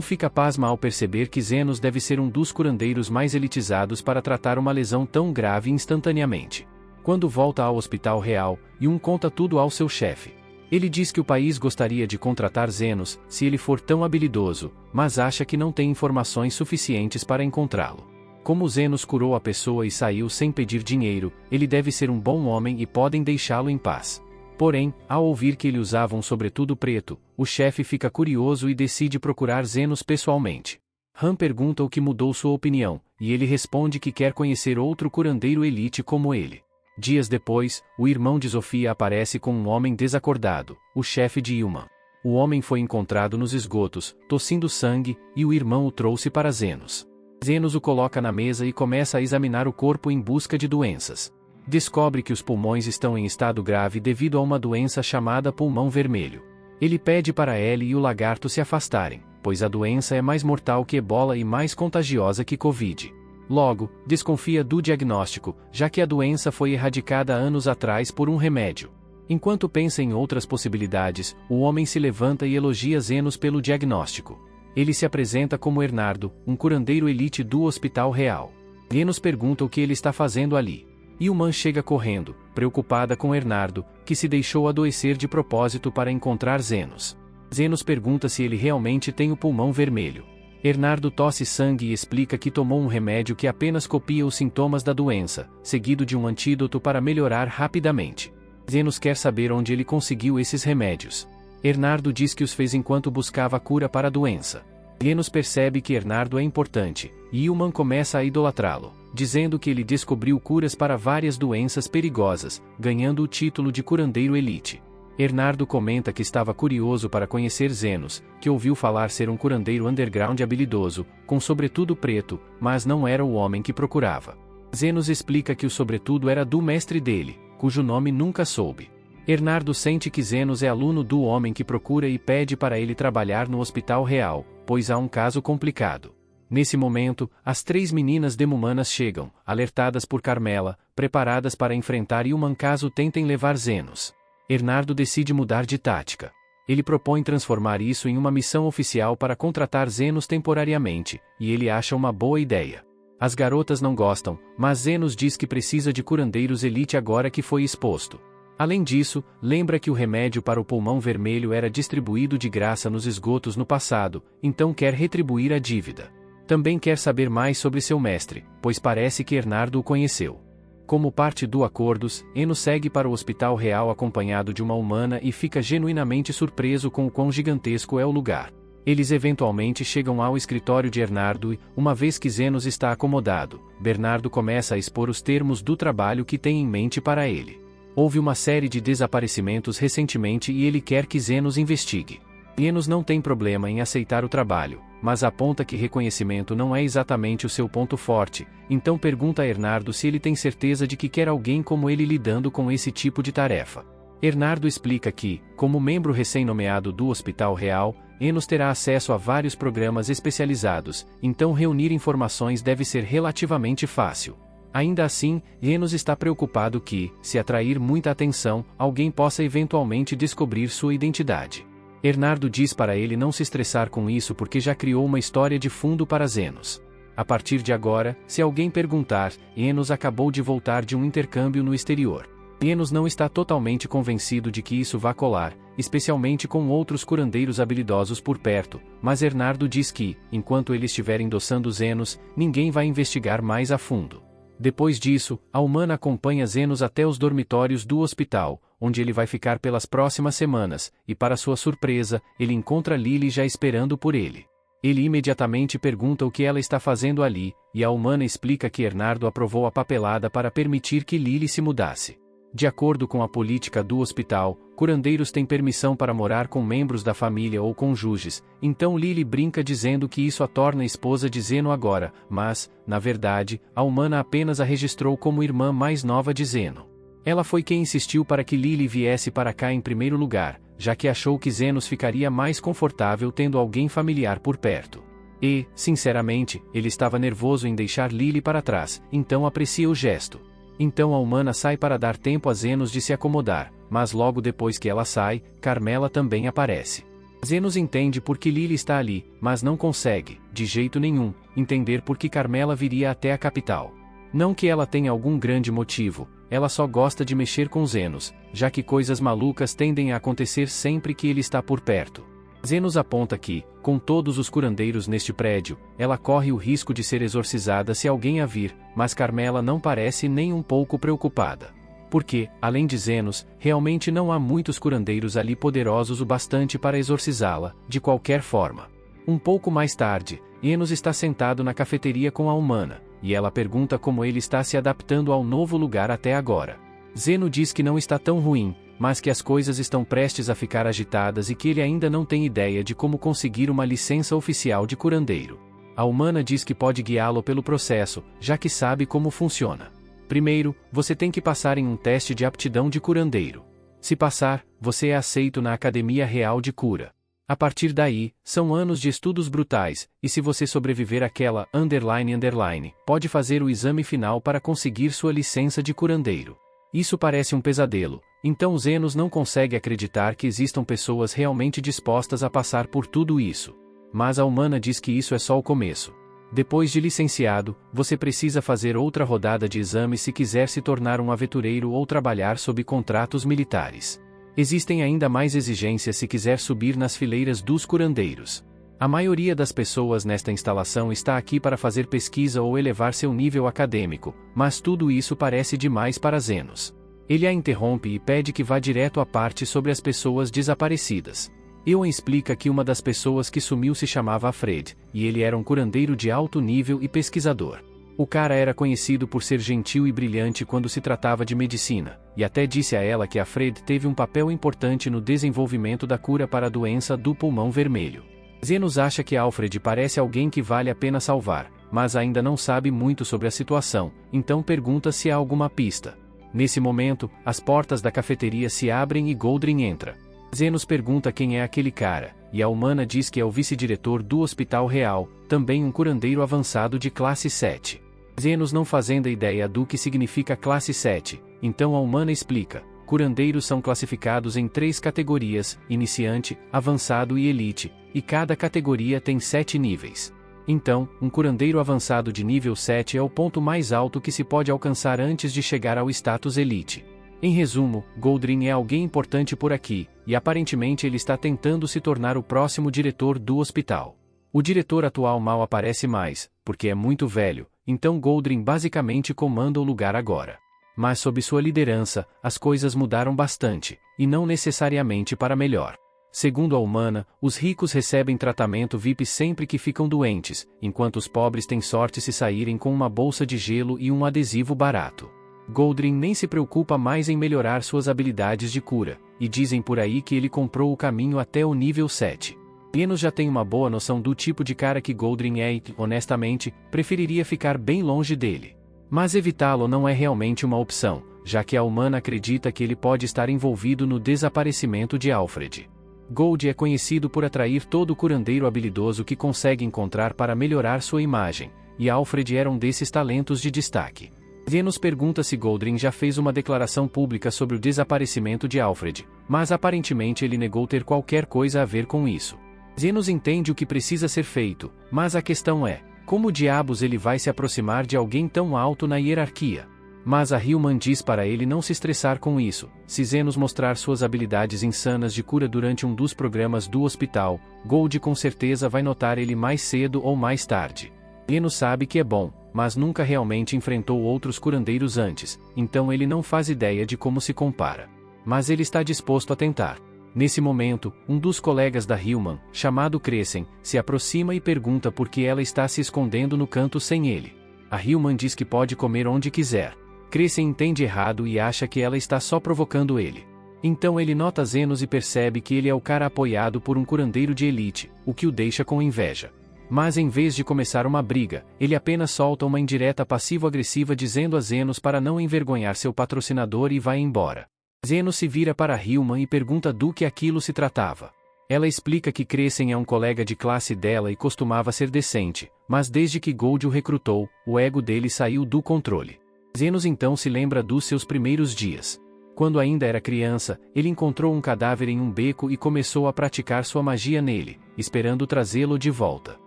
Fica pasma ao perceber que Zenos deve ser um dos curandeiros mais elitizados para tratar uma lesão tão grave instantaneamente. Quando volta ao hospital real, conta tudo ao seu chefe. Ele diz que o país gostaria de contratar Zenos, se ele for tão habilidoso, mas acha que não tem informações suficientes para encontrá-lo. Como Zenos curou a pessoa e saiu sem pedir dinheiro, ele deve ser um bom homem e podem deixá-lo em paz. Porém, ao ouvir que ele usava um sobretudo preto, o chefe fica curioso e decide procurar Zenos pessoalmente. Han pergunta o que mudou sua opinião, e ele responde que quer conhecer outro curandeiro elite como ele. Dias depois, o irmão de Sofia aparece com um homem desacordado, o chefe de Hillman. O homem foi encontrado nos esgotos, tossindo sangue, e o irmão o trouxe para Zenos. Zenos o coloca na mesa e começa a examinar o corpo em busca de doenças. Descobre que os pulmões estão em estado grave devido a uma doença chamada pulmão vermelho. Ele pede para Ellie e o lagarto se afastarem, pois a doença é mais mortal que ebola e mais contagiosa que Covid. Logo, desconfia do diagnóstico, já que a doença foi erradicada anos atrás por um remédio. Enquanto pensa em outras possibilidades, o homem se levanta e elogia Zenos pelo diagnóstico. Ele se apresenta como Hernardo, um curandeiro elite do Hospital Real. Zenos pergunta o que ele está fazendo ali. Hillman chega correndo, preocupada com Hernardo, que se deixou adoecer de propósito para encontrar Zenos. Zenos pergunta se ele realmente tem o pulmão vermelho. Hernardo tosse sangue e explica que tomou um remédio que apenas copia os sintomas da doença, seguido de um antídoto para melhorar rapidamente. Zenos quer saber onde ele conseguiu esses remédios. Hernardo diz que os fez enquanto buscava a cura para a doença. Zenos percebe que Hernardo é importante, e Hillman começa a idolatrá-lo, dizendo que ele descobriu curas para várias doenças perigosas, ganhando o título de curandeiro elite. Hernardo comenta que estava curioso para conhecer Zenos, que ouviu falar ser um curandeiro underground habilidoso, com sobretudo preto, mas não era o homem que procurava. Zenos explica que o sobretudo era do mestre dele, cujo nome nunca soube. Hernardo sente que Zenos é aluno do homem que procura e pede para ele trabalhar no Hospital Real, pois há um caso complicado. Nesse momento, as 3 meninas demumanas chegam, alertadas por Carmela, preparadas para enfrentar Hillman caso tentem levar Zenos. Hernardo decide mudar de tática. Ele propõe transformar isso em uma missão oficial para contratar Zenos temporariamente, e ele acha uma boa ideia. As garotas não gostam, mas Zenos diz que precisa de curandeiros elite agora que foi exposto. Além disso, lembra que o remédio para o pulmão vermelho era distribuído de graça nos esgotos no passado, então quer retribuir a dívida. Também quer saber mais sobre seu mestre, pois parece que Hernardo o conheceu. Como parte do acordo, Enos segue para o Hospital Real acompanhado de uma humana e fica genuinamente surpreso com o quão gigantesco é o lugar. Eles eventualmente chegam ao escritório de Hernardo e, uma vez que Zenos está acomodado, Bernardo começa a expor os termos do trabalho que tem em mente para ele. Houve uma série de desaparecimentos recentemente e ele quer que Zenos investigue. Enos não tem problema em aceitar o trabalho, mas aponta que reconhecimento não é exatamente o seu ponto forte, então pergunta a Hernardo se ele tem certeza de que quer alguém como ele lidando com esse tipo de tarefa. Hernardo explica que, como membro recém-nomeado do Hospital Real, Enos terá acesso a vários programas especializados, então reunir informações deve ser relativamente fácil. Ainda assim, Enos está preocupado que, se atrair muita atenção, alguém possa eventualmente descobrir sua identidade. Hernardo diz para ele não se estressar com isso porque já criou uma história de fundo para Zenos. A partir de agora, se alguém perguntar, Enos acabou de voltar de um intercâmbio no exterior. Enos não está totalmente convencido de que isso vá colar, especialmente com outros curandeiros habilidosos por perto, mas Hernardo diz que, enquanto ele estiver endossando Zenos, ninguém vai investigar mais a fundo. Depois disso, a humana acompanha Zenos até os dormitórios do hospital, onde ele vai ficar pelas próximas semanas, e para sua surpresa, ele encontra Lily já esperando por ele. Ele imediatamente pergunta o que ela está fazendo ali, e a humana explica que Hernardo aprovou a papelada para permitir que Lily se mudasse. De acordo com a política do hospital, curandeiros têm permissão para morar com membros da família ou cônjuges, então Lily brinca dizendo que isso a torna esposa de Zeno agora, mas, na verdade, a humana apenas a registrou como irmã mais nova de Zeno. Ela foi quem insistiu para que Lily viesse para cá em primeiro lugar, já que achou que Zenos ficaria mais confortável tendo alguém familiar por perto. E, sinceramente, ele estava nervoso em deixar Lily para trás, então aprecia o gesto. Então a humana sai para dar tempo a Zenos de se acomodar, mas logo depois que ela sai, Carmela também aparece. Zenos entende por que Lily está ali, mas não consegue, de jeito nenhum, entender por que Carmela viria até a capital. Não que ela tenha algum grande motivo, ela só gosta de mexer com Zenos, já que coisas malucas tendem a acontecer sempre que ele está por perto. Zenos aponta que, com todos os curandeiros neste prédio, ela corre o risco de ser exorcizada se alguém a vir, mas Carmela não parece nem um pouco preocupada. Porque, além de Zenos, realmente não há muitos curandeiros ali poderosos o bastante para exorcizá-la, de qualquer forma. Um pouco mais tarde, Enos está sentado na cafeteria com a humana, e ela pergunta como ele está se adaptando ao novo lugar até agora. Zeno diz que não está tão ruim, mas que as coisas estão prestes a ficar agitadas e que ele ainda não tem ideia de como conseguir uma licença oficial de curandeiro. A humana diz que pode guiá-lo pelo processo, já que sabe como funciona. Primeiro, você tem que passar em um teste de aptidão de curandeiro. Se passar, você é aceito na Academia Real de Cura. A partir daí, são anos de estudos brutais, e se você sobreviver àquela __, pode fazer o exame final para conseguir sua licença de curandeiro. Isso parece um pesadelo, então Zenos não consegue acreditar que existam pessoas realmente dispostas a passar por tudo isso. Mas a humana diz que isso é só o começo. Depois de licenciado, você precisa fazer outra rodada de exames se quiser se tornar um aventureiro ou trabalhar sob contratos militares. Existem ainda mais exigências se quiser subir nas fileiras dos curandeiros. A maioria das pessoas nesta instalação está aqui para fazer pesquisa ou elevar seu nível acadêmico, mas tudo isso parece demais para Zenos. Ele a interrompe e pede que vá direto à parte sobre as pessoas desaparecidas. Ewan explica que uma das pessoas que sumiu se chamava Alfred, e ele era um curandeiro de alto nível e pesquisador. O cara era conhecido por ser gentil e brilhante quando se tratava de medicina, e até disse a ela que Alfred teve um papel importante no desenvolvimento da cura para a doença do pulmão vermelho. Zenos acha que Alfred parece alguém que vale a pena salvar, mas ainda não sabe muito sobre a situação, então pergunta se há alguma pista. Nesse momento, as portas da cafeteria se abrem e Goldrin entra. Zenos pergunta quem é aquele cara, e a humana diz que é o vice-diretor do Hospital Real, também um curandeiro avançado de classe 7. Zenos não fazendo ideia do que significa classe 7, então a humana explica. Curandeiros são classificados em 3 categorias, iniciante, avançado e elite, e cada categoria tem 7 níveis. Então, um curandeiro avançado de nível 7 é o ponto mais alto que se pode alcançar antes de chegar ao status elite. Em resumo, Goldrin é alguém importante por aqui, e aparentemente ele está tentando se tornar o próximo diretor do hospital. O diretor atual mal aparece mais, porque é muito velho, então Goldrin basicamente comanda o lugar agora. Mas sob sua liderança, as coisas mudaram bastante, e não necessariamente para melhor. Segundo a humana, os ricos recebem tratamento VIP sempre que ficam doentes, enquanto os pobres têm sorte se saírem com uma bolsa de gelo e um adesivo barato. Goldrin nem se preocupa mais em melhorar suas habilidades de cura, e dizem por aí que ele comprou o caminho até o nível 7. Enos já tem uma boa noção do tipo de cara que Goldrin é e, honestamente, preferiria ficar bem longe dele. Mas evitá-lo não é realmente uma opção, já que a humana acredita que ele pode estar envolvido no desaparecimento de Alfred. Gold é conhecido por atrair todo curandeiro habilidoso que consegue encontrar para melhorar sua imagem, e Alfred era um desses talentos de destaque. Zenos pergunta se Goldring já fez uma declaração pública sobre o desaparecimento de Alfred, mas aparentemente ele negou ter qualquer coisa a ver com isso. Zenos entende o que precisa ser feito, mas a questão é, como diabos ele vai se aproximar de alguém tão alto na hierarquia? Mas a Hillman diz para ele não se estressar com isso. Se Zenos mostrar suas habilidades insanas de cura durante um dos programas do hospital, Gold com certeza vai notar ele mais cedo ou mais tarde. Zenos sabe que é bom, mas nunca realmente enfrentou outros curandeiros antes, então ele não faz ideia de como se compara. Mas ele está disposto a tentar. Nesse momento, um dos colegas da Hillman, chamado Crescent, se aproxima e pergunta por que ela está se escondendo no canto sem ele. A Hillman diz que pode comer onde quiser. Crescent entende errado e acha que ela está só provocando ele. Então ele nota Zenos e percebe que ele é o cara apoiado por um curandeiro de elite, o que o deixa com inveja. Mas em vez de começar uma briga, ele apenas solta uma indireta passivo-agressiva dizendo a Zenos para não envergonhar seu patrocinador e vai embora. Zenos se vira para Hillman e pergunta do que aquilo se tratava. Ela explica que Crescent é um colega de classe dela e costumava ser decente, mas desde que Gold o recrutou, o ego dele saiu do controle. Zenos então se lembra dos seus primeiros dias. Quando ainda era criança, ele encontrou um cadáver em um beco e começou a praticar sua magia nele, esperando trazê-lo de volta.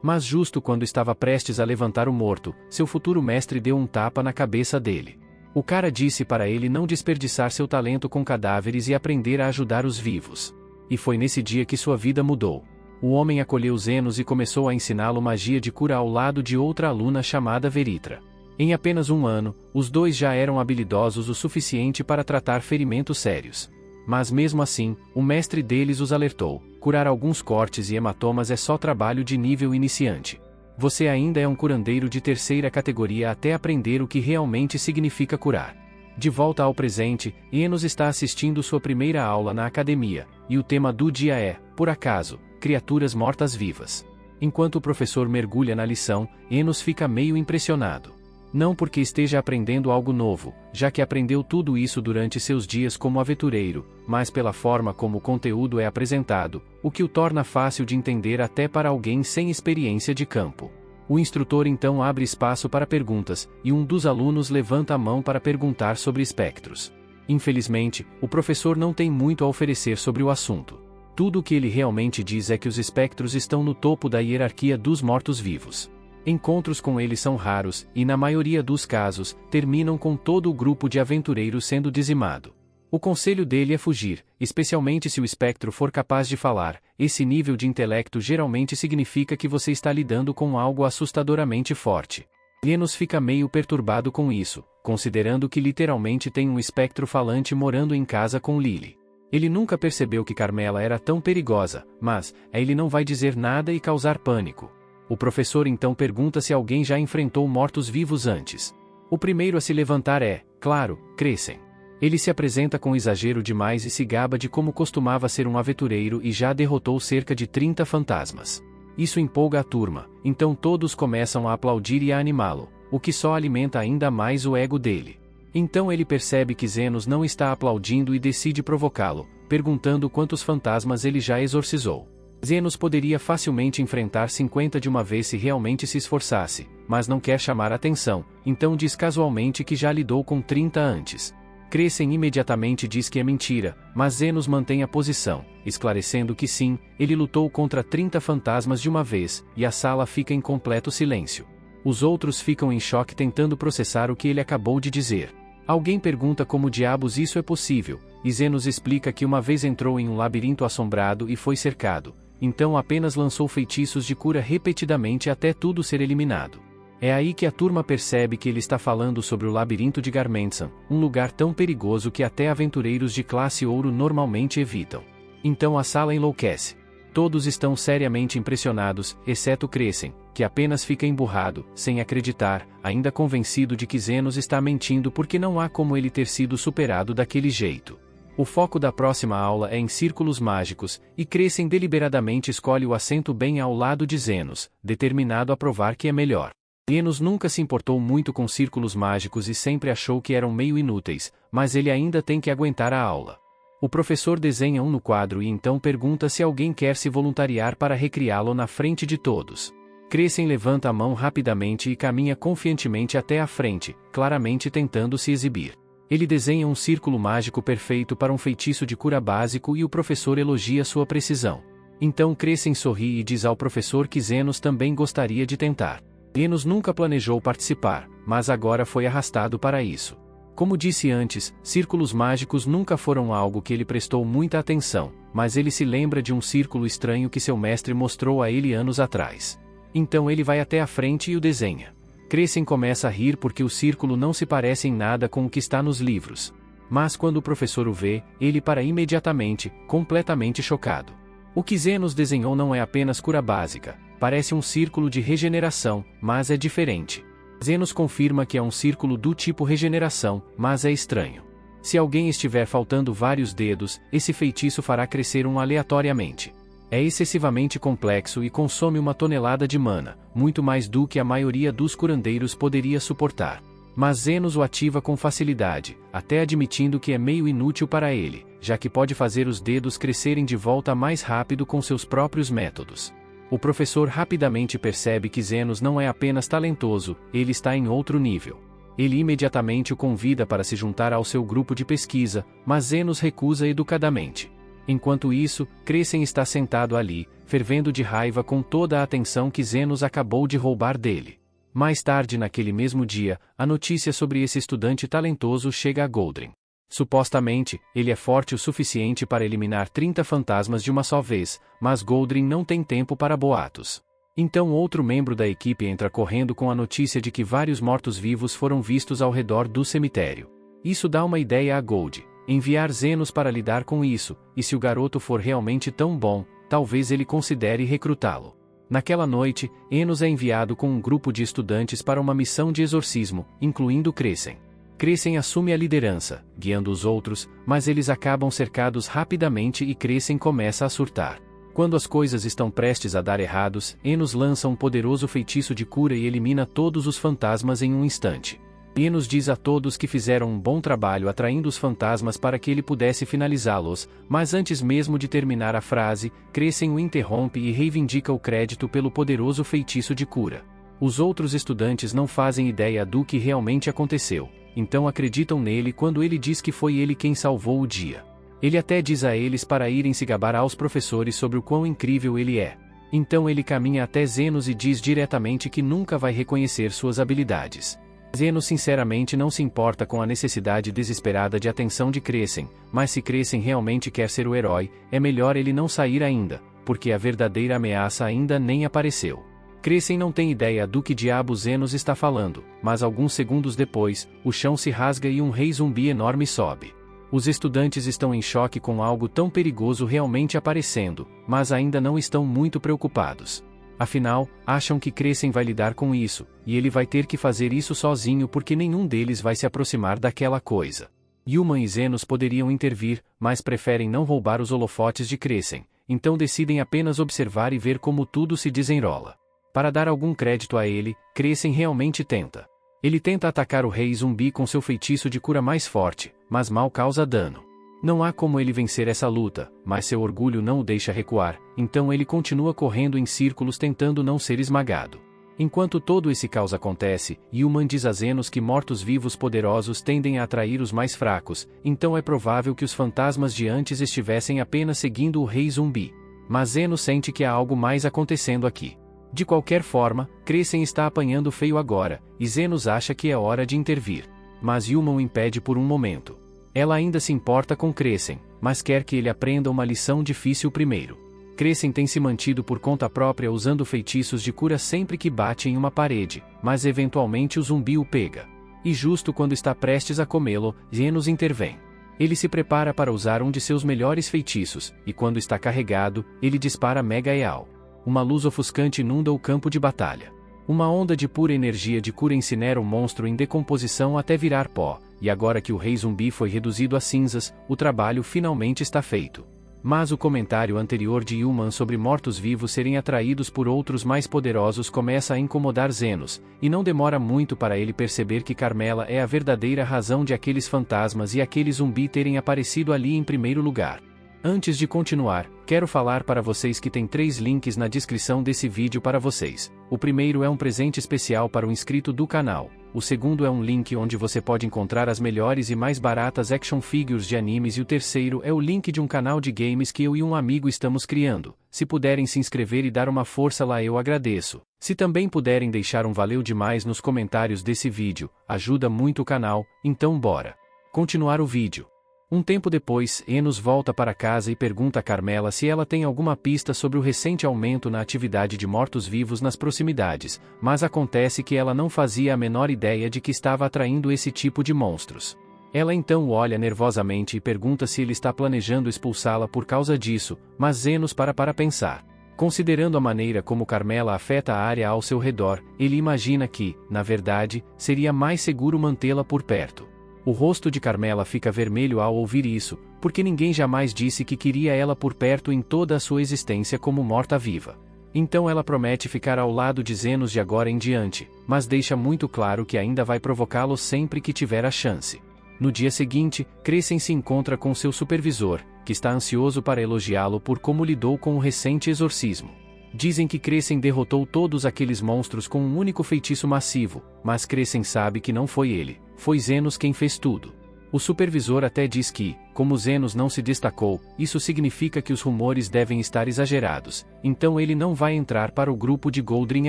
Mas justo quando estava prestes a levantar o morto, seu futuro mestre deu um tapa na cabeça dele. O cara disse para ele não desperdiçar seu talento com cadáveres e aprender a ajudar os vivos. E foi nesse dia que sua vida mudou. O homem acolheu Zenos e começou a ensiná-lo magia de cura ao lado de outra aluna chamada Veritra. Em apenas um ano, os dois já eram habilidosos o suficiente para tratar ferimentos sérios. Mas mesmo assim, o mestre deles os alertou: curar alguns cortes e hematomas é só trabalho de nível iniciante. Você ainda é um curandeiro de terceira categoria até aprender o que realmente significa curar. De volta ao presente, Enos está assistindo sua primeira aula na academia, e o tema do dia é, por acaso, criaturas mortas-vivas. Enquanto o professor mergulha na lição, Enos fica meio impressionado. Não porque esteja aprendendo algo novo, já que aprendeu tudo isso durante seus dias como aventureiro, mas pela forma como o conteúdo é apresentado, o que o torna fácil de entender até para alguém sem experiência de campo. O instrutor então abre espaço para perguntas, e um dos alunos levanta a mão para perguntar sobre espectros. Infelizmente, o professor não tem muito a oferecer sobre o assunto. Tudo o que ele realmente diz é que os espectros estão no topo da hierarquia dos mortos-vivos. Encontros com eles são raros, e na maioria dos casos, terminam com todo o grupo de aventureiros sendo dizimado. O conselho dele é fugir, especialmente se o espectro for capaz de falar. Esse nível de intelecto geralmente significa que você está lidando com algo assustadoramente forte. Enos fica meio perturbado com isso, considerando que literalmente tem um espectro falante morando em casa com Lily. Ele nunca percebeu que Carmela era tão perigosa, mas ele não vai dizer nada e causar pânico. O professor então pergunta se alguém já enfrentou mortos-vivos antes. O primeiro a se levantar é, claro, Crescent. Ele se apresenta com exagero demais e se gaba de como costumava ser um aventureiro e já derrotou cerca de 30 fantasmas. Isso empolga a turma, então todos começam a aplaudir e a animá-lo, o que só alimenta ainda mais o ego dele. Então ele percebe que Zenos não está aplaudindo e decide provocá-lo, perguntando quantos fantasmas ele já exorcizou. Zenos poderia facilmente enfrentar 50 de uma vez se realmente se esforçasse, mas não quer chamar atenção, então diz casualmente que já lidou com 30 antes. Crescent imediatamente diz que é mentira, mas Zenos mantém a posição, esclarecendo que sim, ele lutou contra 30 fantasmas de uma vez, e a sala fica em completo silêncio. Os outros ficam em choque tentando processar o que ele acabou de dizer. Alguém pergunta como diabos isso é possível, e Zenos explica que uma vez entrou em um labirinto assombrado e foi cercado. Então apenas lançou feitiços de cura repetidamente até tudo ser eliminado. É aí que a turma percebe que ele está falando sobre o labirinto de Garmensan, um lugar tão perigoso que até aventureiros de classe ouro normalmente evitam. Então a sala enlouquece. Todos estão seriamente impressionados, exceto Crescent, que apenas fica emburrado, sem acreditar, ainda convencido de que Zenos está mentindo porque não há como ele ter sido superado daquele jeito. O foco da próxima aula é em círculos mágicos, e Crescent deliberadamente escolhe o assento bem ao lado de Zenos, determinado a provar que é melhor. Zenos nunca se importou muito com círculos mágicos e sempre achou que eram meio inúteis, mas ele ainda tem que aguentar a aula. O professor desenha um no quadro e então pergunta se alguém quer se voluntariar para recriá-lo na frente de todos. Crescem levanta a mão rapidamente e caminha confiantemente até a frente, claramente tentando se exibir. Ele desenha um círculo mágico perfeito para um feitiço de cura básico e o professor elogia sua precisão. Então Crescem sorri e diz ao professor que Zenos também gostaria de tentar. Enos nunca planejou participar, mas agora foi arrastado para isso. Como disse antes, círculos mágicos nunca foram algo que ele prestou muita atenção, mas ele se lembra de um círculo estranho que seu mestre mostrou a ele anos atrás. Então ele vai até a frente e o desenha. Crescem começa a rir porque o círculo não se parece em nada com o que está nos livros. Mas quando o professor o vê, ele para imediatamente, completamente chocado. O que Zenos desenhou não é apenas cura básica, parece um círculo de regeneração, mas é diferente. Zenos confirma que é um círculo do tipo regeneração, mas é estranho. Se alguém estiver faltando vários dedos, esse feitiço fará crescer um aleatoriamente. É excessivamente complexo e consome 1 tonelada de mana, muito mais do que a maioria dos curandeiros poderia suportar. Mas Zenos o ativa com facilidade, até admitindo que é meio inútil para ele, já que pode fazer os dedos crescerem de volta mais rápido com seus próprios métodos. O professor rapidamente percebe que Zenos não é apenas talentoso, ele está em outro nível. Ele imediatamente o convida para se juntar ao seu grupo de pesquisa, mas Zenos recusa educadamente. Enquanto isso, Crescem está sentado ali, fervendo de raiva com toda a atenção que Zenos acabou de roubar dele. Mais tarde naquele mesmo dia, a notícia sobre esse estudante talentoso chega a Goldrin. Supostamente, ele é forte o suficiente para eliminar 30 fantasmas de uma só vez, mas Goldrin não tem tempo para boatos. Então outro membro da equipe entra correndo com a notícia de que vários mortos-vivos foram vistos ao redor do cemitério. Isso dá uma ideia a Gold. Enviar Zenos para lidar com isso, e se o garoto for realmente tão bom, talvez ele considere recrutá-lo. Naquela noite, Enos é enviado com um grupo de estudantes para uma missão de exorcismo, incluindo Crescem. Crescem assume a liderança, guiando os outros, mas eles acabam cercados rapidamente e Crescem começa a surtar. Quando as coisas estão prestes a dar errados, Enos lança um poderoso feitiço de cura e elimina todos os fantasmas em um instante. Enos diz a todos que fizeram um bom trabalho atraindo os fantasmas para que ele pudesse finalizá-los, mas antes mesmo de terminar a frase, Crescem o interrompe e reivindica o crédito pelo poderoso feitiço de cura. Os outros estudantes não fazem ideia do que realmente aconteceu, então acreditam nele quando ele diz que foi ele quem salvou o dia. Ele até diz a eles para irem se gabar aos professores sobre o quão incrível ele é. Então ele caminha até Zenos e diz diretamente que nunca vai reconhecer suas habilidades. Zenos sinceramente não se importa com a necessidade desesperada de atenção de Crescem, mas se Crescem realmente quer ser o herói, é melhor ele não sair ainda, porque a verdadeira ameaça ainda nem apareceu. Crescem não tem ideia do que diabo Zenos está falando, mas alguns segundos depois, o chão se rasga e um rei zumbi enorme sobe. Os estudantes estão em choque com algo tão perigoso realmente aparecendo, mas ainda não estão muito preocupados. Afinal, acham que Crescem vai lidar com isso, e ele vai ter que fazer isso sozinho porque nenhum deles vai se aproximar daquela coisa. Yuman e Zenos poderiam intervir, mas preferem não roubar os holofotes de Crescem, então decidem apenas observar e ver como tudo se desenrola. Para dar algum crédito a ele, Crescem realmente tenta. Ele tenta atacar o rei zumbi com seu feitiço de cura mais forte, mas mal causa dano. Não há como ele vencer essa luta, mas seu orgulho não o deixa recuar, então ele continua correndo em círculos tentando não ser esmagado. Enquanto todo esse caos acontece, Yuman diz a Zenos que mortos-vivos poderosos tendem a atrair os mais fracos, então é provável que os fantasmas de antes estivessem apenas seguindo o rei zumbi. Mas Zenos sente que há algo mais acontecendo aqui. De qualquer forma, Crescem está apanhando feio agora, e Zenos acha que é hora de intervir. Mas Yuman o impede por um momento. Ela ainda se importa com Crescem, mas quer que ele aprenda uma lição difícil primeiro. Crescem tem se mantido por conta própria usando feitiços de cura sempre que bate em uma parede, mas eventualmente o zumbi o pega. E justo quando está prestes a comê-lo, Zenos intervém. Ele se prepara para usar um de seus melhores feitiços, e quando está carregado, ele dispara Mega Eal. Uma luz ofuscante inunda o campo de batalha. Uma onda de pura energia de cura incinera o monstro em decomposição até virar pó, e agora que o rei zumbi foi reduzido a cinzas, o trabalho finalmente está feito. Mas o comentário anterior de Yuman sobre mortos-vivos serem atraídos por outros mais poderosos começa a incomodar Zenos, e não demora muito para ele perceber que Carmela é a verdadeira razão de aqueles fantasmas e aquele zumbi terem aparecido ali em primeiro lugar. Antes de continuar, quero falar para vocês que tem 3 links na descrição desse vídeo para vocês. O primeiro é um presente especial para o inscrito do canal. O segundo é um link onde você pode encontrar as melhores e mais baratas action figures de animes e o terceiro é o link de um canal de games que eu e um amigo estamos criando. Se puderem se inscrever e dar uma força lá eu agradeço. Se também puderem deixar um valeu demais nos comentários desse vídeo, ajuda muito o canal, então bora continuar o vídeo. Um tempo depois, Enos volta para casa e pergunta a Carmela se ela tem alguma pista sobre o recente aumento na atividade de mortos-vivos nas proximidades, mas acontece que ela não fazia a menor ideia de que estava atraindo esse tipo de monstros. Ela então o olha nervosamente e pergunta se ele está planejando expulsá-la por causa disso, mas Enos para pensar. Considerando a maneira como Carmela afeta a área ao seu redor, ele imagina que, na verdade, seria mais seguro mantê-la por perto. O rosto de Carmela fica vermelho ao ouvir isso, porque ninguém jamais disse que queria ela por perto em toda a sua existência como morta-viva. Então ela promete ficar ao lado de Zenos de agora em diante, mas deixa muito claro que ainda vai provocá-lo sempre que tiver a chance. No dia seguinte, Crescent se encontra com seu supervisor, que está ansioso para elogiá-lo por como lidou com o recente exorcismo. Dizem que Crescent derrotou todos aqueles monstros com um único feitiço massivo, mas Crescent sabe que não foi ele, foi Zenos quem fez tudo. O supervisor até diz que, como Zenos não se destacou, isso significa que os rumores devem estar exagerados, então ele não vai entrar para o grupo de Goldring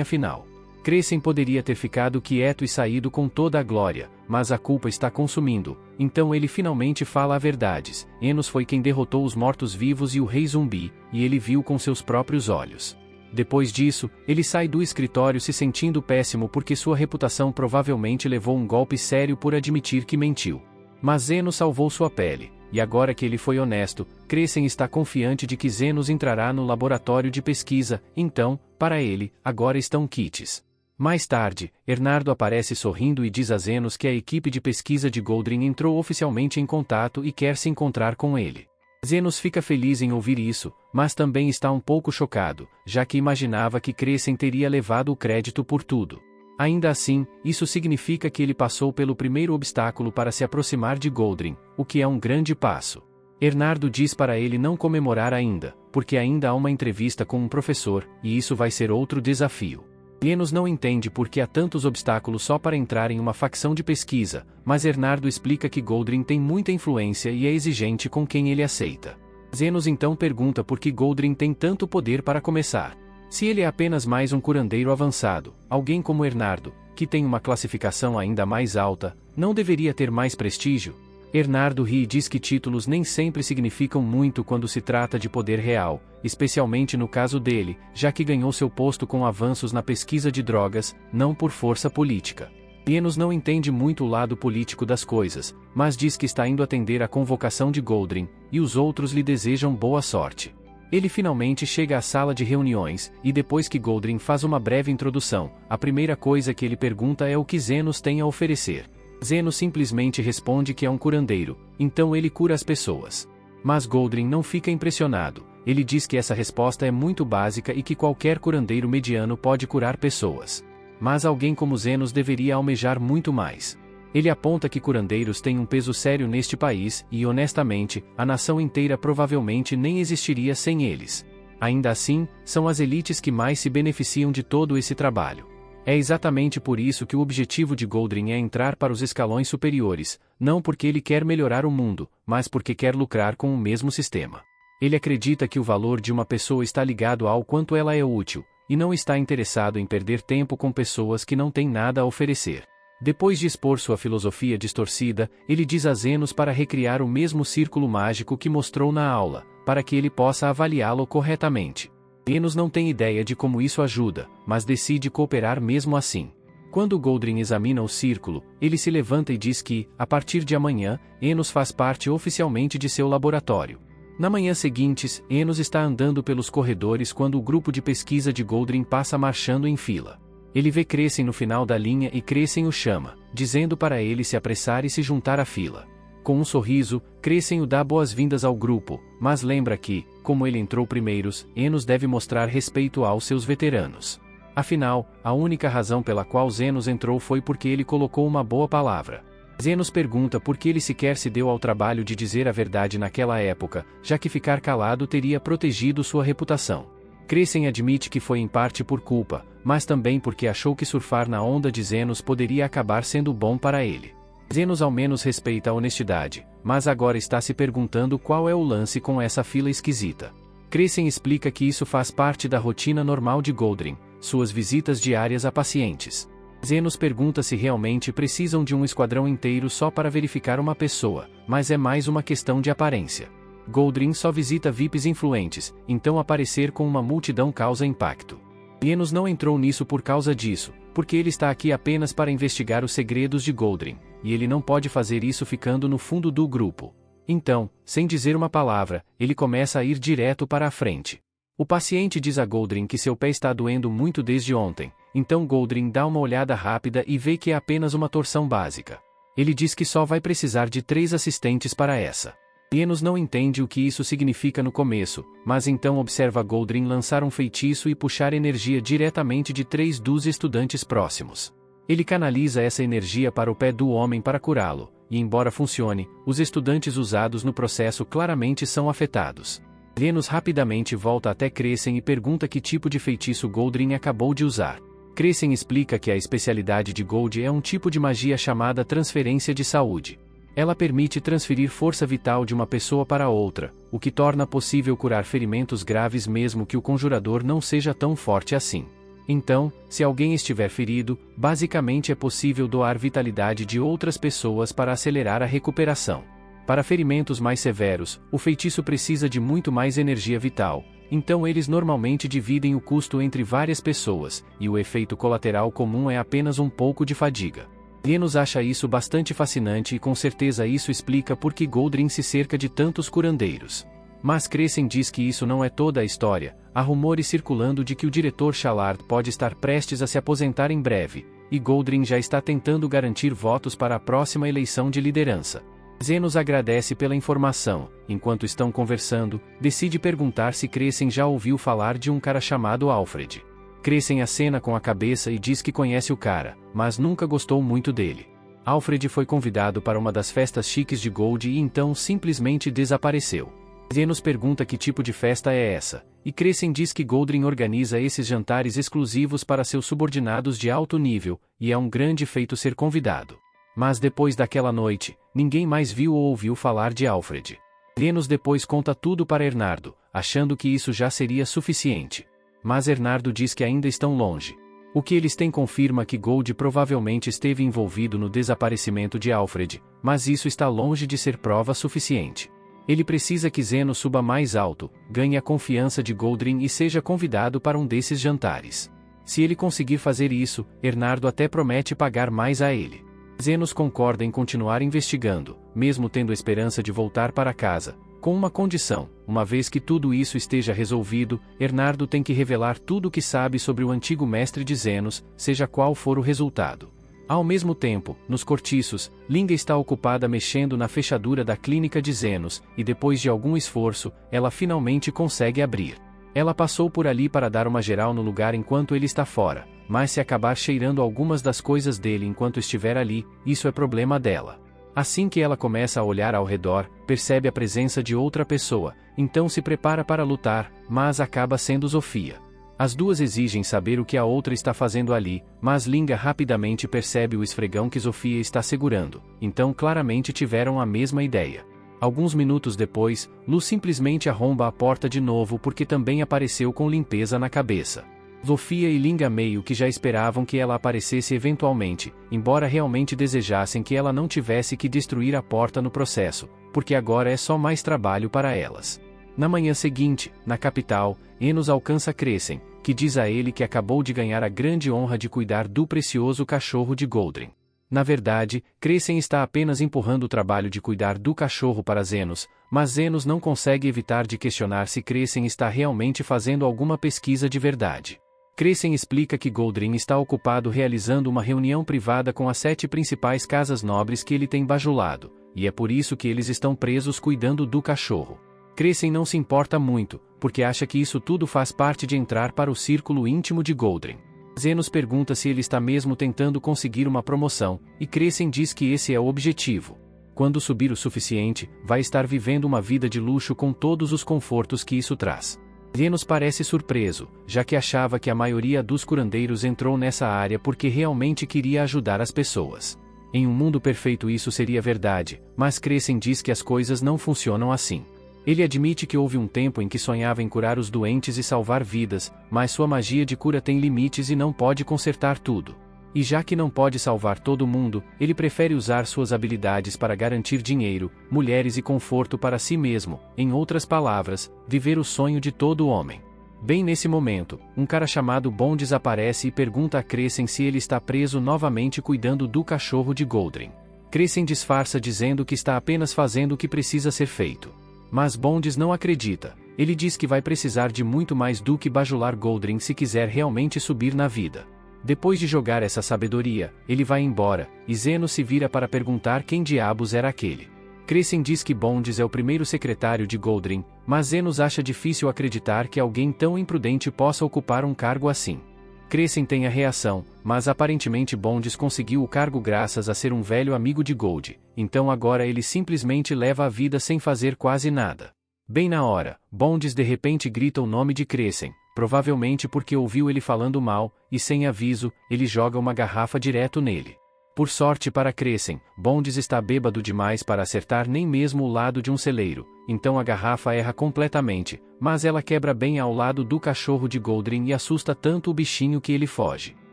afinal. Crescent poderia ter ficado quieto e saído com toda a glória, mas a culpa está consumindo, então ele finalmente fala a verdade. Enos foi quem derrotou os mortos-vivos e o rei zumbi, e ele viu com seus próprios olhos. Depois disso, ele sai do escritório se sentindo péssimo porque sua reputação provavelmente levou um golpe sério por admitir que mentiu. Mas Zenos salvou sua pele, e agora que ele foi honesto, Crescent está confiante de que Zenos entrará no laboratório de pesquisa, então, para ele, agora estão quites. Mais tarde, Ernardo aparece sorrindo e diz a Zenos que a equipe de pesquisa de Goldring entrou oficialmente em contato e quer se encontrar com ele. Zenos fica feliz em ouvir isso, mas também está um pouco chocado, já que imaginava que Crescent teria levado o crédito por tudo. Ainda assim, isso significa que ele passou pelo primeiro obstáculo para se aproximar de Goldring, o que é um grande passo. Ernardo diz para ele não comemorar ainda, porque ainda há uma entrevista com um professor, e isso vai ser outro desafio. Enos não entende por que há tantos obstáculos só para entrar em uma facção de pesquisa, mas Ernardo explica que Goldring tem muita influência e é exigente com quem ele aceita. Zenos então pergunta por que Goldring tem tanto poder para começar. Se ele é apenas mais um curandeiro avançado, alguém como Ernardo, que tem uma classificação ainda mais alta, não deveria ter mais prestígio? Ernardo ri e diz que títulos nem sempre significam muito quando se trata de poder real, especialmente no caso dele, já que ganhou seu posto com avanços na pesquisa de drogas, não por força política. Enos não entende muito o lado político das coisas, mas diz que está indo atender à convocação de Goldring, e os outros lhe desejam boa sorte. Ele finalmente chega à sala de reuniões, e depois que Goldring faz uma breve introdução, a primeira coisa que ele pergunta é o que Zenos tem a oferecer. Zenos simplesmente responde que é um curandeiro, então ele cura as pessoas. Mas Goldring não fica impressionado, ele diz que essa resposta é muito básica e que qualquer curandeiro mediano pode curar pessoas. Mas alguém como Zenos deveria almejar muito mais. Ele aponta que curandeiros têm um peso sério neste país e, honestamente, a nação inteira provavelmente nem existiria sem eles. Ainda assim, são as elites que mais se beneficiam de todo esse trabalho. É exatamente por isso que o objetivo de Goldring é entrar para os escalões superiores, não porque ele quer melhorar o mundo, mas porque quer lucrar com o mesmo sistema. Ele acredita que o valor de uma pessoa está ligado ao quanto ela é útil, e não está interessado em perder tempo com pessoas que não têm nada a oferecer. Depois de expor sua filosofia distorcida, ele diz a Zenos para recriar o mesmo círculo mágico que mostrou na aula, para que ele possa avaliá-lo corretamente. Enos não tem ideia de como isso ajuda, mas decide cooperar mesmo assim. Quando Goldring examina o círculo, ele se levanta e diz que, a partir de amanhã, Enos faz parte oficialmente de seu laboratório. Na manhã seguinte, Enos está andando pelos corredores quando o grupo de pesquisa de Goldring passa marchando em fila. Ele vê Crescent no final da linha e Crescent o chama, dizendo para ele se apressar e se juntar à fila. Com um sorriso, Crescent o dá boas-vindas ao grupo, mas lembra que, como ele entrou primeiros, Enos deve mostrar respeito aos seus veteranos. Afinal, a única razão pela qual Zenos entrou foi porque ele colocou uma boa palavra. Zenos pergunta por que ele sequer se deu ao trabalho de dizer a verdade naquela época, já que ficar calado teria protegido sua reputação. Crescem admite que foi em parte por culpa, mas também porque achou que surfar na onda de Zenos poderia acabar sendo bom para ele. Zenos ao menos respeita a honestidade, mas agora está se perguntando qual é o lance com essa fila esquisita. Crescem explica que isso faz parte da rotina normal de Goldring, suas visitas diárias a pacientes. Zenos pergunta se realmente precisam de um esquadrão inteiro só para verificar uma pessoa, mas é mais uma questão de aparência. Goldring só visita VIPs influentes, então aparecer com uma multidão causa impacto. Zenos não entrou nisso por causa disso, porque ele está aqui apenas para investigar os segredos de Goldring, e ele não pode fazer isso ficando no fundo do grupo. Então, sem dizer uma palavra, ele começa a ir direto para a frente. O paciente diz a Goldring que seu pé está doendo muito desde ontem, então Goldring dá uma olhada rápida e vê que é apenas uma torção básica. Ele diz que só vai precisar de 3 assistentes para essa. Zenos não entende o que isso significa no começo, mas então observa Goldring lançar um feitiço e puxar energia diretamente de 3 dos estudantes próximos. Ele canaliza essa energia para o pé do homem para curá-lo, e embora funcione, os estudantes usados no processo claramente são afetados. Zenos rapidamente volta até Crescem e pergunta que tipo de feitiço Goldring acabou de usar. Crescem explica que a especialidade de Gold é um tipo de magia chamada transferência de saúde. Ela permite transferir força vital de uma pessoa para outra, o que torna possível curar ferimentos graves mesmo que o conjurador não seja tão forte assim. Então, se alguém estiver ferido, basicamente é possível doar vitalidade de outras pessoas para acelerar a recuperação. Para ferimentos mais severos, o feitiço precisa de muito mais energia vital, então eles normalmente dividem o custo entre várias pessoas, e o efeito colateral comum é apenas um pouco de fadiga. Zenos acha isso bastante fascinante e com certeza isso explica por que Goldring se cerca de tantos curandeiros. Mas Crescem diz que isso não é toda a história, há rumores circulando de que o diretor Shallard pode estar prestes a se aposentar em breve, e Goldring já está tentando garantir votos para a próxima eleição de liderança. Zenos agradece pela informação, enquanto estão conversando, decide perguntar se Crescem já ouviu falar de um cara chamado Alfred. Crescem acena com a cabeça e diz que conhece o cara, mas nunca gostou muito dele. Alfred foi convidado para uma das festas chiques de Gold e então simplesmente desapareceu. Zenos pergunta que tipo de festa é essa, e Crescem diz que Goldring organiza esses jantares exclusivos para seus subordinados de alto nível, e é um grande feito ser convidado. Mas depois daquela noite, ninguém mais viu ou ouviu falar de Alfred. Zenos depois conta tudo para Ernardo, achando que isso já seria suficiente. Mas Ernardo diz que ainda estão longe. O que eles têm confirma que Gold provavelmente esteve envolvido no desaparecimento de Alfred, mas isso está longe de ser prova suficiente. Ele precisa que Zenos suba mais alto, ganhe a confiança de Goldring e seja convidado para um desses jantares. Se ele conseguir fazer isso, Ernardo até promete pagar mais a ele. Zenos concorda em continuar investigando, mesmo tendo a esperança de voltar para casa, com uma condição: uma vez que tudo isso esteja resolvido, Ernardo tem que revelar tudo o que sabe sobre o antigo mestre de Zenos, seja qual for o resultado. Ao mesmo tempo, nos cortiços, Linga está ocupada mexendo na fechadura da clínica de Zenos, e depois de algum esforço, ela finalmente consegue abrir. Ela passou por ali para dar uma geral no lugar enquanto ele está fora, mas se acabar cheirando algumas das coisas dele enquanto estiver ali, isso é problema dela. Assim que ela começa a olhar ao redor, percebe a presença de outra pessoa, então se prepara para lutar, mas acaba sendo Zofia. As duas exigem saber o que a outra está fazendo ali, mas Linga rapidamente percebe o esfregão que Zofia está segurando, então claramente tiveram a mesma ideia. Alguns minutos depois, Lu simplesmente arromba a porta de novo porque também apareceu com limpeza na cabeça. Zofia e Linga meio que já esperavam que ela aparecesse eventualmente, embora realmente desejassem que ela não tivesse que destruir a porta no processo, porque agora é só mais trabalho para elas. Na manhã seguinte, na capital, Enos alcança Crescem, que diz a ele que acabou de ganhar a grande honra de cuidar do precioso cachorro de Goldring. Na verdade, Crescem está apenas empurrando o trabalho de cuidar do cachorro para Zenos, mas Zenos não consegue evitar de questionar se Crescem está realmente fazendo alguma pesquisa de verdade. Crescem explica que Goldring está ocupado realizando uma reunião privada com as 7 principais casas nobres que ele tem bajulado, e é por isso que eles estão presos cuidando do cachorro. Crescem não se importa muito, porque acha que isso tudo faz parte de entrar para o círculo íntimo de Goldring. Zenos pergunta se ele está mesmo tentando conseguir uma promoção, e Crescem diz que esse é o objetivo. Quando subir o suficiente, vai estar vivendo uma vida de luxo com todos os confortos que isso traz. Zenos parece surpreso, já que achava que a maioria dos curandeiros entrou nessa área porque realmente queria ajudar as pessoas. Em um mundo perfeito isso seria verdade, mas Crescem diz que as coisas não funcionam assim. Ele admite que houve um tempo em que sonhava em curar os doentes e salvar vidas, mas sua magia de cura tem limites e não pode consertar tudo. E já que não pode salvar todo mundo, ele prefere usar suas habilidades para garantir dinheiro, mulheres e conforto para si mesmo, em outras palavras, viver o sonho de todo homem. Bem nesse momento, um cara chamado Bondes aparece e pergunta a Crescem se ele está preso novamente cuidando do cachorro de Goldrin. Crescem disfarça dizendo que está apenas fazendo o que precisa ser feito. Mas Bondes não acredita. Ele diz que vai precisar de muito mais do que bajular Goldrin se quiser realmente subir na vida. Depois de jogar essa sabedoria, ele vai embora, e Zenos se vira para perguntar quem diabos era aquele. Crescem diz que Bondes é o primeiro secretário de Goldrin, mas Zenos acha difícil acreditar que alguém tão imprudente possa ocupar um cargo assim. Crescem tem a reação, mas aparentemente Bondes conseguiu o cargo graças a ser um velho amigo de Gold, então agora ele simplesmente leva a vida sem fazer quase nada. Bem na hora, Bondes de repente grita o nome de Crescem, provavelmente porque ouviu ele falando mal, e sem aviso, ele joga uma garrafa direto nele. Por sorte para Crescem, Bondes está bêbado demais para acertar nem mesmo o lado de um celeiro, então a garrafa erra completamente, mas ela quebra bem ao lado do cachorro de Goldrin e assusta tanto o bichinho que ele foge.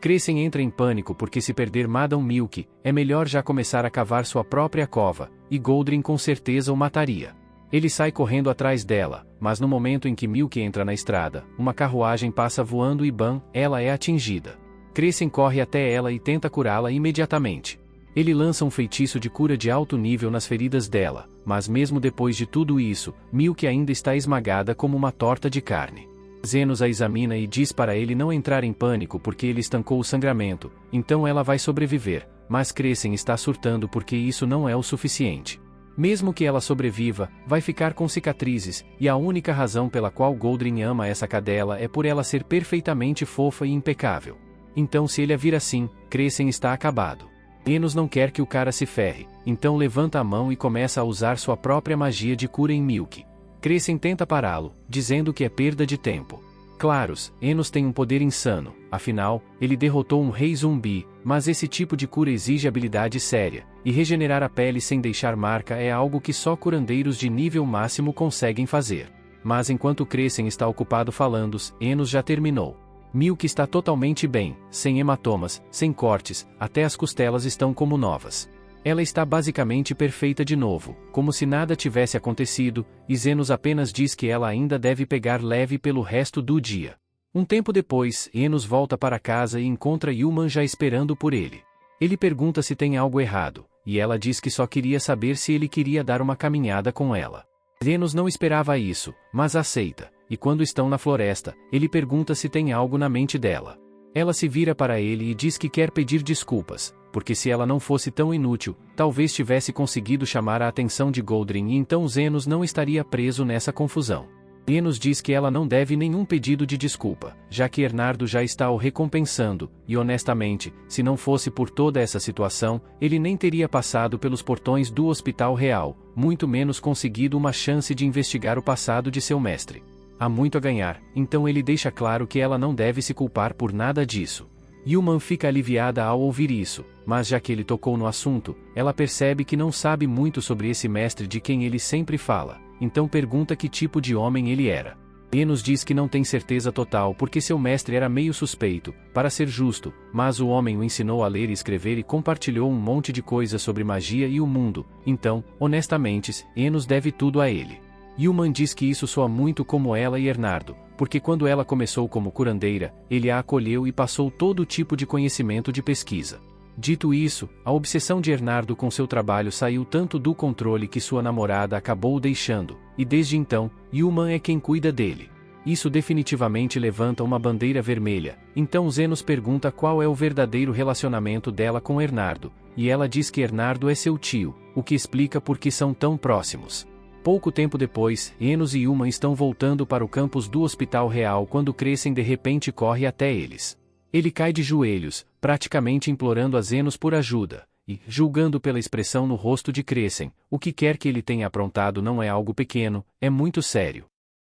Crescem entra em pânico porque se perder Madam Milk, é melhor já começar a cavar sua própria cova, e Goldrin com certeza o mataria. Ele sai correndo atrás dela, mas no momento em que Milk entra na estrada, uma carruagem passa voando e bam, ela é atingida. Crescem corre até ela e tenta curá-la imediatamente. Ele lança um feitiço de cura de alto nível nas feridas dela, mas mesmo depois de tudo isso, Milk ainda está esmagada como uma torta de carne. Zenos a examina e diz para ele não entrar em pânico porque ele estancou o sangramento, então ela vai sobreviver, mas Crescem está surtando porque isso não é o suficiente. Mesmo que ela sobreviva, vai ficar com cicatrizes, e a única razão pela qual Goldrin ama essa cadela é por ela ser perfeitamente fofa e impecável. Então se ele a vir assim, Crescem está acabado. Zenos não quer que o cara se ferre, então levanta a mão e começa a usar sua própria magia de cura em Milk. Crescem tenta pará-lo, dizendo que é perda de tempo. Claros, Enos tem um poder insano, afinal, ele derrotou um rei zumbi, mas esse tipo de cura exige habilidade séria, e regenerar a pele sem deixar marca é algo que só curandeiros de nível máximo conseguem fazer. Mas enquanto Crescem está ocupado falando, Enos já terminou. Milk está totalmente bem, sem hematomas, sem cortes, até as costelas estão como novas. Ela está basicamente perfeita de novo, como se nada tivesse acontecido, e Zenos apenas diz que ela ainda deve pegar leve pelo resto do dia. Um tempo depois, Enos volta para casa e encontra Yuman já esperando por ele. Ele pergunta se tem algo errado, e ela diz que só queria saber se ele queria dar uma caminhada com ela. Enos não esperava isso, mas aceita, e quando estão na floresta, ele pergunta se tem algo na mente dela. Ela se vira para ele e diz que quer pedir desculpas, porque se ela não fosse tão inútil, talvez tivesse conseguido chamar a atenção de Goldrin e então Zenos não estaria preso nessa confusão. Enos diz que ela não deve nenhum pedido de desculpa, já que Ernardo já está o recompensando, e honestamente, se não fosse por toda essa situação, ele nem teria passado pelos portões do Hospital Real, muito menos conseguido uma chance de investigar o passado de seu mestre. Há muito a ganhar, então ele deixa claro que ela não deve se culpar por nada disso. Yuman fica aliviada ao ouvir isso, mas já que ele tocou no assunto, ela percebe que não sabe muito sobre esse mestre de quem ele sempre fala, então pergunta que tipo de homem ele era. Enos diz que não tem certeza total porque seu mestre era meio suspeito, para ser justo, mas o homem o ensinou a ler e escrever e compartilhou um monte de coisas sobre magia e o mundo, então, honestamente, Enos deve tudo a ele. Yuman diz que isso soa muito como ela e Ernardo, porque quando ela começou como curandeira, ele a acolheu e passou todo tipo de conhecimento de pesquisa. Dito isso, a obsessão de Ernardo com seu trabalho saiu tanto do controle que sua namorada acabou o deixando, e desde então, Yuman é quem cuida dele. Isso definitivamente levanta uma bandeira vermelha, então Zenos pergunta qual é o verdadeiro relacionamento dela com Ernardo, e ela diz que Ernardo é seu tio, o que explica por que são tão próximos. Pouco tempo depois, Enos e Yuman estão voltando para o campus do Hospital Real quando Crescem de repente corre até eles. Ele cai de joelhos, praticamente implorando a Zenos por ajuda, e, julgando pela expressão no rosto de Crescem, o que quer que ele tenha aprontado não é algo pequeno, é muito sério.